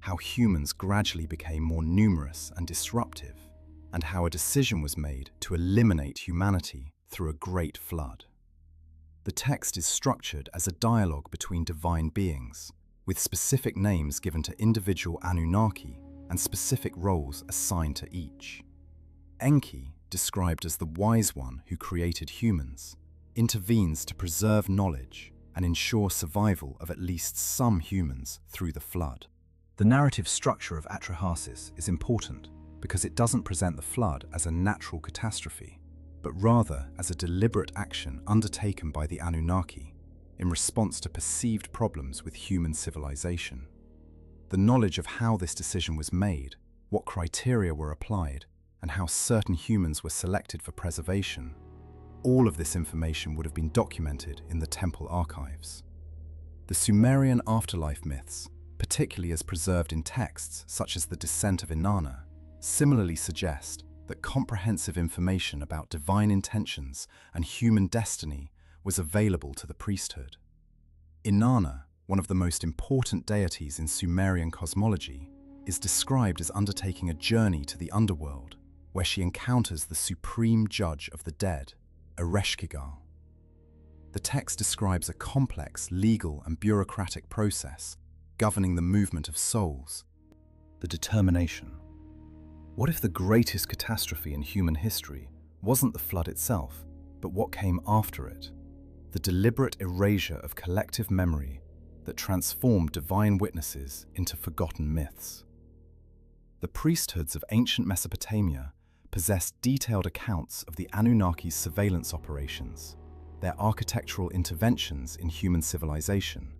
how humans gradually became more numerous and disruptive, and how a decision was made to eliminate humanity through a great flood. The text is structured as a dialogue between divine beings, with specific names given to individual Anunnaki and specific roles assigned to each. Enki, described as the wise one who created humans, intervenes to preserve knowledge and ensure survival of at least some humans through the flood. The narrative structure of Atrahasis is important because it doesn't present the flood as a natural catastrophe, but rather as a deliberate action undertaken by the Anunnaki in response to perceived problems with human civilization. The knowledge of how this decision was made, what criteria were applied, and how certain humans were selected for preservation, all of this information would have been documented in the temple archives. The Sumerian afterlife myths, particularly as preserved in texts such as the Descent of Inanna, similarly suggest that comprehensive information about divine intentions and human destiny was available to the priesthood. Inanna, one of the most important deities in Sumerian cosmology, is described as undertaking a journey to the underworld, where she encounters the supreme judge of the dead, Ereshkigal. The text describes a complex legal and bureaucratic process governing the movement of souls. The determination. What if the greatest catastrophe in human history wasn't the flood itself, but what came after it? The deliberate erasure of collective memory that transformed divine witnesses into forgotten myths. The priesthoods of ancient Mesopotamia possessed detailed accounts of the Anunnaki's surveillance operations, their architectural interventions in human civilization,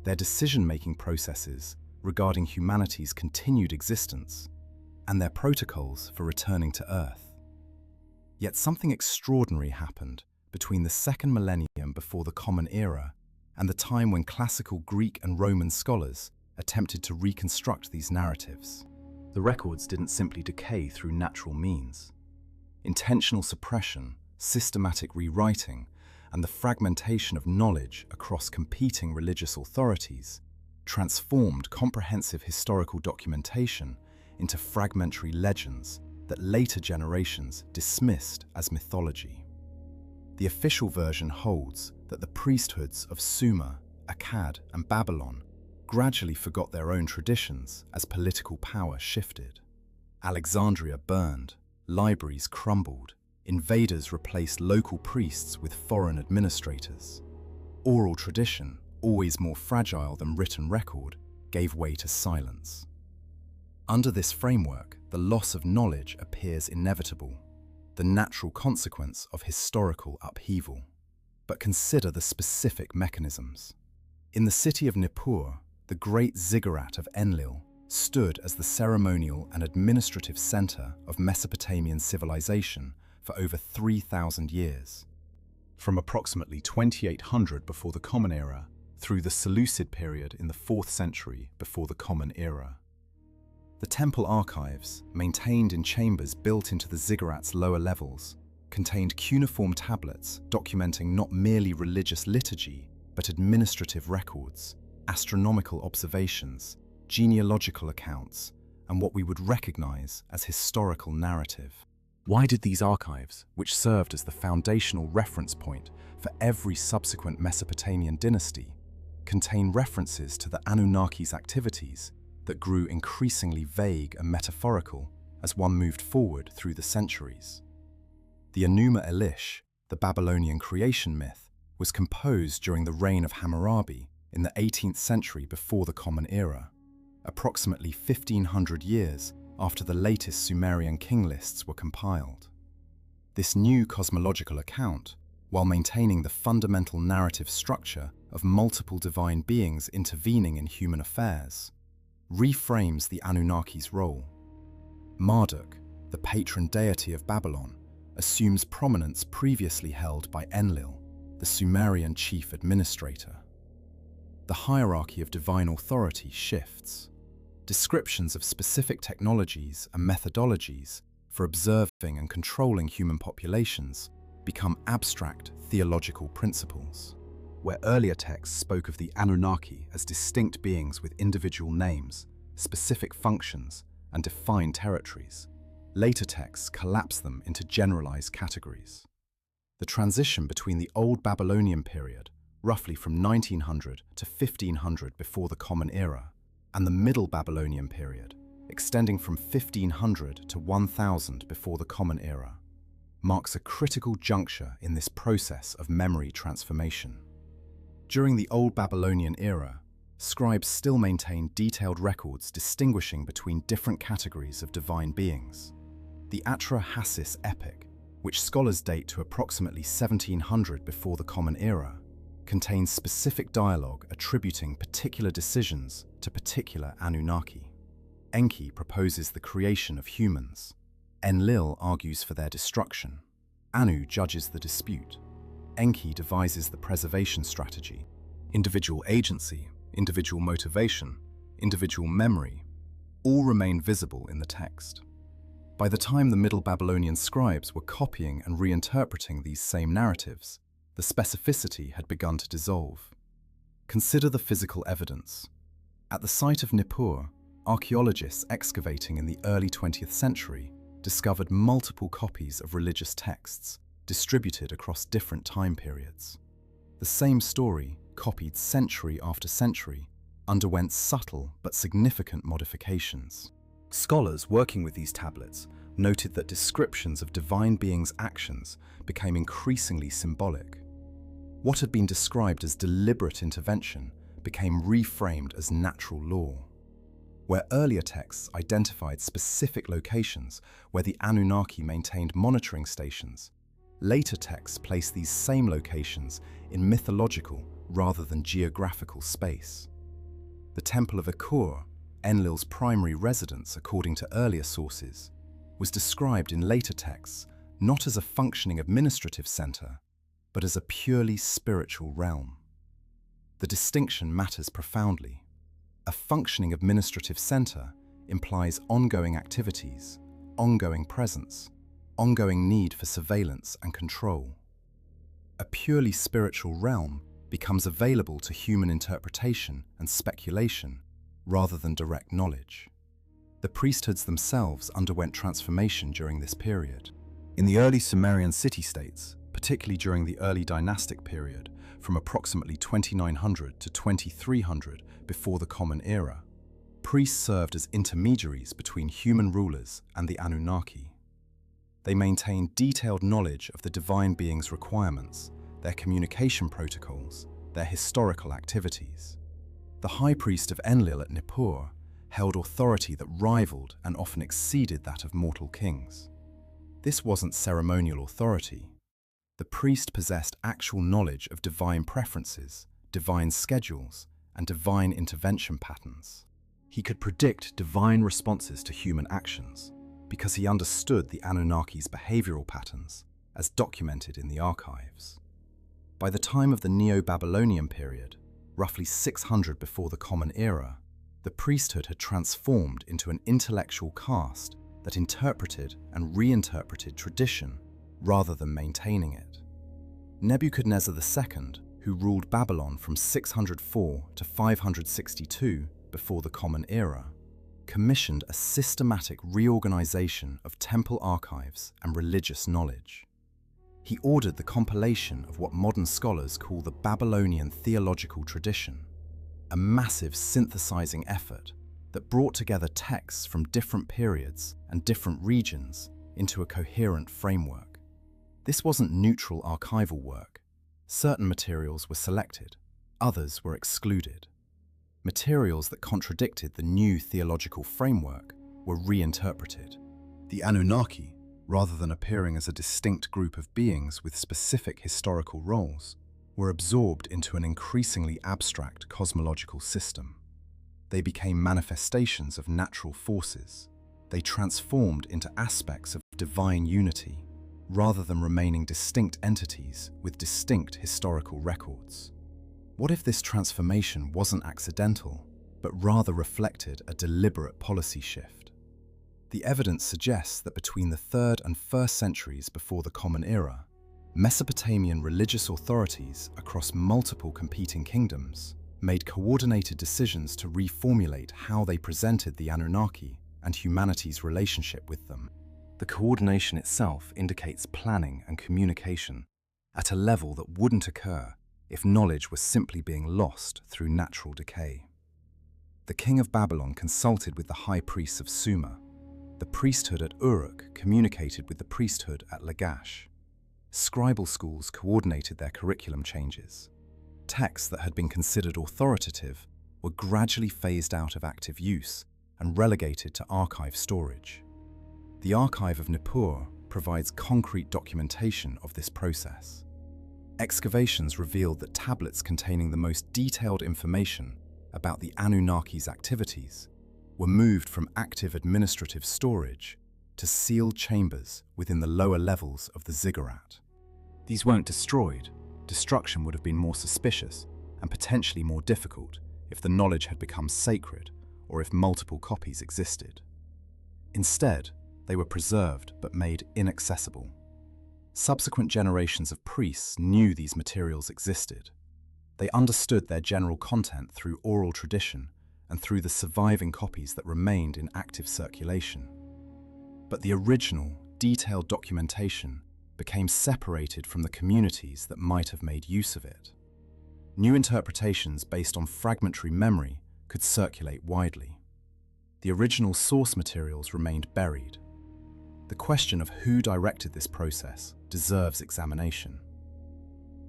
their decision-making processes regarding humanity's continued existence, and their protocols for returning to Earth. Yet something extraordinary happened between the second millennium before the Common Era and the time when classical Greek and Roman scholars attempted to reconstruct these narratives. The records didn't simply decay through natural means. Intentional suppression, systematic rewriting, and the fragmentation of knowledge across competing religious authorities transformed comprehensive historical documentation into fragmentary legends that later generations dismissed as mythology. The official version holds that the priesthoods of Sumer, Akkad, and Babylon gradually forgot their own traditions as political power shifted. Alexandria burned, libraries crumbled, invaders replaced local priests with foreign administrators. Oral tradition, always more fragile than written record, gave way to silence. Under this framework, the loss of knowledge appears inevitable, the natural consequence of historical upheaval. But consider the specific mechanisms. In the city of Nippur, the great ziggurat of Enlil stood as the ceremonial and administrative center of Mesopotamian civilization for over 3,000 years. From approximately 2800 before the Common Era through the Seleucid period in the 4th century before the Common Era. The temple archives, maintained in chambers built into the ziggurat's lower levels, contained cuneiform tablets documenting not merely religious liturgy, but administrative records, astronomical observations, genealogical accounts, and what we would recognize as historical narrative. Why did these archives, which served as the foundational reference point for every subsequent Mesopotamian dynasty, contain references to the Anunnaki's activities that grew increasingly vague and metaphorical as one moved forward through the centuries? The Enuma Elish, the Babylonian creation myth, was composed during the reign of Hammurabi in the 18th century before the Common Era, approximately 1,500 years after the latest Sumerian king lists were compiled. This new cosmological account, while maintaining the fundamental narrative structure of multiple divine beings intervening in human affairs, reframes the Anunnaki's role. Marduk, the patron deity of Babylon, assumes prominence previously held by Enlil, the Sumerian chief administrator. The hierarchy of divine authority shifts. Descriptions of specific technologies and methodologies for observing and controlling human populations become abstract theological principles. Where earlier texts spoke of the Anunnaki as distinct beings with individual names, specific functions, and defined territories, later texts collapse them into generalized categories. The transition between the Old Babylonian period, roughly from 1900 to 1500 before the Common Era, and the Middle Babylonian period, extending from 1500 to 1000 before the Common Era, marks a critical juncture in this process of memory transformation. During the Old Babylonian era, scribes still maintained detailed records distinguishing between different categories of divine beings. The Atra-Hassis epic, which scholars date to approximately 1700 before the Common Era, contains specific dialogue attributing particular decisions to particular Anunnaki. Enki proposes the creation of humans. Enlil argues for their destruction. Anu judges the dispute. Enki devises the preservation strategy. Individual agency, individual motivation, individual memory, all remain visible in the text. By the time the Middle Babylonian scribes were copying and reinterpreting these same narratives, the specificity had begun to dissolve. Consider the physical evidence. At the site of Nippur, archaeologists excavating in the early 20th century discovered multiple copies of religious texts distributed across different time periods. The same story, copied century after century, underwent subtle but significant modifications. Scholars working with these tablets noted that descriptions of divine beings' actions became increasingly symbolic. What had been described as deliberate intervention became reframed as natural law. Where earlier texts identified specific locations where the Anunnaki maintained monitoring stations, later texts placed these same locations in mythological rather than geographical space. The Temple of Akur, Enlil's primary residence according to earlier sources, was described in later texts not as a functioning administrative center, but as a purely spiritual realm. The distinction matters profoundly. A functioning administrative center implies ongoing activities, ongoing presence, ongoing need for surveillance and control. A purely spiritual realm becomes available to human interpretation and speculation rather than direct knowledge. The priesthoods themselves underwent transformation during this period. In the early Sumerian city-states, particularly during the early dynastic period, from approximately 2900 to 2300 before the Common Era, priests served as intermediaries between human rulers and the Anunnaki. They maintained detailed knowledge of the divine beings' requirements, their communication protocols, their historical activities. The high priest of Enlil at Nippur held authority that rivaled and often exceeded that of mortal kings. This wasn't ceremonial authority. The priest possessed actual knowledge of divine preferences, divine schedules, and divine intervention patterns. He could predict divine responses to human actions because he understood the Anunnaki's behavioral patterns as documented in the archives. By the time of the Neo-Babylonian period, roughly 600 before the Common Era, the priesthood had transformed into an intellectual caste that interpreted and reinterpreted tradition rather than maintaining it. Nebuchadnezzar II, who ruled Babylon from 604 to 562 before the Common Era, commissioned a systematic reorganization of temple archives and religious knowledge. He ordered the compilation of what modern scholars call the Babylonian theological tradition, a massive synthesizing effort that brought together texts from different periods and different regions into a coherent framework. This wasn't neutral archival work. Certain materials were selected, others were excluded. Materials that contradicted the new theological framework were reinterpreted. The Anunnaki, rather than appearing as a distinct group of beings with specific historical roles, were absorbed into an increasingly abstract cosmological system. They became manifestations of natural forces. They transformed into aspects of divine unity, rather than remaining distinct entities with distinct historical records. What if this transformation wasn't accidental, but rather reflected a deliberate policy shift? The evidence suggests that between the 3rd and 1st centuries before the Common Era, Mesopotamian religious authorities across multiple competing kingdoms made coordinated decisions to reformulate how they presented the Anunnaki and humanity's relationship with them. The coordination itself indicates planning and communication at a level that wouldn't occur if knowledge was simply being lost through natural decay. The king of Babylon consulted with the high priests of Sumer. The priesthood at Uruk communicated with the priesthood at Lagash. Scribal schools coordinated their curriculum changes. Texts that had been considered authoritative were gradually phased out of active use and relegated to archive storage. The Archive of Nippur provides concrete documentation of this process. Excavations revealed that tablets containing the most detailed information about the Anunnaki's activities were moved from active administrative storage to sealed chambers within the lower levels of the ziggurat. These weren't destroyed. Destruction would have been more suspicious and potentially more difficult if the knowledge had become sacred or if multiple copies existed. Instead, they were preserved but made inaccessible. Subsequent generations of priests knew these materials existed. They understood their general content through oral tradition and through the surviving copies that remained in active circulation. But the original, detailed documentation became separated from the communities that might have made use of it. New interpretations based on fragmentary memory could circulate widely. The original source materials remained buried. The question of who directed this process deserves examination.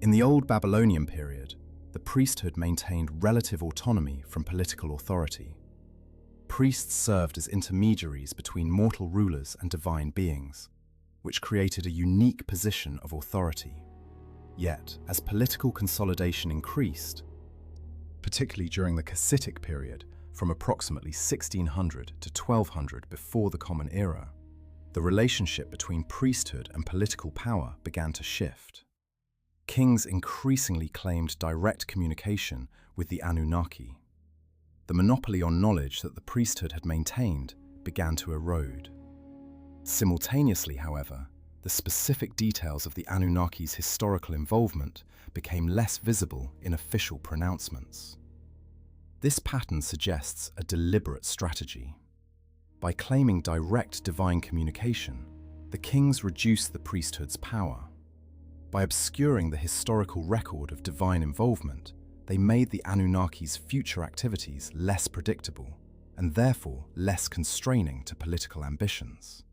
In the Old Babylonian period, the priesthood maintained relative autonomy from political authority. Priests served as intermediaries between mortal rulers and divine beings, which created a unique position of authority. Yet, as political consolidation increased, particularly during the Casitic period, from approximately 1600 to 1200 before the Common Era, the relationship between priesthood and political power began to shift. Kings increasingly claimed direct communication with the Anunnaki. The monopoly on knowledge that the priesthood had maintained began to erode. Simultaneously, however, the specific details of the Anunnaki's historical involvement became less visible in official pronouncements. This pattern suggests a deliberate strategy. By claiming direct divine communication, the kings reduced the priesthood's power. By obscuring the historical record of divine involvement, they made the Anunnaki's future activities less predictable and therefore less constraining to political ambitions.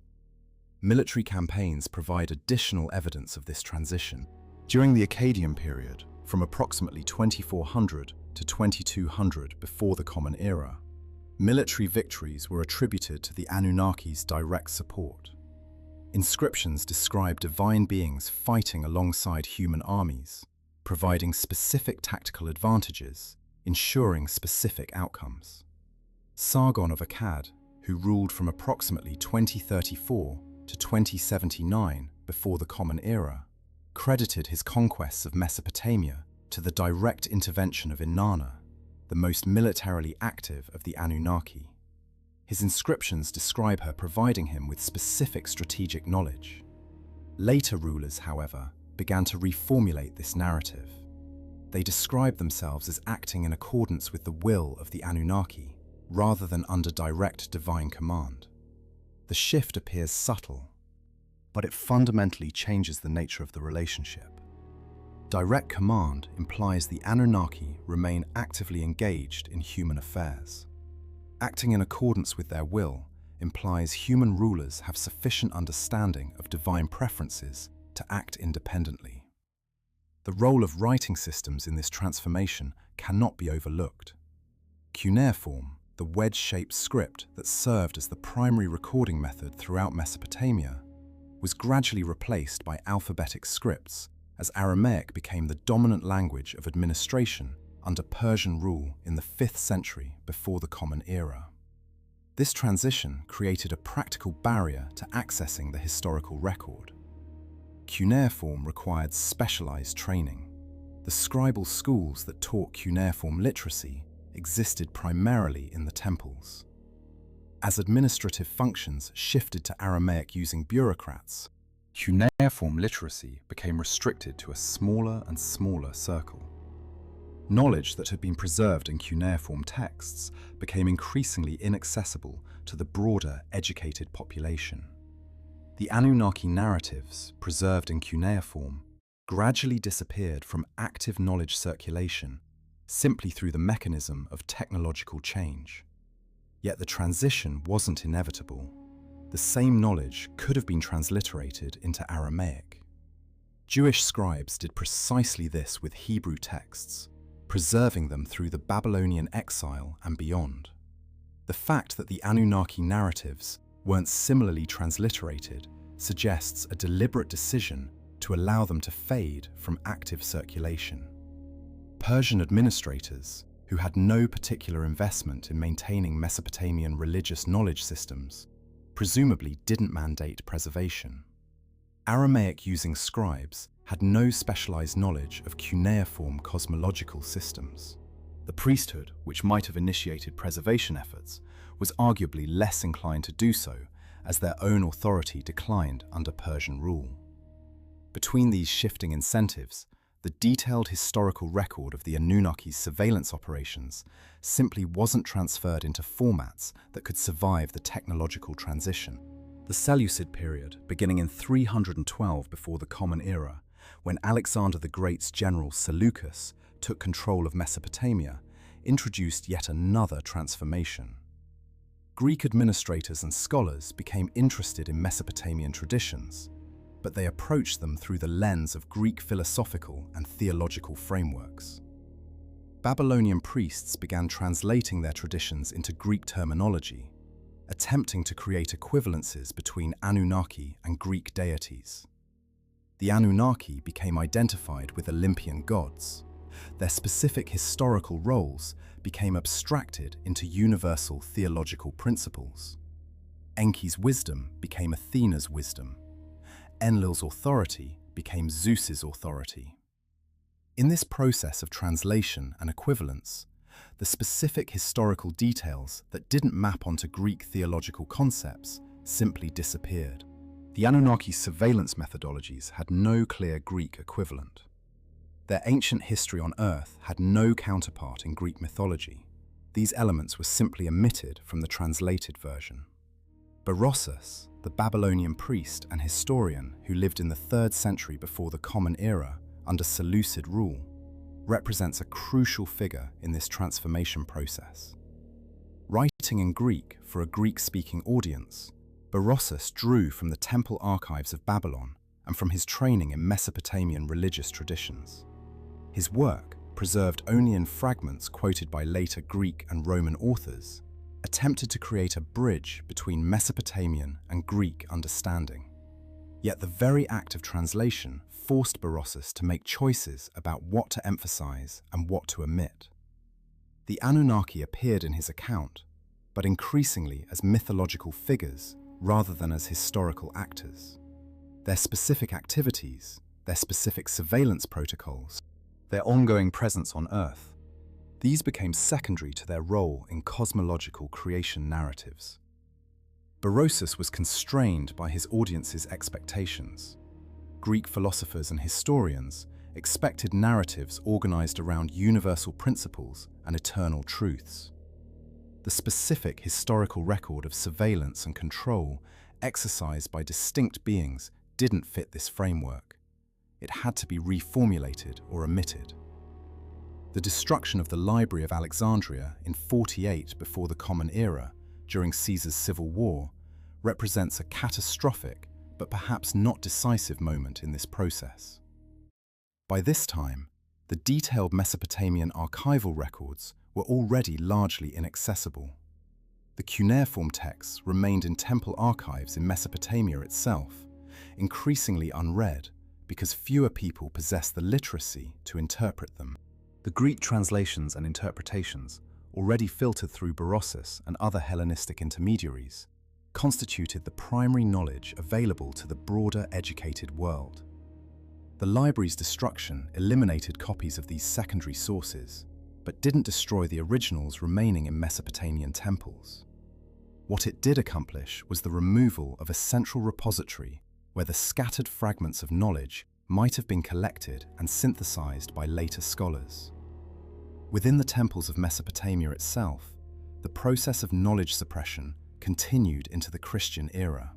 Military campaigns provide additional evidence of this transition. During the Akkadian period, from approximately 2400 to 2200 before the Common Era, military victories were attributed to the Anunnaki's direct support. Inscriptions describe divine beings fighting alongside human armies, providing specific tactical advantages, ensuring specific outcomes. Sargon of Akkad, who ruled from approximately 2034 to 2079 before the Common Era, credited his conquests of Mesopotamia to the direct intervention of Inanna, the most militarily active of the Anunnaki. His inscriptions describe her providing him with specific strategic knowledge. Later rulers, however, began to reformulate this narrative. They described themselves as acting in accordance with the will of the Anunnaki, rather than under direct divine command. The shift appears subtle, but it fundamentally changes the nature of the relationship. Direct command implies the Anunnaki remain actively engaged in human affairs. Acting in accordance with their will implies human rulers have sufficient understanding of divine preferences to act independently. The role of writing systems in this transformation cannot be overlooked. Cuneiform, the wedge-shaped script that served as the primary recording method throughout Mesopotamia, was gradually replaced by alphabetic scripts as Aramaic became the dominant language of administration under Persian rule in the 5th century before the Common Era. This transition created a practical barrier to accessing the historical record. Cuneiform required specialized training. The scribal schools that taught cuneiform literacy existed primarily in the temples. As administrative functions shifted to Aramaic using bureaucrats, cuneiform literacy became restricted to a smaller and smaller circle. Knowledge that had been preserved in cuneiform texts became increasingly inaccessible to the broader, educated population. The Anunnaki narratives, preserved in cuneiform, gradually disappeared from active knowledge circulation simply through the mechanism of technological change. Yet the transition wasn't inevitable. The same knowledge could have been transliterated into Aramaic. Jewish scribes did precisely this with Hebrew texts, preserving them through the Babylonian exile and beyond. The fact that the Anunnaki narratives weren't similarly transliterated suggests a deliberate decision to allow them to fade from active circulation. Persian administrators, who had no particular investment in maintaining Mesopotamian religious knowledge systems, presumably didn't mandate preservation. Aramaic-using scribes had no specialized knowledge of cuneiform cosmological systems. The priesthood, which might have initiated preservation efforts, was arguably less inclined to do so, as their own authority declined under Persian rule. Between these shifting incentives, the detailed historical record of the Anunnaki's surveillance operations simply wasn't transferred into formats that could survive the technological transition. The Seleucid period, beginning in 312 before the Common Era, when Alexander the Great's general Seleucus took control of Mesopotamia, introduced yet another transformation. Greek administrators and scholars became interested in Mesopotamian traditions, but they approached them through the lens of Greek philosophical and theological frameworks. Babylonian priests began translating their traditions into Greek terminology, attempting to create equivalences between Anunnaki and Greek deities. The Anunnaki became identified with Olympian gods. Their specific historical roles became abstracted into universal theological principles. Enki's wisdom became Athena's wisdom. Enlil's authority became Zeus's authority. In this process of translation and equivalence, the specific historical details that didn't map onto Greek theological concepts simply disappeared. The Anunnaki's surveillance methodologies had no clear Greek equivalent. Their ancient history on Earth had no counterpart in Greek mythology. These elements were simply omitted from the translated version. Berossus, the Babylonian priest and historian who lived in the 3rd century before the Common Era under Seleucid rule, represents a crucial figure in this transformation process. Writing in Greek for a Greek-speaking audience, Berossus drew from the temple archives of Babylon and from his training in Mesopotamian religious traditions. His work, preserved only in fragments quoted by later Greek and Roman authors, attempted to create a bridge between Mesopotamian and Greek understanding. Yet the very act of translation forced Berossus to make choices about what to emphasize and what to omit. The Anunnaki appeared in his account, but increasingly as mythological figures rather than as historical actors. Their specific activities, their specific surveillance protocols, their ongoing presence on Earth, these became secondary to their role in cosmological creation narratives. Berossus was constrained by his audience's expectations. Greek philosophers and historians expected narratives organized around universal principles and eternal truths. The specific historical record of surveillance and control exercised by distinct beings didn't fit this framework. It had to be reformulated or omitted. The destruction of the Library of Alexandria in 48 before the Common Era, during Caesar's civil war, represents a catastrophic but perhaps not decisive moment in this process. By this time, the detailed Mesopotamian archival records were already largely inaccessible. The cuneiform texts remained in temple archives in Mesopotamia itself, increasingly unread because fewer people possessed the literacy to interpret them. The Greek translations and interpretations, already filtered through Berossus and other Hellenistic intermediaries, constituted the primary knowledge available to the broader educated world. The library's destruction eliminated copies of these secondary sources, but didn't destroy the originals remaining in Mesopotamian temples. What it did accomplish was the removal of a central repository where the scattered fragments of knowledge might have been collected and synthesized by later scholars. Within the temples of Mesopotamia itself, the process of knowledge suppression continued into the Christian era.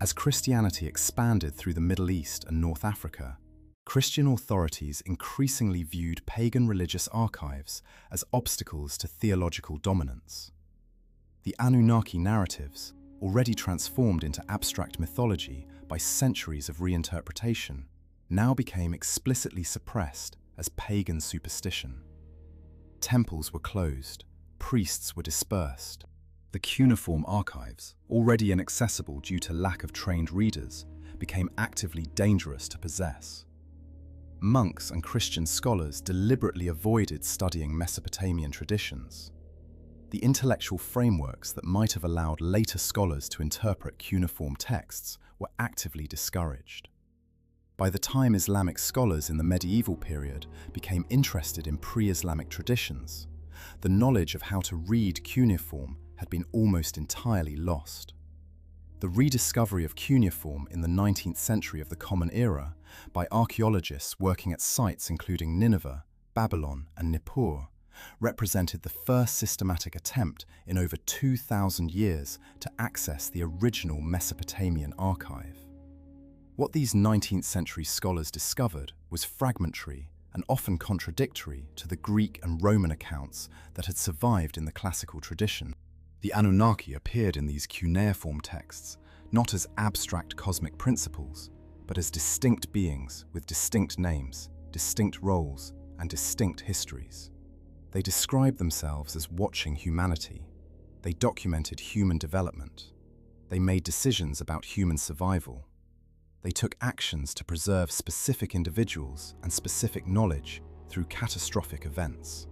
As Christianity expanded through the Middle East and North Africa, Christian authorities increasingly viewed pagan religious archives as obstacles to theological dominance. The Anunnaki narratives, already transformed into abstract mythology by centuries of reinterpretation, now became explicitly suppressed as pagan superstition. Temples were closed, priests were dispersed. The cuneiform archives, already inaccessible due to lack of trained readers, became actively dangerous to possess. Monks and Christian scholars deliberately avoided studying Mesopotamian traditions. The intellectual frameworks that might have allowed later scholars to interpret cuneiform texts were actively discouraged. By the time Islamic scholars in the medieval period became interested in pre-Islamic traditions, the knowledge of how to read cuneiform had been almost entirely lost. The rediscovery of cuneiform in the 19th century of the Common Era by archaeologists working at sites including Nineveh, Babylon, and Nippur represented the first systematic attempt in over 2,000 years to access the original Mesopotamian archive. What these 19th century scholars discovered was fragmentary and often contradictory to the Greek and Roman accounts that had survived in the classical tradition. The Anunnaki appeared in these cuneiform texts not as abstract cosmic principles, but as distinct beings with distinct names, distinct roles, and distinct histories. They described themselves as watching humanity. They documented human development. They made decisions about human survival. They took actions to preserve specific individuals and specific knowledge through catastrophic events.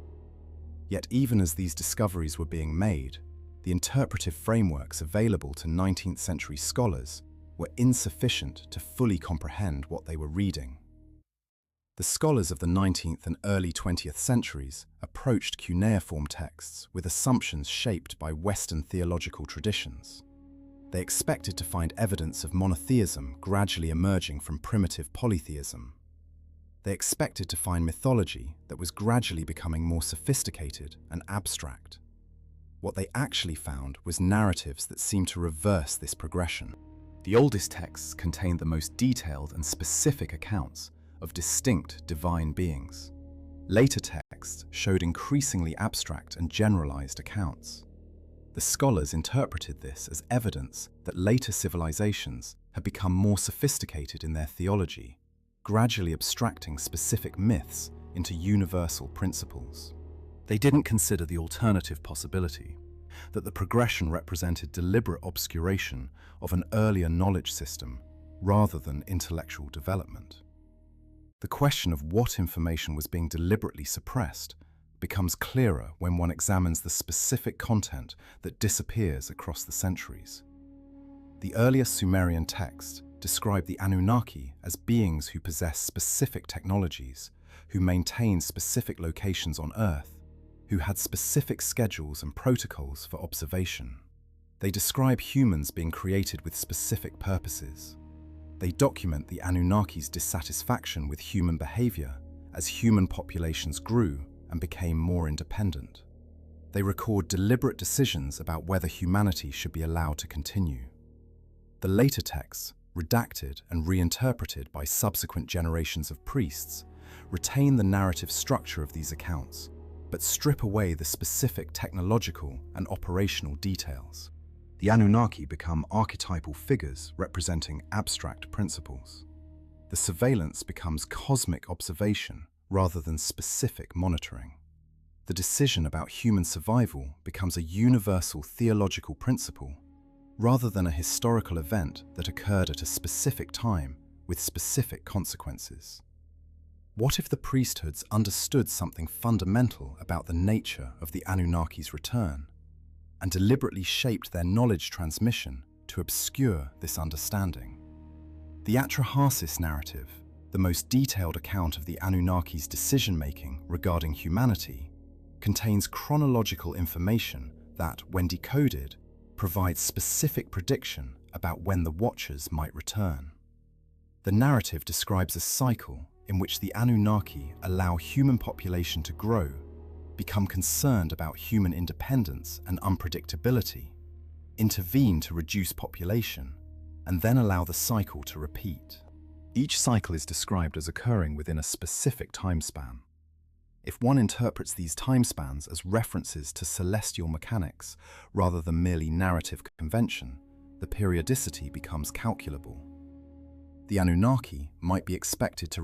Yet even as these discoveries were being made, the interpretive frameworks available to 19th century scholars were insufficient to fully comprehend what they were reading. The scholars of the 19th and early 20th centuries approached cuneiform texts with assumptions shaped by Western theological traditions. They expected to find evidence of monotheism gradually emerging from primitive polytheism. They expected to find mythology that was gradually becoming more sophisticated and abstract. What they actually found was narratives that seemed to reverse this progression. The oldest texts contained the most detailed and specific accounts of distinct divine beings. Later texts showed increasingly abstract and generalized accounts. The scholars interpreted this as evidence that later civilizations had become more sophisticated in their theology, gradually abstracting specific myths into universal principles. They didn't consider the alternative possibility, that the progression represented deliberate obscuration of an earlier knowledge system rather than intellectual development. The question of what information was being deliberately suppressed becomes clearer when one examines the specific content that disappears across the centuries. The earlier Sumerian texts describe the Anunnaki as beings who possess specific technologies, who maintain specific locations on Earth, who had specific schedules and protocols for observation. They describe humans being created with specific purposes. They document the Anunnaki's dissatisfaction with human behavior as human populations grew and became more independent. They record deliberate decisions about whether humanity should be allowed to continue. The later texts, redacted and reinterpreted by subsequent generations of priests, retain the narrative structure of these accounts, but strip away the specific technological and operational details. The Anunnaki become archetypal figures representing abstract principles. The surveillance becomes cosmic observation rather than specific monitoring. The decision about human survival becomes a universal theological principle rather than a historical event that occurred at a specific time with specific consequences. What if the priesthoods understood something fundamental about the nature of the Anunnaki's return and deliberately shaped their knowledge transmission to obscure this understanding? The Atrahasis narrative, the most detailed account of the Anunnaki's decision-making regarding humanity, contains chronological information that, when decoded, provides specific prediction about when the Watchers might return. The narrative describes a cycle in which the Anunnaki allow human population to grow, become concerned about human independence and unpredictability, intervene to reduce population, and then allow the cycle to repeat. Each cycle is described as occurring within a specific time span. If one interprets these time spans as references to celestial mechanics rather than merely narrative convention, the periodicity becomes calculable. The Anunnaki might be expected to